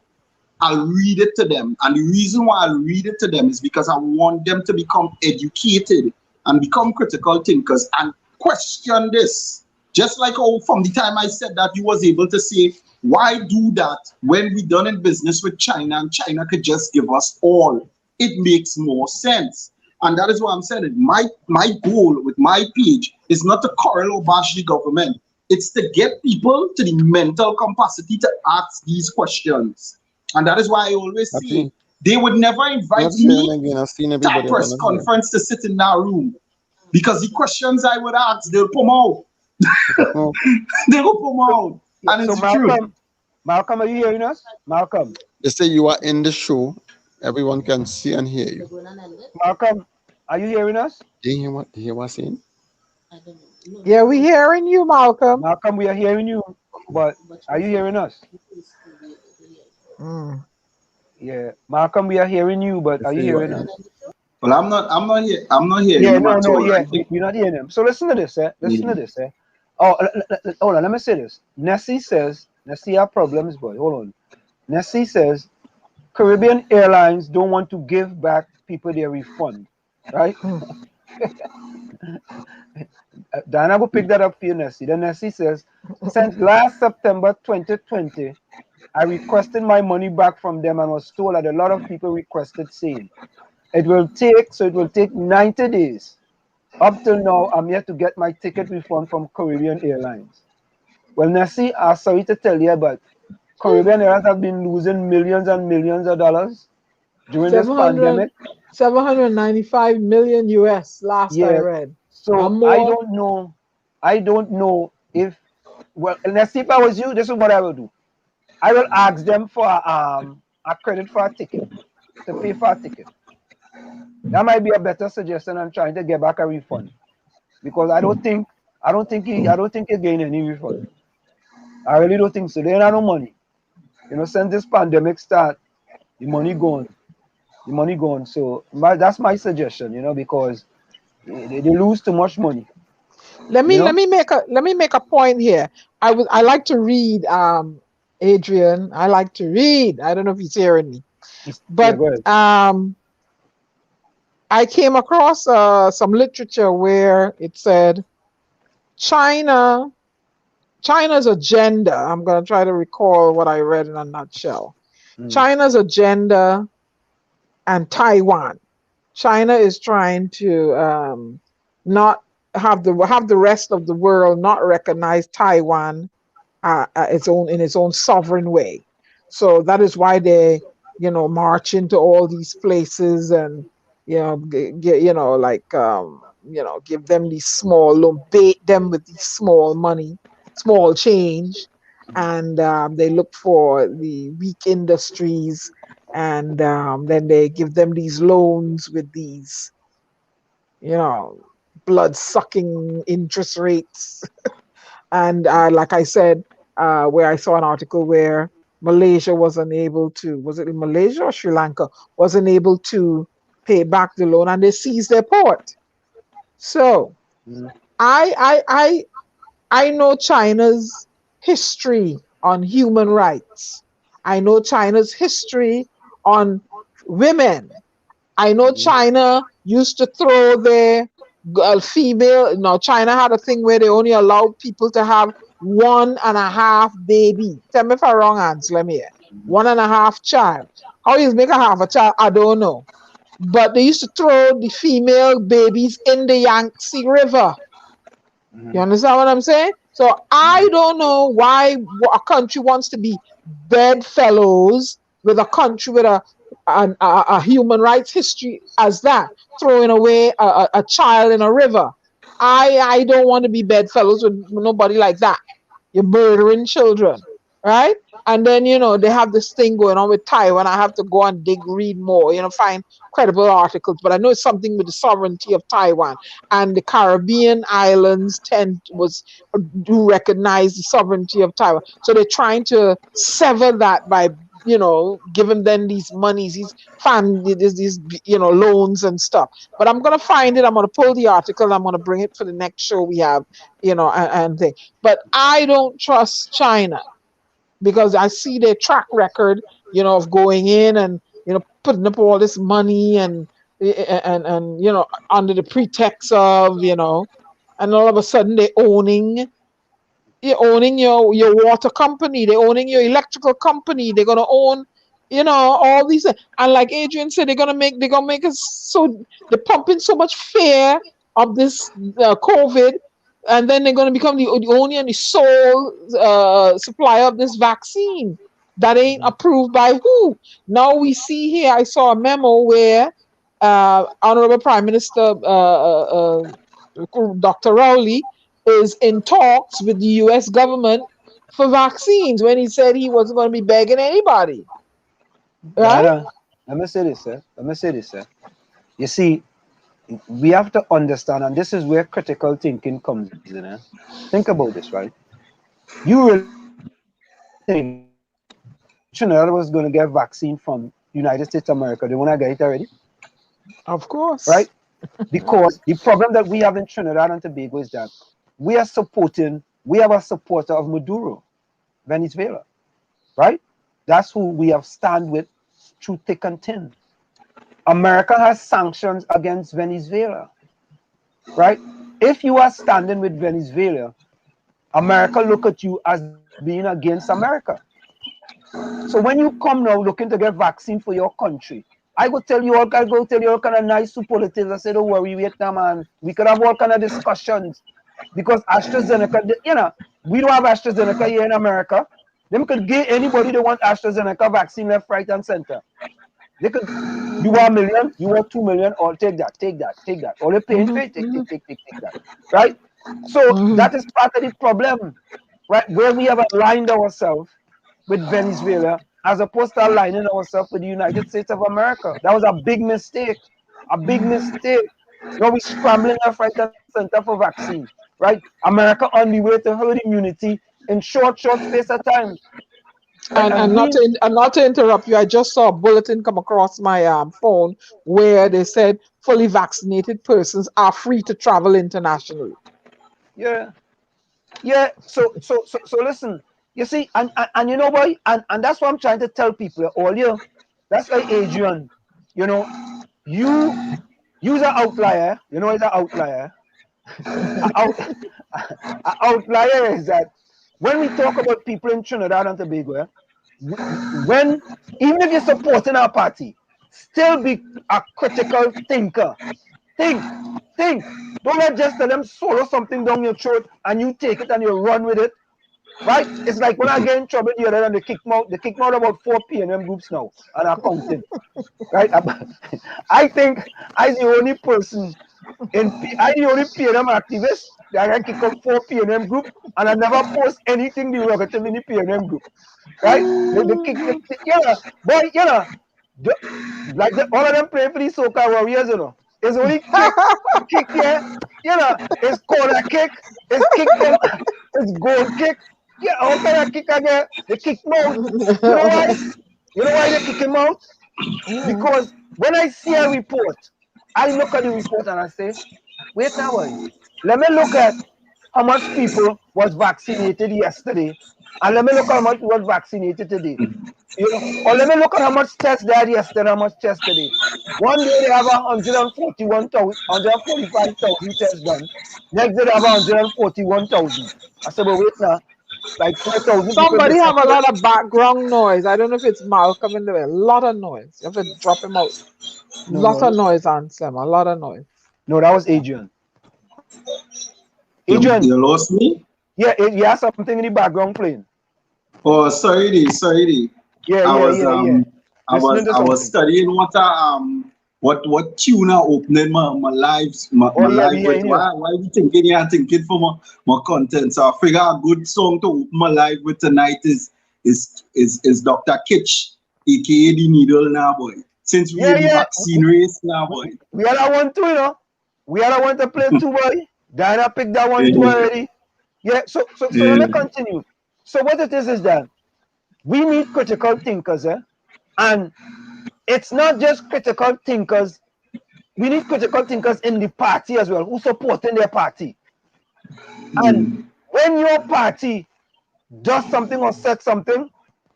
S13: I'll read it to them. And the reason why I'll read it to them is because I want them to become educated and become critical thinkers and question this. Just like how from the time I said that, you was able to say, why do that when we done in business with China and China could just give us all? It makes more sense. And that is why I'm saying it. My goal with my page is not to quarrel or bash the government. It's to get people to the mental capacity to ask these questions. And that is why I always say they would never invite me to a press conference to sit in that room. Because the questions I would ask, they'll come out. They'll come out. And it's
S1: So
S13: the truth.
S1: Malcolm, are you hearing us? Malcolm.
S11: They say you are in the show. Everyone can see and hear you.
S1: Malcolm, are you hearing us?
S11: Do you hear what I'm saying?
S2: Yeah, we hearing you, Malcolm.
S1: Malcolm, we are hearing you, but are you hearing us? Yeah, Malcolm, we are hearing you, but are you hearing us?
S13: Well, I'm not here. I'm not hearing him at all.
S1: Yeah, we're not hearing him. So listen to this, Listen to this, Oh, hold on. Let me say this. Nessie says, Nessie have problems, boy. Hold on. Nessie says, Caribbean Airlines don't want to give back people their refund, right? Diana will pick that up for you, Nessie. Then Nessie says, since last September 2020, I requested my money back from them and was told that a lot of people requested same. It will take 90 days. Up till now, I'm yet to get my ticket refund from Caribbean Airlines. Well, Nessie, I'm sorry to tell you, but Caribbean Airlines have been losing millions and millions of dollars during this pandemic.
S2: 795 million US last I read.
S1: So I don't know if, well, Nessie, if I was you, this is what I will do. I will ask them for a credit for a ticket, to pay for a ticket. That might be a better suggestion than trying to get back a refund, because I don't think you gain any refund. I really don't think so. They ain't have no money. You know, since this pandemic start, the money gone. So that's my suggestion. You know, because they lose too much money.
S2: Let me make a point here. I like to read, Adrian. I like to read. I don't know if he's hearing me, but I came across some literature where it said China's agenda. I'm going to try to recall what I read in a nutshell. China's agenda and Taiwan. China is trying to not have the rest of the world not recognize Taiwan in its own sovereign way. So that is why they, march into all these places and give them these small loan, bait them with these small money, small change, and they look for the weak industries, and then they give them these loans with these, blood-sucking interest rates. And like I said, where I saw an article where Malaysia wasn't able to, was it in Malaysia or Sri Lanka, wasn't able to pay back the loan, and they seized their port. So I know China's history on human rights. I know China's history on women. I know China used to throw their female. Now China had a thing where they only allowed people to have 1.5 baby. Tell me if I'm wrong, Hans. Let me hear. 1.5 child. How you make a half a child? I don't know. But they used to throw the female babies in the Yangtze River. You understand what I'm saying? So I don't know why a country wants to be bedfellows with a country with a human rights history as that, throwing away a child in a river. I don't want to be bedfellows with nobody like that. You're murdering children, right? And then, they have this thing going on with Taiwan. I have to go and read more, find credible articles. But I know it's something with the sovereignty of Taiwan. And the Caribbean islands do recognize the sovereignty of Taiwan. So they're trying to sever that by, giving them these monies, these loans and stuff. But I'm going to find it. I'm going to pull the article. I'm going to bring it for the next show we have, and thing. But I don't trust China, because I see their track record, of going in and, putting up all this money and under the pretext of, and all of a sudden they're owning your water company, they're owning your electrical company, they're gonna own, all these, and like Adrian said, they're gonna make us so they're pumping so much fear of this COVID. And then they're going to become the only and the sole supplier of this vaccine that ain't approved by who? Now we see here, I saw a memo where Honorable Prime Minister Dr. Rowley is in talks with the U.S. government for vaccines when he said he wasn't going to be begging anybody. Right?
S1: Diana, let me say this, sir. Let me say this, sir. You see, we have to understand, and this is where critical thinking comes in. Think about this, right? You really think Trinidad was going to get vaccine from United States of America? They want to get it already?
S2: Of course.
S1: Right? Because the problem that we have in Trinidad and Tobago is that we have a supporter of Maduro, Venezuela, right? That's who we have stand with through thick and thin. America has sanctions against Venezuela, right? If you are standing with Venezuela, America look at you as being against America. So when you come now looking to get vaccine for your country, I go tell you all kind of nice superlatives. I say, don't worry, Vietnam, man. We could have all kind of discussions because AstraZeneca, you know, we don't have AstraZeneca here in America. They could give anybody that want AstraZeneca vaccine left, right, and center. They could, you want 1 million, you want 2 million, or take that. All you're paying for it, take that. Right? So that is part of the problem, right? Where we have aligned ourselves with Venezuela as opposed to aligning ourselves with the United States of America. That was a big mistake. A big mistake. Now we're scrambling left, right, and center for vaccine. Right? America on the way to herd immunity in short space of time.
S2: And not to interrupt you, I just saw a bulletin come across my phone where they said fully vaccinated persons are free to travel internationally.
S1: Yeah. So listen. You see, and you know why, and that's what I'm trying to tell people earlier. That's why Adrian, you know, you're an outlier. You know, it's an outlier. An outlier is that when we talk about people in Trinidad and Tobago, when even if you're supporting our party, still be a critical thinker. Think. Don't let just tell them swallow something down your throat and you take it and you run with it. Right? It's like when I get in trouble the other and they kick me out about 4 PNM groups now and I'm counting. Right? I think I'm the only person I'm the only PNM activist that I kick out 4 PNM group and I never post anything derogatory in the PNM group. Right? All of them playing for the Soca Warriors, you know. It's only kick here, you know, it's corner kick, it's kick from, it's goal kick. Yeah, all kind of kick again. They kick him out. You know why? You know why they kick him out? Because when I see a report, I look at the report and I say, wait now, boy. Let me look at how much people was vaccinated yesterday, and let me look at how much was vaccinated today. You know, or let me look at how much tests they had yesterday, how much tests today. One day they have 145,000 tests done. Next day they have 141,000. I said, but wait now. Like 4,000
S2: Somebody have a lot of background noise. I don't know if it's Malcolm in the way. A lot of noise. You have to drop him out. Lot of noise, Anselm. A lot of noise.
S1: No, that was Adrian.
S13: Adrian, you lost me?
S1: Yeah, you have something in the background playing.
S13: Oh, sorry.
S1: Yeah.
S13: I was studying what tune I opening my lives my live with. Why you thinking for my content? So I figure a good song to open my live with tonight is Dr. Kitch, aka the Needle now, boy. Since we in the vaccine race now, boy.
S1: We are the one too, you know. We are the one to play too, boy. Diana picked that one too already. Yeah, so let me continue. So what it is that we need critical thinkers, and it's not just critical thinkers. We need critical thinkers in the party as well, who supporting their party. And when your party does something or says something,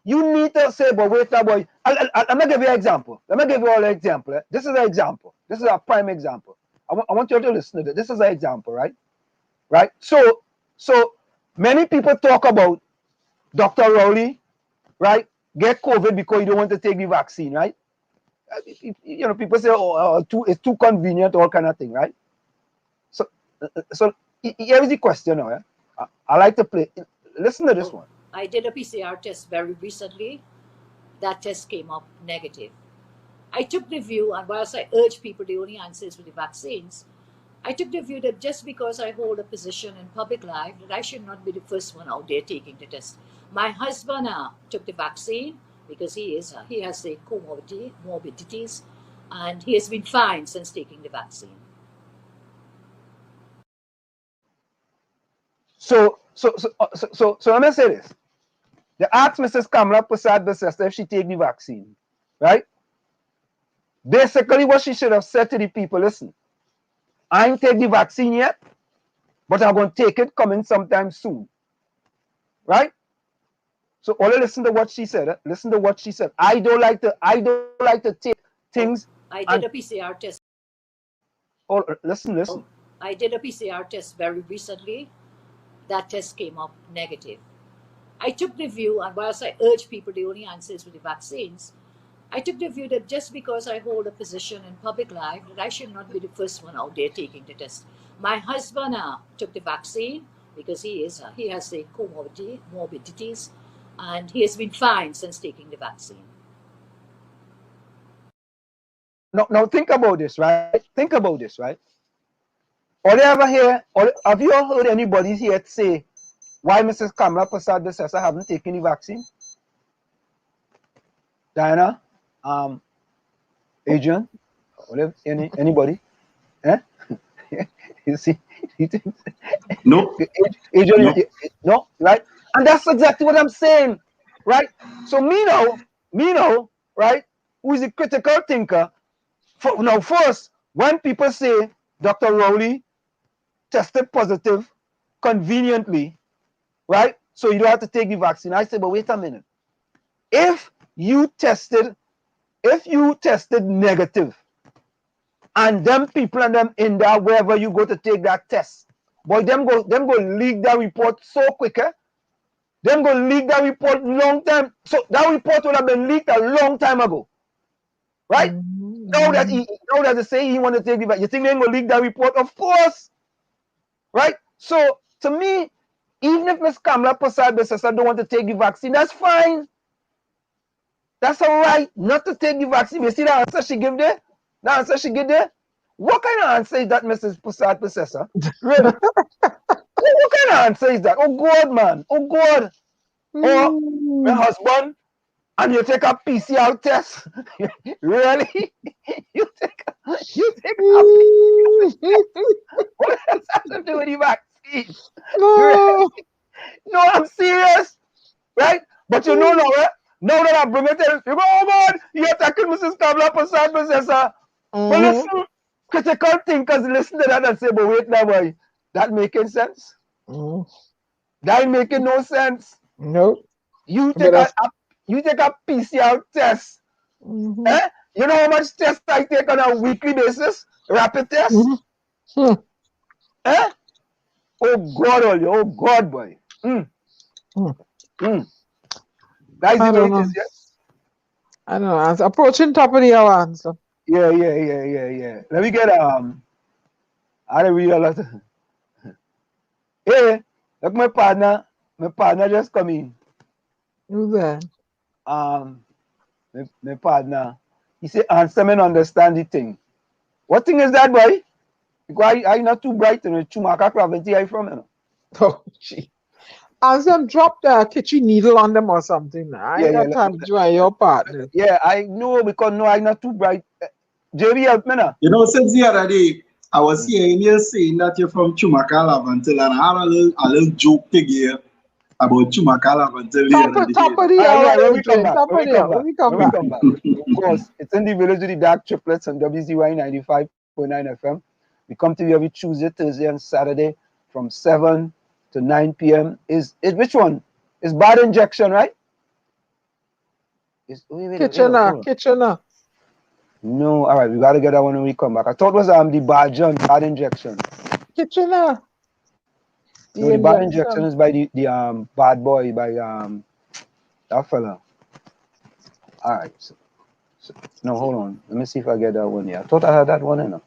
S1: you need to say, but wait now, boy. Let me give you an example. Let me give you all an example. This is an example. This is a prime example. I want you to listen to this. This is an example, right? Right? So many people talk about Dr. Rowley, right? Get COVID because you don't want to take the vaccine, right? You know, people say, it's too convenient, all kind of thing, right? So here is the question now. I like to play. Listen to this one.
S14: I did a PCR test very recently. That test came up negative. I took the view, and whilst I urge people, the only answer is with the vaccines, I took the view that just because I hold a position in public life, that I should not be the first one out there taking the test. My husband took the vaccine because he has the comorbidities, and he has been fine since taking the vaccine.
S1: So let me say this. They asked Mrs. 𝗪𝗶𝗹𝗵𝗏 if she take the vaccine, right? Basically, what she should have said to the people, listen, I ain't take the vaccine yet, but I'm going to take it coming sometime soon, right? So all listen to what she said. Listen to what she said. I don't like to take things.
S14: I did a PCR test.
S1: Oh, listen.
S14: I did a PCR test very recently. That test came up negative. I took the view, and whilst I urge people, the only answer is with the vaccines, I took the view that just because I hold a position in public life, that I should not be the first one out there taking the test. My husband took the vaccine because he has the comorbidities, and he has been fine since taking the vaccine.
S1: Now think about this, right? Think about this, right? Have you ever heard anybody here say why Mrs. 𝗪𝗏𝗏𝗏 haven't taken the vaccine? Diana, Adrian, anybody? Eh? You see?
S13: No.
S1: Adrian,
S13: No.
S1: no, right? And that's exactly what I'm saying, right? So me now, right? Who is a critical thinker? First, when people say Dr. 𝗪𝗏𝗧𝗏 tested positive conveniently, right? So you don't have to take the vaccine. I say, but wait a minute. If you tested negative, and them people and them in there wherever you go to take that test, boy, them go leak that report so quick, eh? Them go leak that report long time. So that report would have been leaked a long time ago, right? Now that they say he want to take the vaccine, you think they're gonna leak that report? Of course, right? So to me, even if Ms. 𝗪𝗏𝗏𝗏𝗏 don't want to take the vaccine, that's fine. That's all right, not to take the vaccine. You see the answer she give there? The answer she give there? What kind of answer is that, Mrs. 𝗪𝗏𝗏𝗏𝗏? Really? What kind of answer is that? Oh God, man. Oh God. Or my husband, and you take a PCR test. Really? you take a what does that have to do with the vaccine? Really? No, I'm serious. Right? But you know now, now that I bring it in, you go, oh God, you're attacking Mrs. 𝗪𝗏𝗏𝗏𝗏𝗏. But listen, critical thinkers listen to that and say, but wait now, boy, that making sense? That ain't making no sense.
S2: Nope.
S1: You take a PCR test. Eh? You know how much tests I take on a weekly basis? Rapid test? Eh? Oh God, oh God, boy. That is the way it is, yes?
S2: I don't know. I was approaching top of the hour answer.
S1: Yeah. Let me get I don't read a lot. Hey, look, my partner just come in.
S2: Who's that?
S1: My partner. He said, answer me and understand the thing. What thing is that, boy? Because I not too bright in the 𝗪𝗏𝗏𝗏𝗏𝗏 I from, you know.
S2: Oh, gee. As them drop the kitchen needle on them or something. I ain't got time to join your partner.
S1: Yeah, I know because no, I'm not too bright. JB, help me now.
S13: You know, since the other day, I was hearing you saying that you're from 𝗪𝗏𝗏𝗏𝗏𝗏, and I had a little joke to give about 𝗪𝗏𝗏𝗏𝗏𝗏.
S2: Top of the
S1: Yeah,
S2: hour,
S1: when we come back.
S2: when we come back.
S1: Of course, it's in the village with the dark triplets on WZY 95.9 FM. We come to you every Tuesday, Thursday, and Saturday from 7 to 9 p.m. Is which one? Is bad injection, right?
S2: Kitchener.
S1: No, all right, we gotta get that one when we come back. I thought it was the bad injection.
S2: Kitchener.
S1: No, the bad injection is by the bad boy, by that fella. All right. So, no, hold on. Let me see if I get that one here. I thought I had that one in.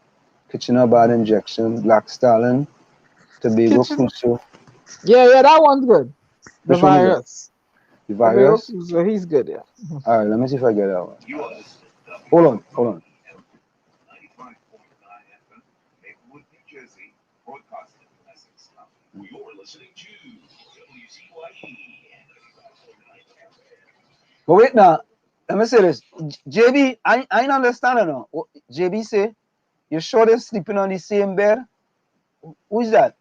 S1: Kitchener bad injection, Black Stallion, Tobago Crusoe.
S2: Yeah, that one's good. The virus.
S1: The virus?
S2: So he's good, yeah.
S1: All right, let me see if I get that one. Hold on. But wait now, let me say this. JB, I ain't understand now. JB say, you sure they're sleeping on the same bed? Who is that?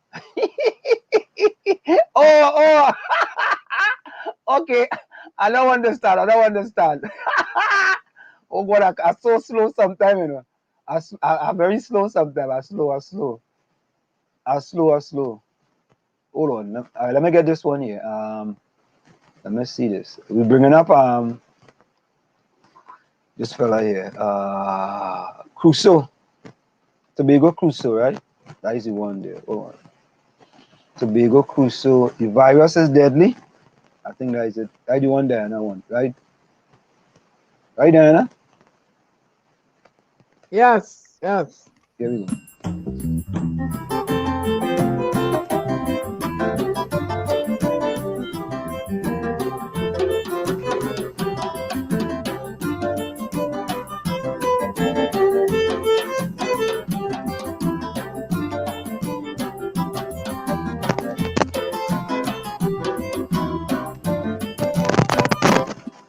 S1: oh, okay. I don't understand. Oh God, I'm so slow sometimes, you know. I'm very slow sometimes. I'm slow. Hold on. Let me get this one here. Let me see this. We're bringing up this fella here. Crusoe. Tobago Crusoe, right? That is the one there. Hold on. Tobago Crusoe. The virus is deadly. I think that is it. That's the one Diana one, right? Right, Diana?
S2: Yes.
S1: Here we go.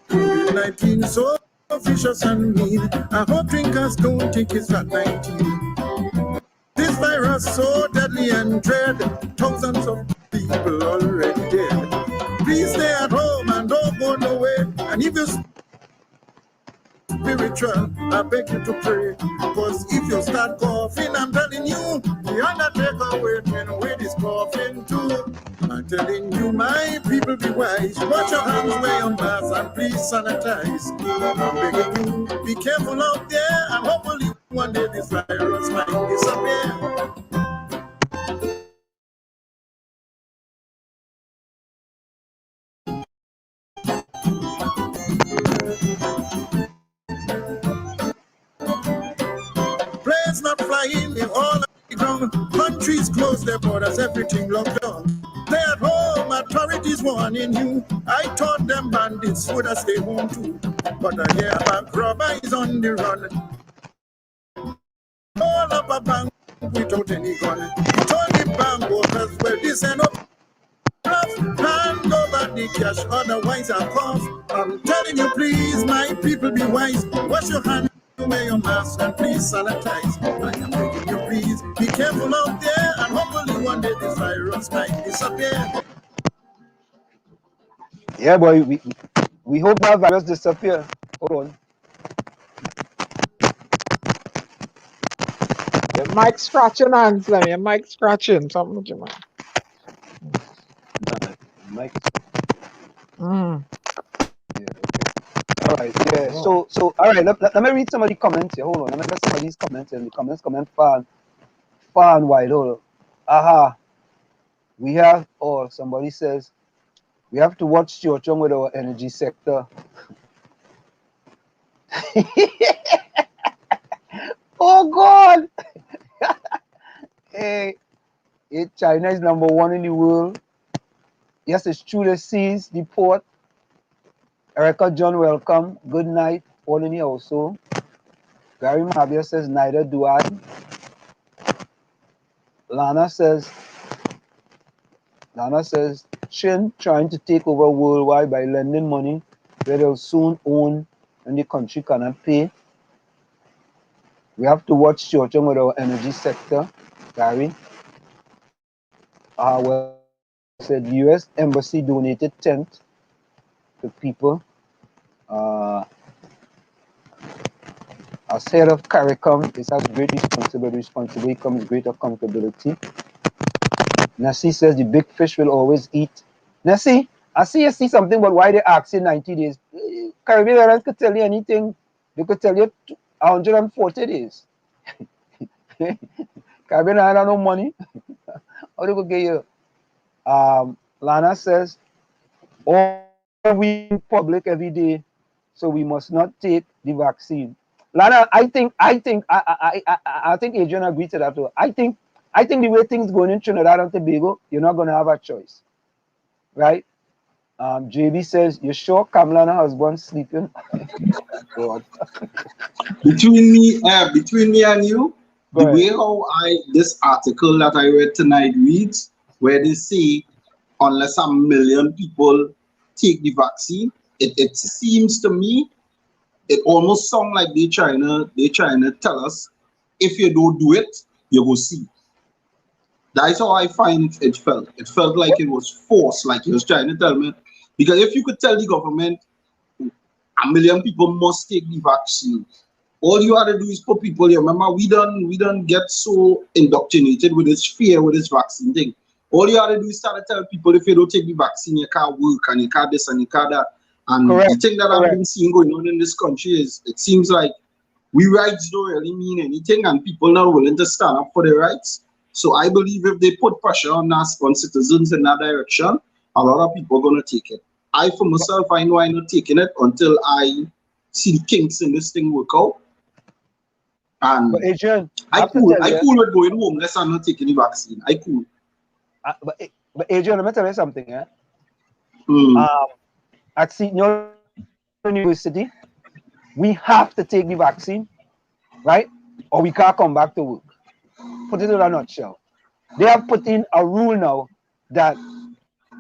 S15: COVID-19 so vicious and mean. I hope drinkers don't think it's not 19. This virus so deadly and dread. Thousands of people already dead. Please stay at home and don't go nowhere. And if you're spiritual, I beg you to pray. Because if you start coughing, I'm telling you, the undertaker waiting with his coughing too. I'm telling you, my people, be wise. Wash your hands, wear your mask, and please sanitize. I'm begging you, be careful out there, and hopefully one day this virus might disappear. Planes not flying in all of the ground. Countries close their borders, everything locked down. Stay at home, authorities warning you. I thought them bandits would have stayed home too. But I hear bank robber is on the run. All up a bank without any gun. He told the bank workers, well, this ain't up. Hand over the cash, otherwise I'll cough. I'm telling you, please, my people, be wise. Wash your hands, wear your mask, and please sanitize. I am begging you, please, be careful out there, and hopefully one day this virus might disappear.
S1: Yeah, boy, we hope that virus disappear. Hold on.
S2: Your mic scratching, Ansley. Your mic scratching. Something with your mic.
S1: Mike.
S2: Mm.
S1: Yeah, okay. All right, yeah. So all right, let me read some of the comments here. Hold on. Let me read some of these comments and the comments far and wide. Hold on. Aha. We have, or somebody says, we have to watch Chiochong with our energy sector. Oh God. Hey, China is #1 in the world. Yes, it's true. They seized the port. Erica John, welcome. Good night. All in here also. Gary Mabia says, neither do I. Lana says, Chin trying to take over worldwide by lending money where they'll soon own and the country cannot pay. We have to watch Chiochong with our energy sector, Gary. Well, said U.S. Embassy donated tent to people. As head of CARICOM, it has great responsibility. Responsibility comes great accountability. Nessie says the big fish will always eat. Nessie, I see you see something, but why they ask you 90 days? Caribbean Islands could tell you anything. They could tell you 140 days. Caribbean Island no money. How they could get you? Lana says, all we in public every day, so we must not take the vaccine. Lana, I think Adrian agreed to that too. I think the way things going in Trinidad and Tobago, you're not gonna have a choice, right? JB says, you sure Kamala and her husband sleeping? God.
S13: Between me and you, the way how this article that I read tonight reads, where they say unless 1 million people take the vaccine, it seems to me, it almost sounds like they trying to tell us, if you don't do it, you go see. That's how I find it felt. It felt like it was forced, like he was trying to tell me. Because if you could tell the government 1 million people must take the vaccine, all you have to do is put people here. Remember, we don't get so indoctrinated with this fear with this vaccine thing. All you have to do is start to tell people, if you don't take the vaccine, you can't work and you can't this and you can't that. And the thing that I've been seeing going on in this country is, it seems like we rights don't really mean anything, and people not willing to stand up for their rights. So I believe if they put pressure on us, on citizens in that direction, a lot of people are going to take it. I, for myself, I know I'm not taking it until I see the kinks in this thing work out. And
S1: but Adrian,
S13: I cool with going home unless I'm not taking the vaccine. I cool.
S1: But Adrian, let me tell you something. At Seton University, we have to take the vaccine, right? Or we can't come back to work. Put it in a nutshell. They have put in a rule now that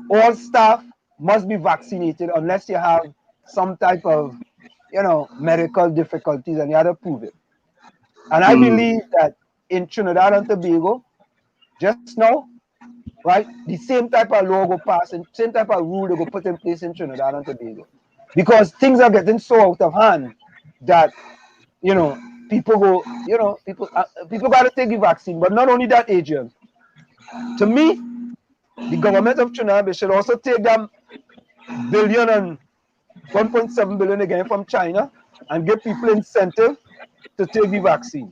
S1: all staff must be vaccinated unless you have some type of, medical difficulties, and you have to prove it. And I believe that in Trinidad and Tobago, just now, right, the same type of law will pass and same type of rule they will put in place in Trinidad and Tobago. Because things are getting so out of hand that, people go, people got to take the vaccine. But not only that, Adrian, to me, the government of Trinidad should also take them billion and 1.7 billion again from China and give people incentive to take the vaccine.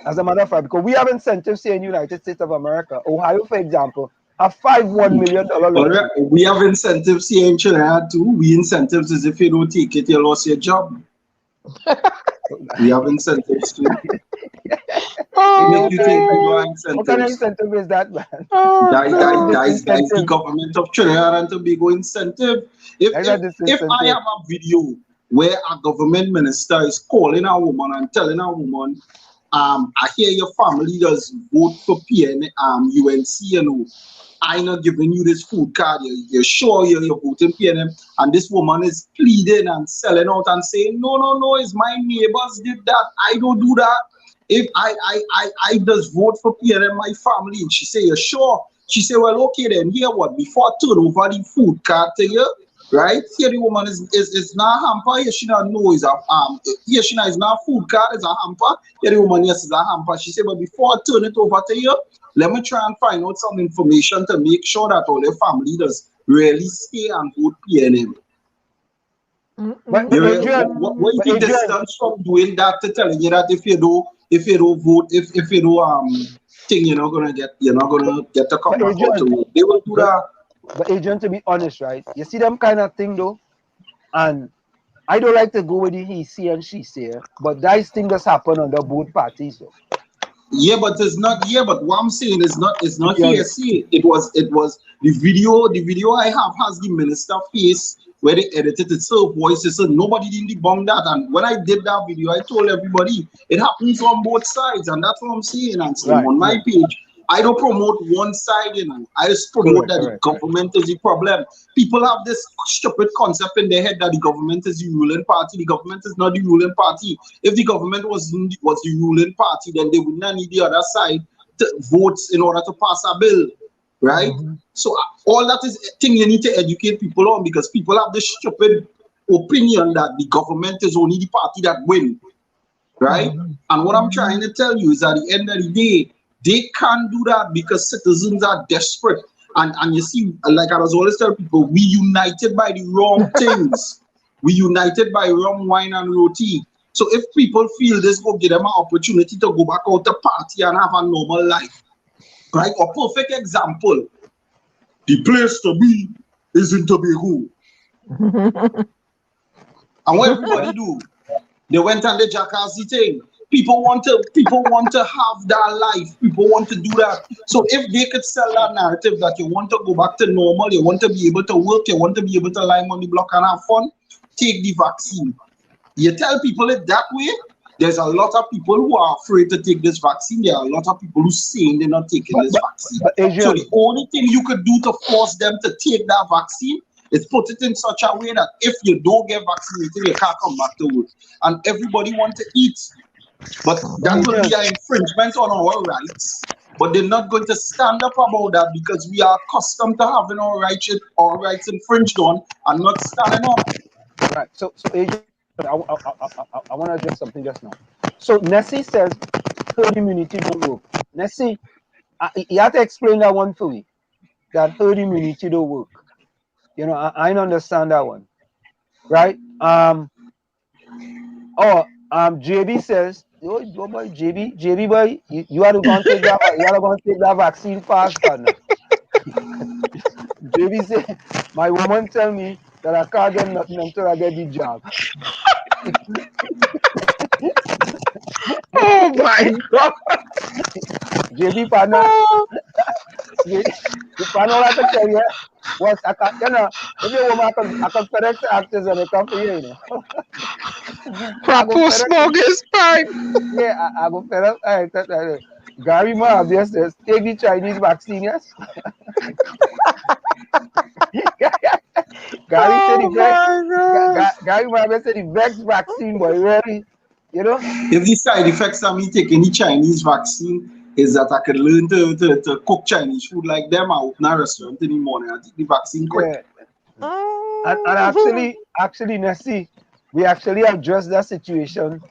S1: As a matter of fact, because we have incentives here in the United States of America. Ohio, for example, have $1 million loan.
S13: We have incentives here in Trinidad too. We incentives is if you don't take it, you lost your job. We have incentives too.
S1: What kind of incentive is that, man?
S13: That's the government of Trinidad and Tobago incentive. If I have a video where a government minister is calling a woman and telling a woman, I hear your family does vote for PN, UNC, I'm not giving you this food card, you're sure you're voting PNM, and this woman is pleading and selling out and saying, no, it's my neighbors did that, I don't do that. If I just vote for PNM, my family, and she say, you're sure? She say, well, okay then, here what, before I turn over the food card to you, right? Here the woman is not hamper, here she not know is a here she not is not food card, is a hamper. Here the woman yes is a hamper. She said, but before I turn it over to you, let me try and find out some information to make sure that all the family does really stay and vote PNM. What is the distance from doing that to telling you that if you don't vote, if you don't think you're not gonna get to come back out to vote, they will do that.
S1: But Adrian, to be honest, right? You see them kind of thing though, and I don't like to go with the he say and she say, but that thing just happen under both parties though.
S13: Yeah, but it's not. Yeah, but what I'm saying is not. It's not hearsay. It was the video. The video I have has the minister face where they edited it so voices. So nobody didn't debunk that. And when I did that video, I told everybody it happens on both sides, and that's what I'm saying. And so on my page, I don't promote one side, I just promote that the government is the problem. People have this stupid concept in their head that the government is the ruling party. The government is not the ruling party. If the government was the ruling party, then they would not need the other side to vote in order to pass a bill, right? So all that is a thing you need to educate people on, because people have this stupid opinion that the government is only the party that wins, right? And what I'm trying to tell you is at the end of the day, they can't do that because citizens are desperate. And you see, like I was always telling people, we united by the wrong things. We united by rum, wine, and roti. So if people feel this will give them an opportunity to go back out to party and have a normal life, right? A perfect example, the place to be is in Tobago. And what everybody do? They went on the jackassy thing. People want to have that life. People want to do that. So if they could sell that narrative that you want to go back to normal, you want to be able to work, you want to be able to lie on the block and have fun, take the vaccine. You tell people it that way, There's a lot of people who are afraid to take this vaccine. There are a lot of people who saying they're not taking this vaccine. So the only thing you could do to force them to take that vaccine is put it in such a way that if you don't get vaccinated, you can't come back to work. And everybody wants to eat. But that will be an infringement on our rights. But they're not going to stand up about that because we are accustomed to having our rights infringed on and not standing up.
S1: Right. So Adrian, I want to address something just now. So Nessie says herd immunity don't work. Nessie, you have to explain that one for me. That herd immunity don't work. You know, I don't understand that one. Right? JB says, boy, JB boy, you are going to take that. You are going to take that vaccine fast, partner. JB said, my woman tell me that I can't get nothing until I get the jab.
S2: Oh my God.
S1: JB partner. The partner I can tell you was I can, you know, if you woman I can correct the actors and they come for you, you know.
S2: Proper smoke is pipe.
S1: Yeah, I go fed up. 𝗪𝗶𝗹𝗶𝗴 says, take the Chinese vaccine, yes? Gary said the Vex vaccine, boy, really, you know?
S13: If the side effects of me taking the Chinese vaccine is that I could learn to cook Chinese food like them, I open a restaurant in the morning, I take the vaccine quick.
S1: Yeah. And actually, Nessie, we actually addressed that situation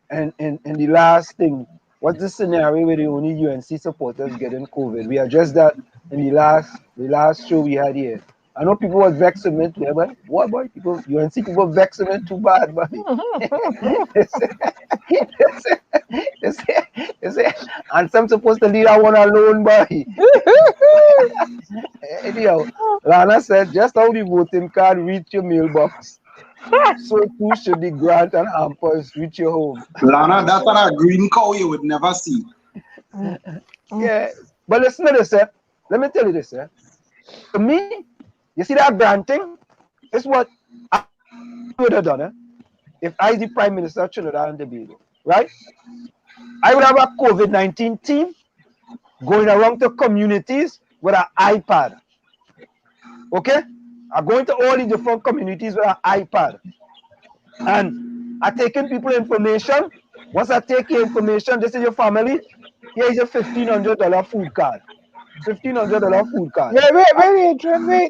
S1: and in the last thing. What's the scenario where the only UNC supporters getting COVID? We addressed that in the last show we had here. I know people was vexed with me, but what boy? People UNC people vexed with me too bad, boy. They say, and some supposed to leave that one alone, boy. Anyhow, Lana said, just how the voting card reach your mailbox, so too should the grant and hampers reach your home.
S13: Lana, that's a green cow you would never see.
S1: Yeah, but listen to this, let me tell you this, to me, you see that granting is what I would have done if I was the Prime Minister of Trinidad and Tobago, right? I would have a COVID-19 team going around to communities with an iPad. Okay? I'm going to all the different communities with an iPad. And I'm taking people information. Once I take your information, this is your family, here is a $1,500 food card. $1,500 food card.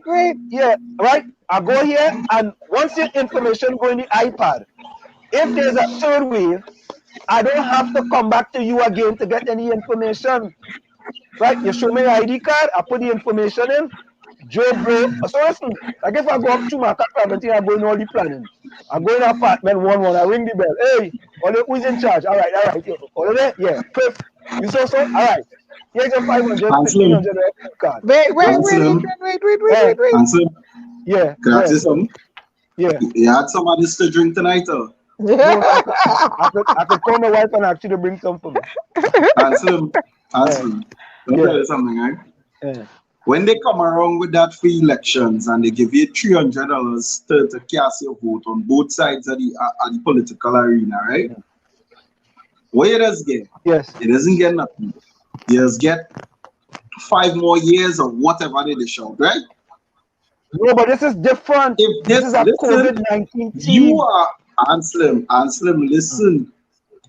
S2: Wait.
S1: Yeah, right? I go here, and once your information go in the iPad, if there's a third wave, I don't have to come back to you again to get any information. Right? You show me your ID card, I put the information in. Joe, bro. So listen, like if I go up to my car, I go in all the planning. I go in apartment 1-1, I ring the bell. Hey, who's in charge? All right. All right, yeah. Perfect. You saw so? All right. Here's your 500, $1,500 card.
S2: Wait.
S13: Answer.
S1: Yeah.
S13: Can I say something?
S1: Yeah.
S13: You had some of this to drink tonight, or?
S1: No, I could call my wife and actually bring some for me.
S13: Answer. Let me tell you something, right?
S1: Yeah.
S13: When they come around with that free elections and they give you $300 to cast your vote on both sides of the political arena, right? Yeah. What it does get?
S1: Yes.
S13: It doesn't get nothing. You just get 5 more years of whatever they shout, right?
S1: No, but this is different. If this is a COVID-19 team.
S13: You are, Anslim, listen.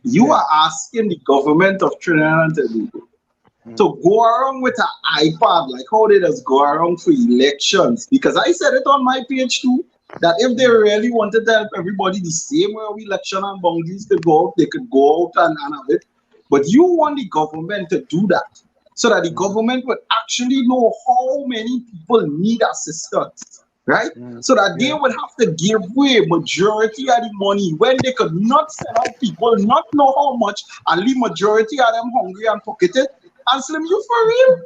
S13: You are asking the government of Trinidad and Tobago to go around with an iPad, like how they just go around for elections. Because I said it on my page too, that if they really wanted to help everybody the same way we election and boundaries could go out, they could go out and have it. But you want the government to do that so that the government would actually know how many people need assistance, right? So that they would have to give away majority of the money when they could not send out people, not know how much, and leave majority of them hungry and pocketed. Anslim, you for real?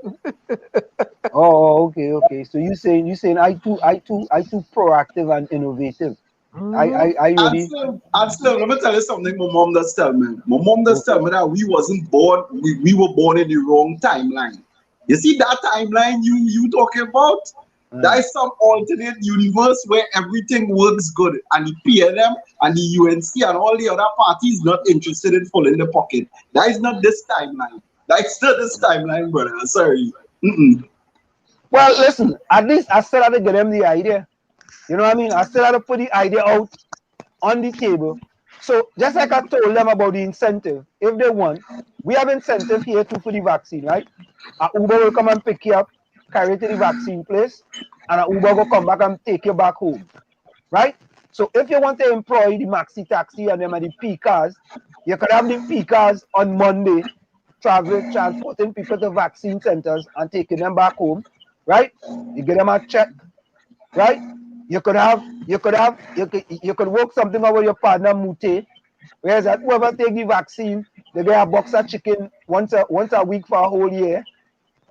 S1: Oh, okay. So you saying I too proactive and innovative. I really.
S13: Anslim, let me tell you something. My mom does tell me. My mom does tell me that we wasn't born. We were born in the wrong timeline. You see that timeline you talking about? That is some alternate universe where everything works good, and the PNM and the UNC and all the other parties not interested in filling the pocket. That is not this timeline. That is not this timeline, brother. Sorry.
S1: Well, listen, at least I still had to get them the idea. You know what I mean? I still had to put the idea out on the table. So just like I told them about the incentive, if they want, we have incentive here too for the vaccine, right? A Uber will come and pick you up, carry you to the vaccine place, and a Uber will come back and take you back home, right? So if you want to employ the maxi taxi and them and the P cars, you could have the P cars on Monday, transporting people to vaccine centers and taking them back home, right? You get them a check, right? You could work something out with your partner 𝗪𝗶𝗶𝗵, whereas that whoever take the vaccine, they get a box of chicken once a week for a whole year.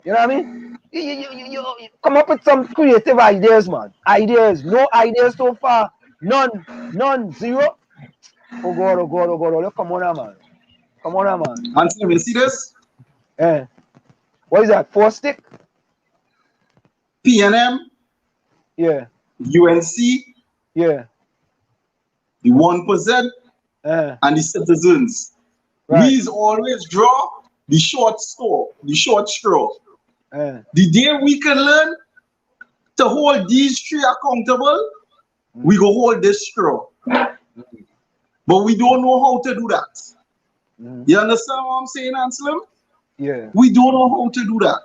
S1: You know what I mean? You come up with some creative ideas, man. Ideas. No ideas so far. None. Zero. Oh God. Come on, man. Come on, man.
S13: And so you see this?
S1: What is that? 4 stick?
S13: PNM?
S1: Yeah.
S13: UNC?
S1: Yeah.
S13: The 1% and the citizens.
S1: Right.
S13: We always draw the short straw. The day we can learn to hold these three accountable, we go hold this straw. But we don't know how to do that. You understand what I'm saying, Anselm?
S1: Yeah.
S13: We don't know how to do that.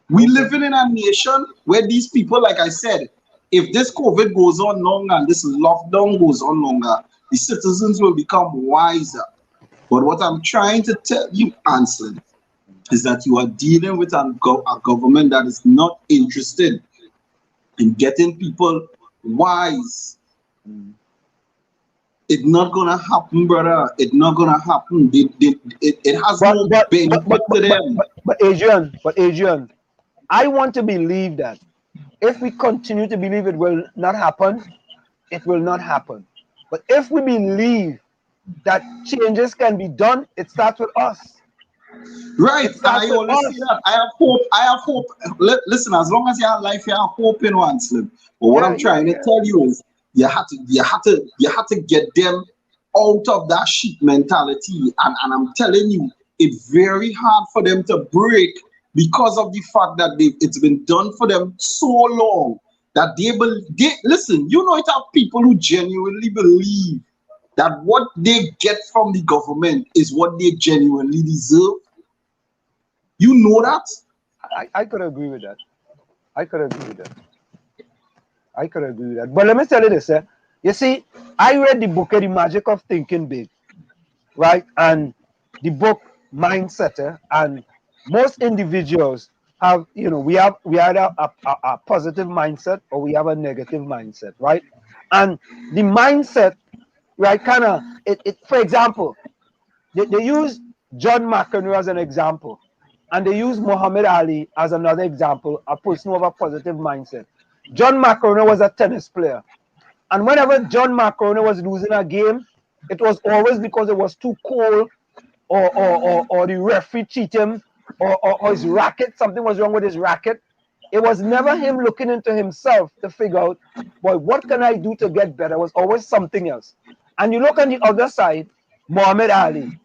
S13: We living in a nation where these people, like I said, if this COVID goes on longer and this lockdown goes on longer, the citizens will become wiser. But what I'm trying to tell you, Anselm, is that you are dealing with a government that is not interested in getting people wise. It's not gonna happen, brother. It's not gonna happen. It has no benefit to them.
S1: But Adrian, I want to believe that if we continue to believe it will not happen, it will not happen. But if we believe that changes can be done, it starts with us.
S13: Right, and I always say that. I have hope. Listen, as long as you have life, you have hope in one slip. But what I'm trying to tell you is you have to get them out of that sheep mentality. And I'm telling you, it's very hard for them to break because of the fact that it's been done for them so long that they listen, you know, it have people who genuinely believe that what they get from the government is what they genuinely deserve. You know that?
S1: I could agree with that. But let me tell you this, you see, I read the book, The Magic of Thinking Big, right? And the book Mindset, and most individuals have, you know, we either a positive mindset or we have a negative mindset, right? And the mindset, right, kind of, for example, they use John McEnroe as an example, and they use Muhammad Ali as another example, a person with a positive mindset. John McEnroe was a tennis player, and whenever John McEnroe was losing a game, it was always because it was too cold, or the referee cheated him, or his racket, something was wrong with his racket. It was never him looking into himself to figure out, boy, what can I do to get better? It was always something else. And you look on the other side, Muhammad Ali,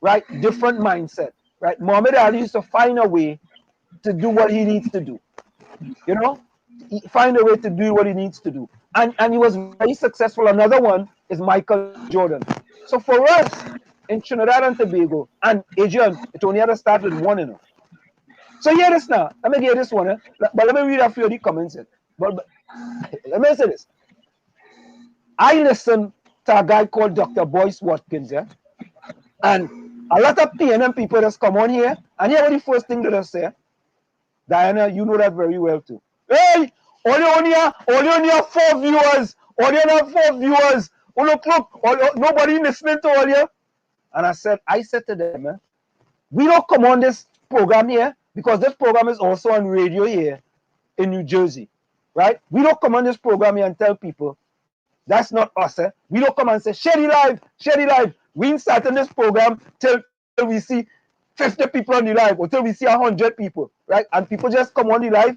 S1: right? Different mindset, right? Muhammad Ali used to find a way to do what he needs to do. You know, find a way to do what he needs to do. And he was very successful. Another one is Michael Jordan. So for us in Trinidad and Tobago, and Adrian, it only had to start with one, you know. So hear this now. Let me get this one, but let me read a few of the comments. But let me say this. I listened to a guy called Dr. Boyce Watkins, and a lot of PNM people just come on here, and here what the first thing that they say, Diana, you know that very well too. Hey, only 4 viewers. Only 4 viewers. Oh, look, nobody listening to all you. And I said to them, we don't come on this program here because this program is also on radio here in New Jersey, right? We don't come on this program here and tell people that's not us. We don't come and say, share the live. We ain't starting this program till we see 50 people on the live or till we see 100 people, right? And people just come on the live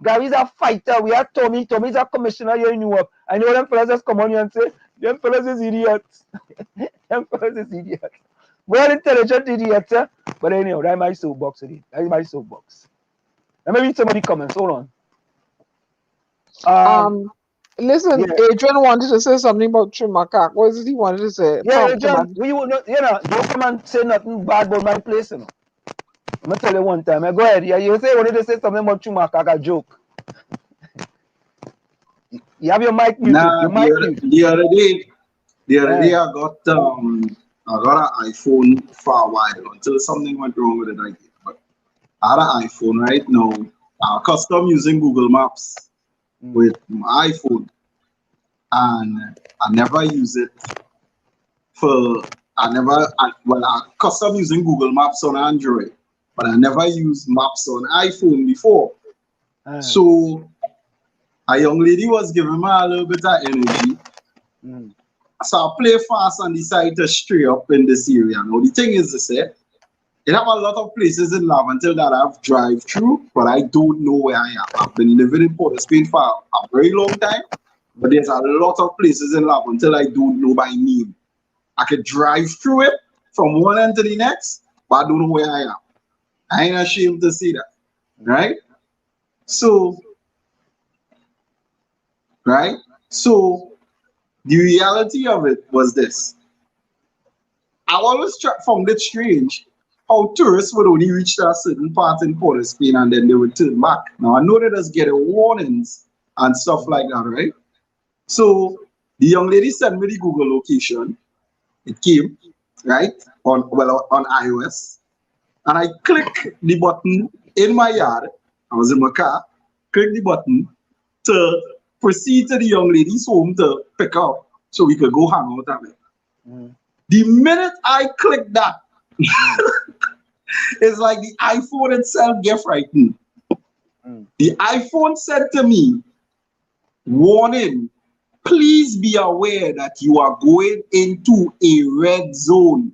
S1: Gary's a fighter. We have Tommy. Tommy's a commissioner here in Newark. I know them fellas just come on here and say, them fellas is idiots. Them fellas is idiots. Well intelligent idiots, eh? But anyhow, that's my soapbox today. That's my soapbox. Let me read somebody comments. Hold on.
S2: Listen,
S1: yeah.
S2: Adrian wanted to say something about 𝗪𝗪𝗏. What is it he wanted to say?
S1: Yeah, Adrian, don't come and say nothing bad about my place, you know. I'm gonna tell you one time. Go ahead. Yeah, you wanted to say something about 𝗪𝗪𝗏, a joke. You have your mic muted.
S13: Nah, the other day I got an iPhone for a while until something went wrong with it again. But I had an iPhone right now. I custom using Google Maps with my iPhone, and I never use it I custom using Google Maps on Android, but I never used maps on iPhone before. So a young lady was giving me a little bit of energy. So I play fast and decided to stray up in this area. Now the thing is this, it have a lot of places in Laventille that I've drive through, but I don't know where I am. I've been living in Port of Spain for a very long time, but there's a lot of places in Laventille I don't know by name. I could drive through it from one end to the next, but I don't know where I am. I ain't ashamed to say that, right? So the reality of it was this. I always found it strange how tourists would only reach a certain part in Port of Spain and then they would turn back. Now I know they just get warnings and stuff like that, right? So the young lady sent me the Google location. It came, right, on iOS. And I click the button in my yard. I was in my car, click the button to proceed to the young lady's home to pick up so we could go hang out at it. The minute I click that, it's like the iPhone itself get frightened. The iPhone said to me, warning, please be aware that you are going into a red zone.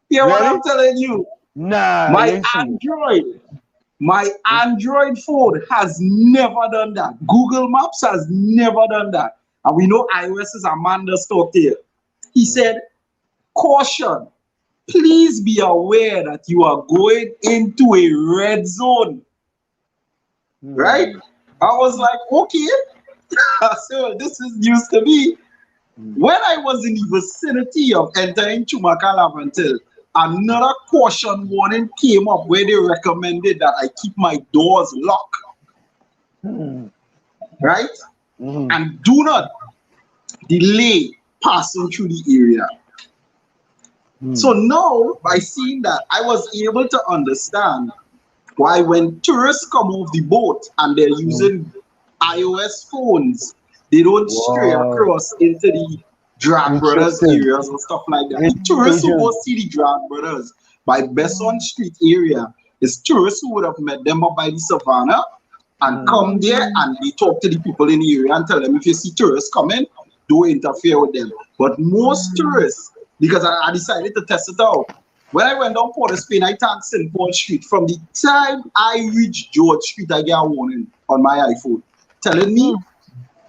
S13: Hear what I'm telling you?
S1: Nah.
S13: My Android phone has never done that. Google Maps has never done that. And we know iOS is Amanda's talk here. He said, caution, please be aware that you are going into a red zone. Right? I was like, okay. So this is news to me. When I was in the vicinity of entering 𝗪𝗪𝗏, another caution warning came up where they recommended that I keep my doors locked. Right? And do not delay passing through the area. So now, by seeing that, I was able to understand why when tourists come off the boat and they're using iOS phones, they don't stray across into the Drag Brothers areas and stuff like that. The tourists who go see the Drag Brothers by Besson Street area is tourists who would have met them up by the savannah and come there and they talk to the people in the area and tell them if you see tourists coming, don't interfere with them. But most tourists, because I decided to test it out. When I went down Port of Spain, I tagged St. Paul Street. From the time I reached George Street, I get a warning on my iPhone telling me,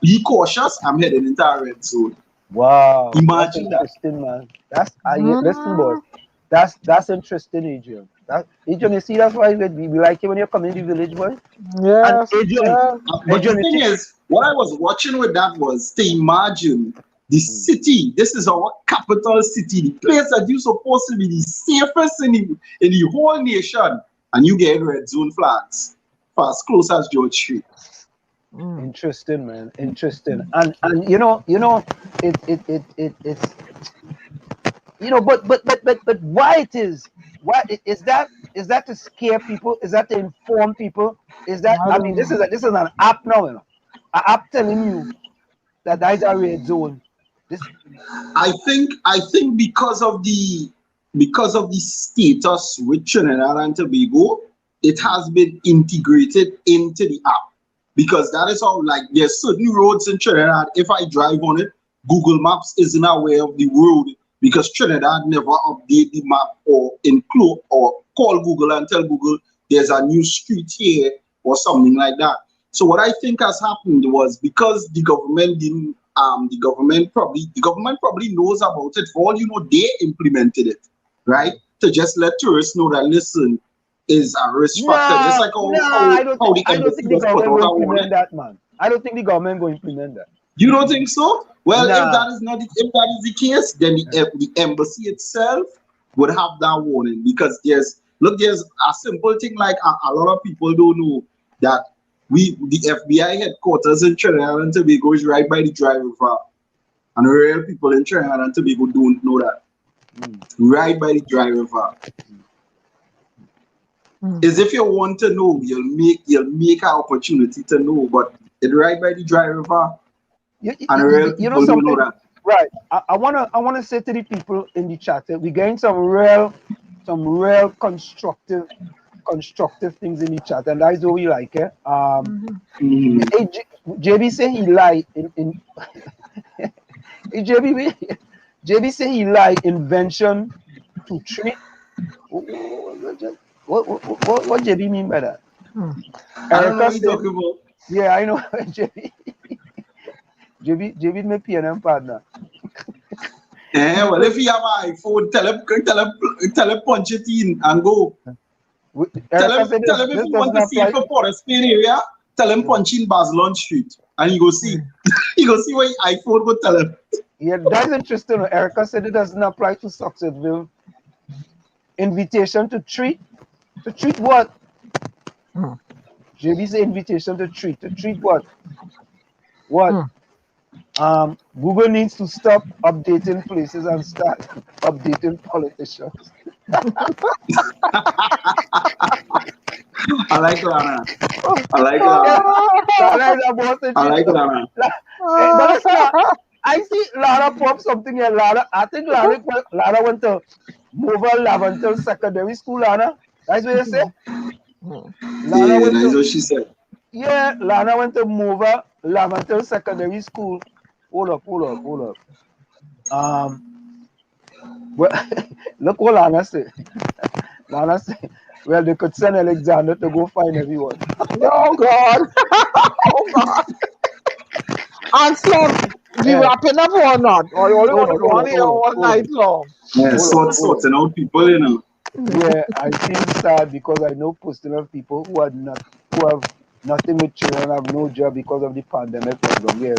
S13: be cautious, I'm heading into a red zone.
S1: Wow.
S13: Imagine
S1: that's interesting, man. That's listen, boy. That's interesting, Adrian. Adrian, you see, that's why we like it when you come in the village, boy.
S2: Yes.
S13: But the thing is, what I was watching with that was to imagine the city. This is our capital city, the place that you're supposed to be the safest in the whole nation, and you get red zone flags for as close as George Street.
S1: Interesting, man. Interesting. And you know, it's but why it is? Why is that to scare people? Is that to inform people? Is that this is an app now, you know. An app telling you that there is a red zone.
S13: I think because of the status with Trinidad and Tobago, it has been integrated into the app. Because that is how, like, there's certain roads in Trinidad, if I drive on it, Google Maps isn't aware of the road because Trinidad never update the map or include or call Google and tell Google there's a new street here or something like that. So what I think has happened was because the government didn't, the government probably knows about it. For all you know, they implemented it, right? To just let tourists know that, listen, is a risk factor. It's like
S1: I don't think the government will implement that, man. I don't think the government will implement that.
S13: You don't think so? Well, if that is the case, then the embassy itself would have that warning because there's a simple thing like a lot of people don't know that the FBI headquarters in Trinidad and Tobago is right by the Dry River, and real people in Trinidad and Tobago don't know that. Right by the Dry River. Is if you want to know, you'll make an opportunity to know, but it's right by the Dry River.
S1: You know something, right? I wanna say to the people in the chat that we're getting some real constructive things in the chat, and that's what we like, eh? JB say he lied in JB say he lied invention to treat. What JB mean by that?
S13: I don't know what you're talking about.
S1: Yeah, I know. JB my PNM partner.
S13: Well, if you have an iPhone, tell him punch it in and go. Tell him if you want to see it for Port of Spain area, tell him punch in Barcelona Street and you go see. You go see what your iPhone go tell him.
S1: Yeah, that's interesting. Erica said it doesn't apply to Successville. Invitation to treat. To treat what? JB say invitation to treat. To treat what? What? Google needs to stop updating places and start updating politicians.
S13: I like Lana. I like Lana.
S1: I see Lana pop something here. Lana, I think Lana went to 𝗪𝗶𝗹𝗵𝗏 Secondary School, Lana. That's what you say?
S13: Lana that's what she said.
S1: Yeah, Lana went to 𝗪𝗶𝗹𝗵𝗏 Secondary School. Hold up. Well, look what Lana said. Lana said, well, they could send Alexander to go find everyone.
S2: Oh, God. Oh, God. And so, we wrapping up or not? Or you only want to go on here all night long?
S13: Yeah, sorting out people, you know.
S1: Yeah, I feel sad because I know personal people who have nothing with children, have no job because of the pandemic problem. Yeah,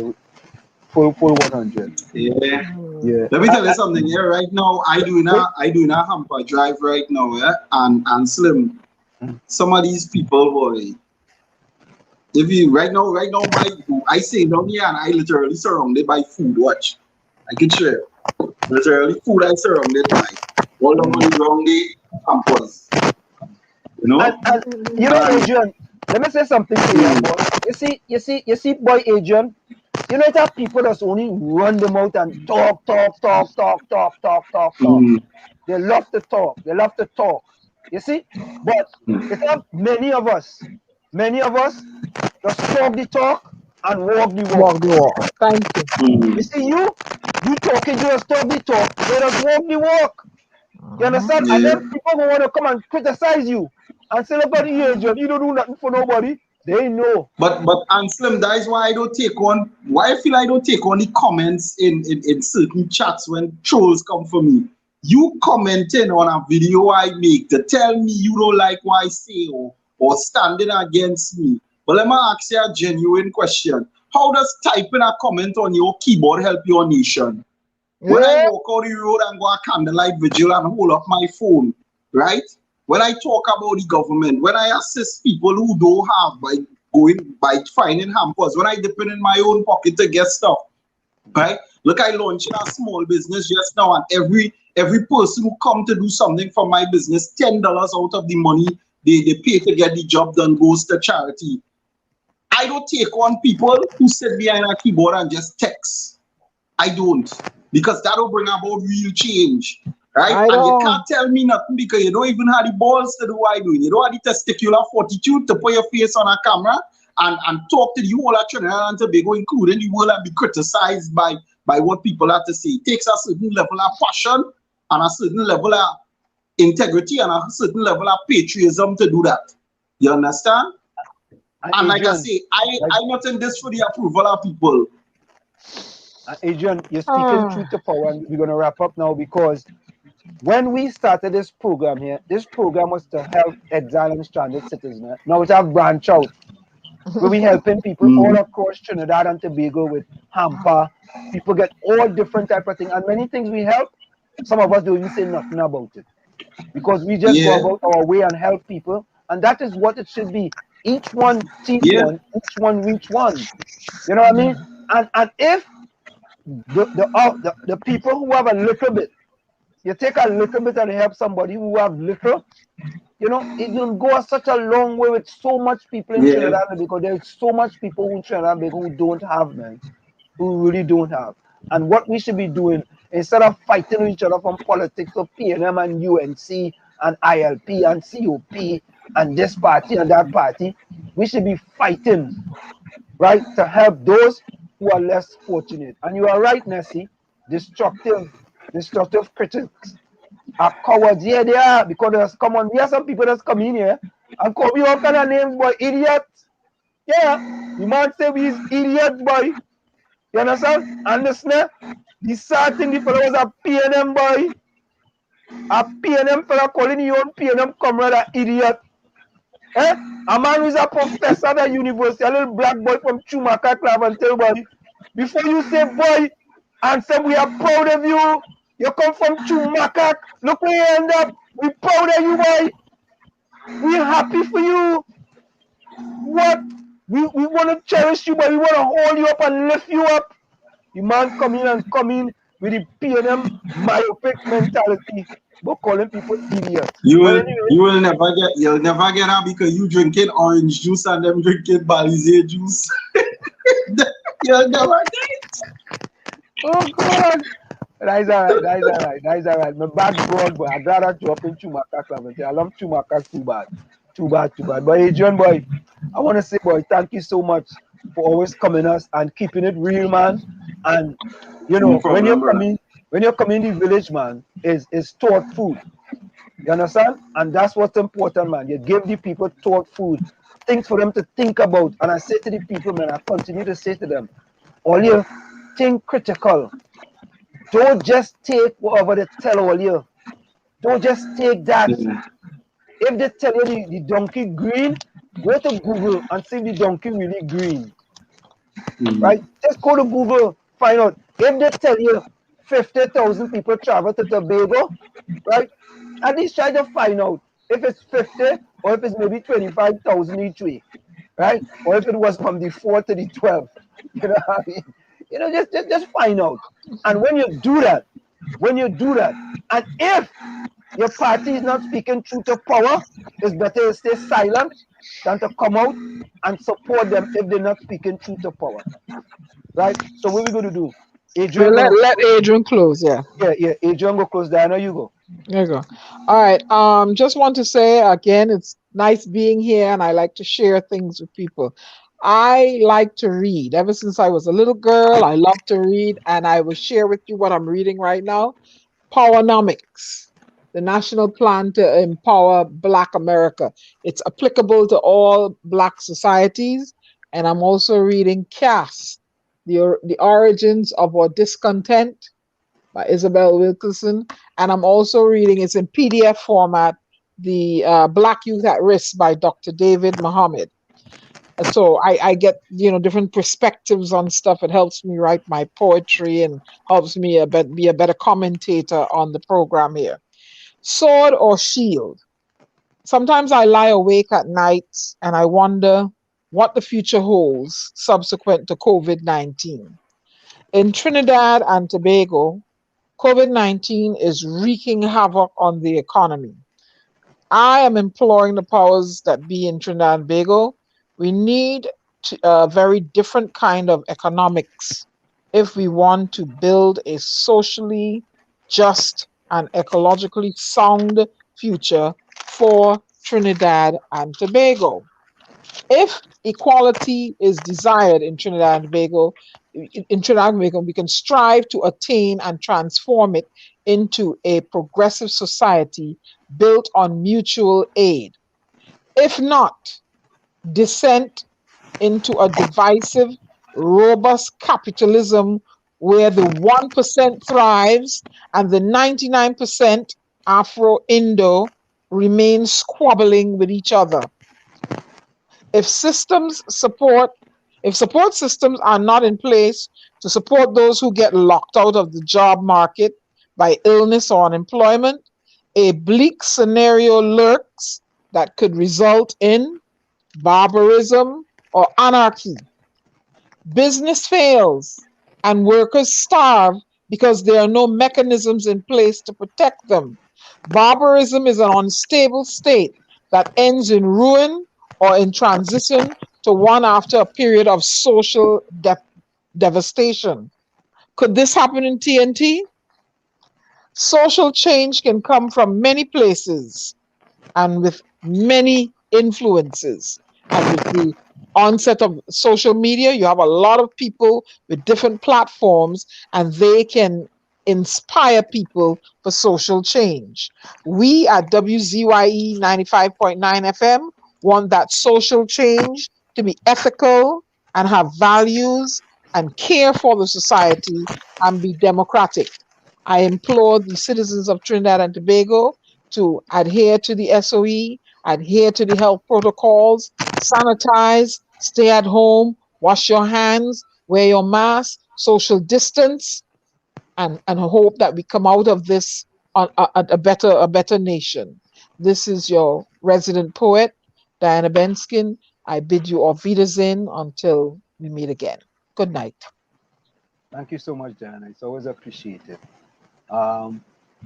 S1: full 100.
S13: Yeah. Let me tell you something here. Right now, I doing a hamper drive right now, yeah, and Slim. Some of these people, boy. If you right now, I say down here, and I literally surrounded by food. Watch, I can share. Literally, food I surrounded by. all the money wrong the campus. You know?
S1: And you know, Adrian, let me say something to you, boy. You see, boy, Adrian, you know that people that's only run them out and talk. They love to talk. They love to talk. You see? But it's not many of us just talk the talk and walk the walk.
S2: Walk the walk. Thank you.
S1: You see, you talking, you just talk the talk. They just walk the walk. You understand?
S13: Yeah.
S1: And then people who want to come and criticize you and say, look at the age, you don't do nothing for nobody. They know.
S13: But Slim, that is why I don't take on. Why I feel I don't take on the comments in certain chats when trolls come for me. You commenting on a video I make to tell me you don't like what I say or standing against me. But let me ask you a genuine question. How does typing a comment on your keyboard help your nation? When I walk out the road and go a candlelight vigil and hold up my phone, right? When I talk about the government, when I assist people who don't have by finding hampers, when I dip in my own pocket to get stuff, right? Look, I launched a small business just now, and every person who come to do something for my business, $10 out of the money they pay to get the job done goes to charity. I don't take on people who sit behind a keyboard and just text. I don't, because that will bring about real change, right? And you can't tell me nothing because you don't even have the balls to do what I do. You don't have the testicular fortitude to put your face on a camera and talk to the whole of Trinidad and Tobago, including the world, and be criticized by what people have to say. It takes a certain level of passion and a certain level of integrity and a certain level of patriotism to do that. You understand? And like I say, I'm not in this for the approval of people.
S1: Adrian, you're speaking truth to power, and we're going to wrap up now, because when we started this program here, this program was to help exile and stranded citizens. Now it's our branch out. We'll be helping people all across Trinidad and Tobago with hamper. People get all different type of things, and many things we help. Some of us don't even say nothing about it, because we just go about our way and help people, and that is what it should be. Each one teach one, each one reach one. You know what I mean? And if the people who have a little bit, you take a little bit and help somebody who have little, you know, it will go such a long way with so much people in Trinidad, because there's so much people in Trinidad who don't have, man, who really don't have. And what we should be doing, instead of fighting each other from politics of PNM and UNC and ILP and COP and this party and that party, we should be fighting, right, to help those who are less fortunate. And you are right, Nessie, destructive critics are cowards. Yeah, they are, because there's we have some people that's come in here and call me all kind of names, boy, idiot. Yeah, you might say we is idiots, boy. You understand? And listen, the sad thing, the fellow was a PNM boy. A PNM fella calling your own PNM comrade an idiot. Eh? A man who's a professor at the university, a little black boy from Tumaka Club, and tell boy, before you say boy, and say we are proud of you. You come from Tumaka. Look where you end up. We proud of you, boy. We're happy for you. What? We want to cherish you, but we want to hold you up and lift you up. You man come in with the PNM myopic mentality, but calling people idiots.
S13: You'll never get out because you drinking orange juice and them drinking Balize juice. You'll never get it.
S1: Oh God. That's all right. My bad broad boy. I'd rather drop in Tumaka Club and say I love Tumaka too bad. But Adrian boy, I want to say, boy, thank you so much for always coming us and keeping it real, man. And you know, when you're coming in the village, man, is stored food. You understand? And that's what's important, man. You give the people stored food, things for them to think about. And I say to the people, man, I continue to say to them, all you think critical. Don't just take whatever they tell all you. Don't just take that. If they tell you the donkey green, go to Google and see the donkey really green. Right? Just go to Google, find out. If they tell you 50,000 people travel to Tobago, right? At least try to find out if it's 50 or if it's maybe 25,000 each way, right? Or if it was from the 4 to the 12. You know what I mean? You know, just find out. And when you do that, and if your party is not speaking truth to power, it's better to stay silent than to come out and support them if they're not speaking truth to power. Right? So what we going to do?
S2: We'll
S1: Adrian
S2: let Adrian close, yeah.
S1: Yeah, Adrian go close. Diana, you go.
S2: There you go. All right. Just want to say again, it's nice being here, and I like to share things with people. I like to read. Ever since I was a little girl, I love to read, and I will share with you what I'm reading right now. Powernomics, the national plan to empower Black America. It's applicable to all Black societies. And I'm also reading Caste, the origins of our discontent by Isabel Wilkerson. And I'm also reading, it's in PDF format, the Black Youth at Risk by Dr. David Muhammad. So I get, different perspectives on stuff. It helps me write my poetry and helps me be a better commentator on the program here. Sword or shield? Sometimes I lie awake at night and I wonder what the future holds subsequent to COVID-19. In Trinidad and Tobago, COVID-19 is wreaking havoc on the economy. I am imploring the powers that be in Trinidad and Tobago. We need a very different kind of economics if we want to build a socially just and ecologically sound future for Trinidad and Tobago. If equality is desired in Trinidad and Tobago, we can strive to attain and transform it into a progressive society built on mutual aid. If not, descent into a divisive, robust capitalism where the 1% thrives and the 99% Afro-Indo remain squabbling with each other. If support systems are not in place to support those who get locked out of the job market by illness or unemployment, a bleak scenario lurks that could result in barbarism or anarchy. Business fails and workers starve because there are no mechanisms in place to protect them. Barbarism is an unstable state that ends in ruin or in transition to one after a period of social devastation. Could this happen in TNT? Social change can come from many places and with many influences. And with the onset of social media, you have a lot of people with different platforms, and they can inspire people for social change. We at WZYE 95.9 FM want that social change to be ethical and have values and care for the society and be democratic. I implore the citizens of Trinidad and Tobago to adhere to the SOE, adhere to the health protocols, sanitize, stay at home, wash your hands, wear your mask, social distance, and hope that we come out of this a better nation. This is your resident poet, Diana Benskin. I bid you auf Wiedersehen until we meet again. Good night.
S1: Thank you so much, Diana. It's always appreciated.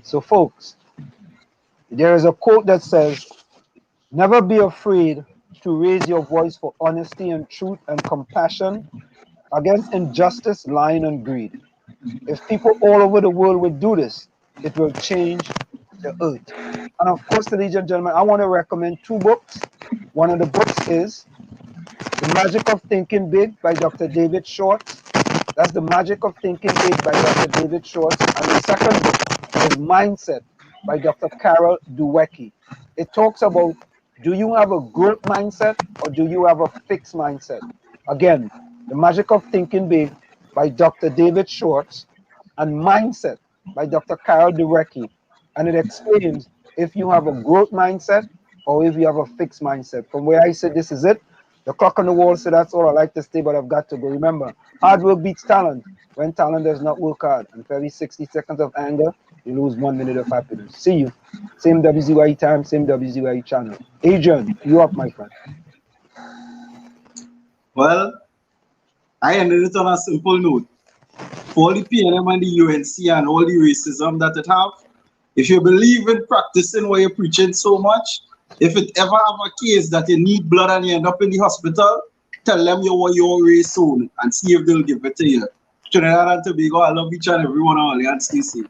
S1: So folks, there is a quote that says, "Never be afraid to raise your voice for honesty and truth and compassion against injustice, lying, and greed. If people all over the world would do this, it will change the earth." And of course, ladies and gentlemen, I want to recommend 2 books. One of the books is The Magic of Thinking Big by Dr. David Schwartz. That's The Magic of Thinking Big by Dr. David Schwartz. And the second book is Mindset by Dr. Carol Dweck. It talks about, do you have a growth mindset or do you have a fixed mindset? Again, The Magic of Thinking Big by Dr. David Schwartz and Mindset by Dr. Carol Dweck. And it explains if you have a growth mindset or if you have a fixed mindset. From where I said, this is it. The clock on the wall, so that's all I like to say, but I've got to go. Remember, hard work beats talent when talent does not work hard. And for every 60 seconds of anger, you lose 1 minute of happiness. See you. Same WZYE time, same WZYE channel. Adrian, you up, my friend.
S13: Well, I ended it on a simple note. For all the PNM and the UNC and all the racism that it have, if you believe in practicing what you're preaching so much, if it ever have a case that you need blood and you end up in the hospital, tell them you want your race soon and see if they'll give it to you. Trinidad and Tobago, I love each and every one of you and stay safe.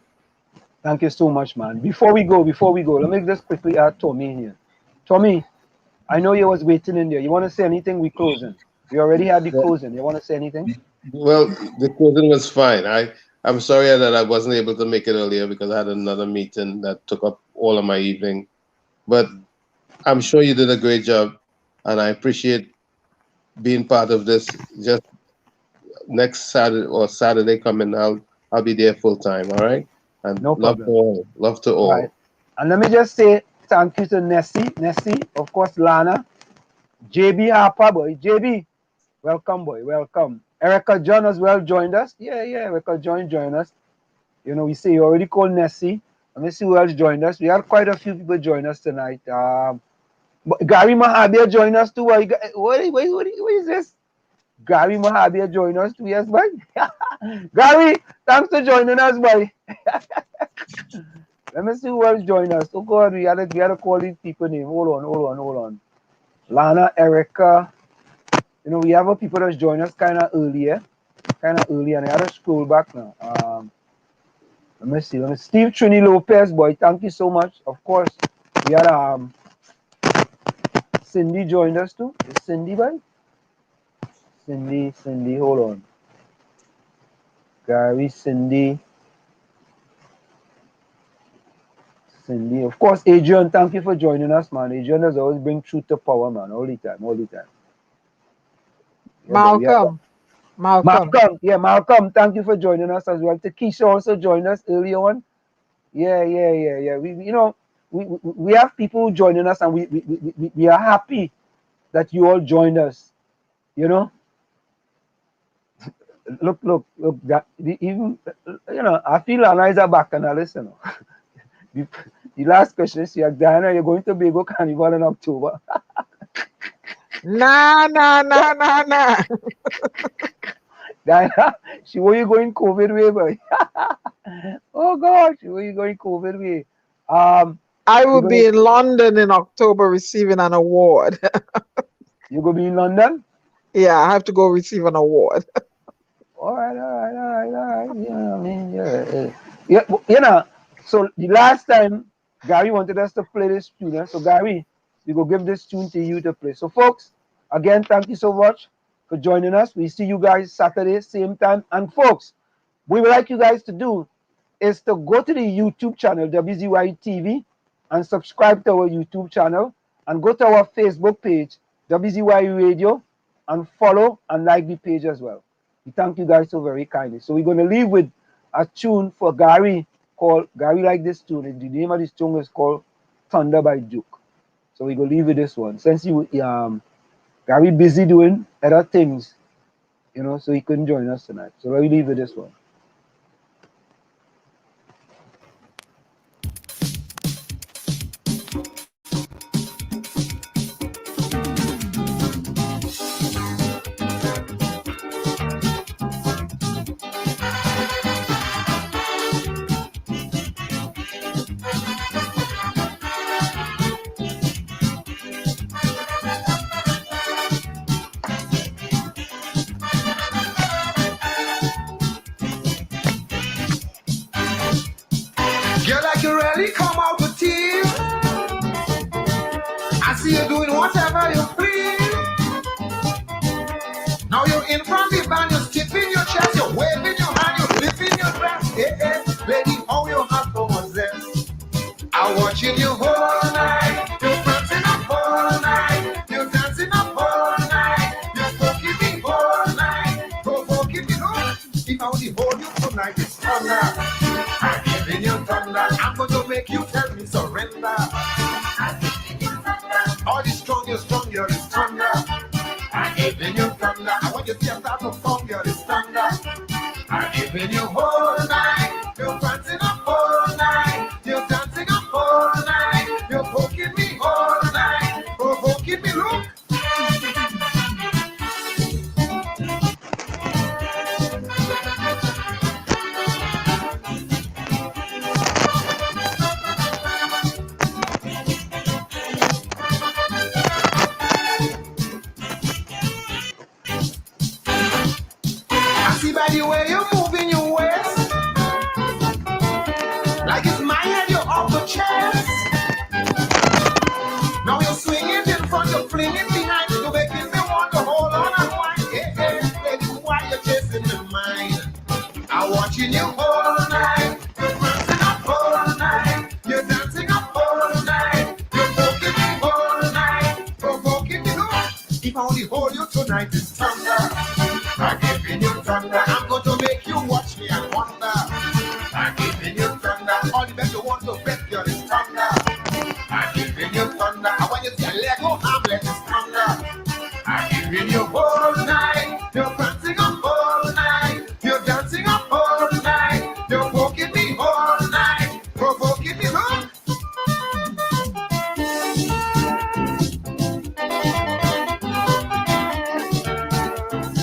S1: Thank you so much, man. Before we go, let me just quickly add Tommy in here. Tommy, I know you was waiting in there. You want to say anything? We closing. We already had the closing. You want to say anything?
S16: Well, the closing was fine. I'm sorry that I wasn't able to make it earlier because I had another meeting that took up all of my evening. But I'm sure you did a great job, and I appreciate being part of this. Just next Saturday or Saturday coming, I'll be there full time. All right. And
S1: no
S16: love
S1: problem.
S16: to all. Love to all.
S1: Right. And let me just say thank you to Nessie, of course, Lana, JB Harper, boy. JB, welcome, boy. Welcome. Erica John as well joined us. Yeah, Erica John joined us. You know, we say you already called Nessie. Let me see who else joined us. We had quite a few people join us tonight. Gary Mahabir joined us too. What is this? Gary Mahabir joined us too. Yes, boy. Gary, thanks for joining us, boy. Let me see who else joined us. Oh God, we had to call these people name. Hold on. Lana, Erica. You know, we have people that's joined us kind of earlier, and I had to scroll back now. Let me see. Steve Trini Lopez, boy, thank you so much. Of course, we had Cindy joined us too. Is Cindy, boy? Cindy, hold on. Gary, Cindy, of course, Adrian, thank you for joining us, man. Adrian does always bring truth to power, man, all the time. Yeah, Malcolm, thank you for joining us as well. Takesha also joined us earlier on. Yeah. We have people joining us, and we are happy that you all joined us. You know, look. That even I feel Anna is a bacchanalist. You know, the last question is, Diana, you're going to Tobago Carnival in October.
S2: Nah.
S1: Diana, she where you going COVID way, boy? Oh God, she where you going COVID way?
S2: I will be in London in October receiving an award.
S1: You gonna be in London?
S2: Yeah, I have to go receive an award.
S1: All right. Yeah, I mean, yeah. You know, so the last time Gary wanted us to play this tune, so Gary, we go give this tune to you to play. So folks, again, thank you so much for joining us. We see you guys Saturday, same time. And folks, what we would like you guys to do is to go to the YouTube channel, WZY TV, and subscribe to our YouTube channel, and go to our Facebook page, WZY Radio, and follow and like the page as well. We thank you guys so very kindly. So we're going to leave with a tune for Gary called, Gary like this tune. The name of this tune is called Thunder by Duke. So we're going to leave with this one. Since Gary busy doing other things, you know, so he couldn't join us tonight. So let me leave with this one.
S12: Girl, like you really come out with tears. I see you doing whatever you please. Now you're in front of the band, you're tipping your chest, you're waving your hand, you're lifting your dress. Hey, lady, how you have to possess. I'm watching you all night. You're dancing up all night. You're dancing up all night. You're poking me all night. Provoking me all. If I only hold you tonight, it's thunder. I'm giving you thunder. I'm going to make you tell me surrender. I'm giving you thunder. All the strong, you're stronger. I'm giving you thunder. I want you to start to perform, you're the thunder. I'm giving you all night. You're dancing up all night. You're dancing up all night. by the way you're moving your waist, like it's my head, you're off the chest. Now you're swinging in front, you're flinging behind, you're making me want to hold on and whine. Hey, hey, baby, why you chasing my mind? I'm watching you all night. You're dancing up all night. You're dancing up all night. You're poking me all night. Provoking me. If I only hold you tonight, it's thunder. I'm giving you thunder. I'm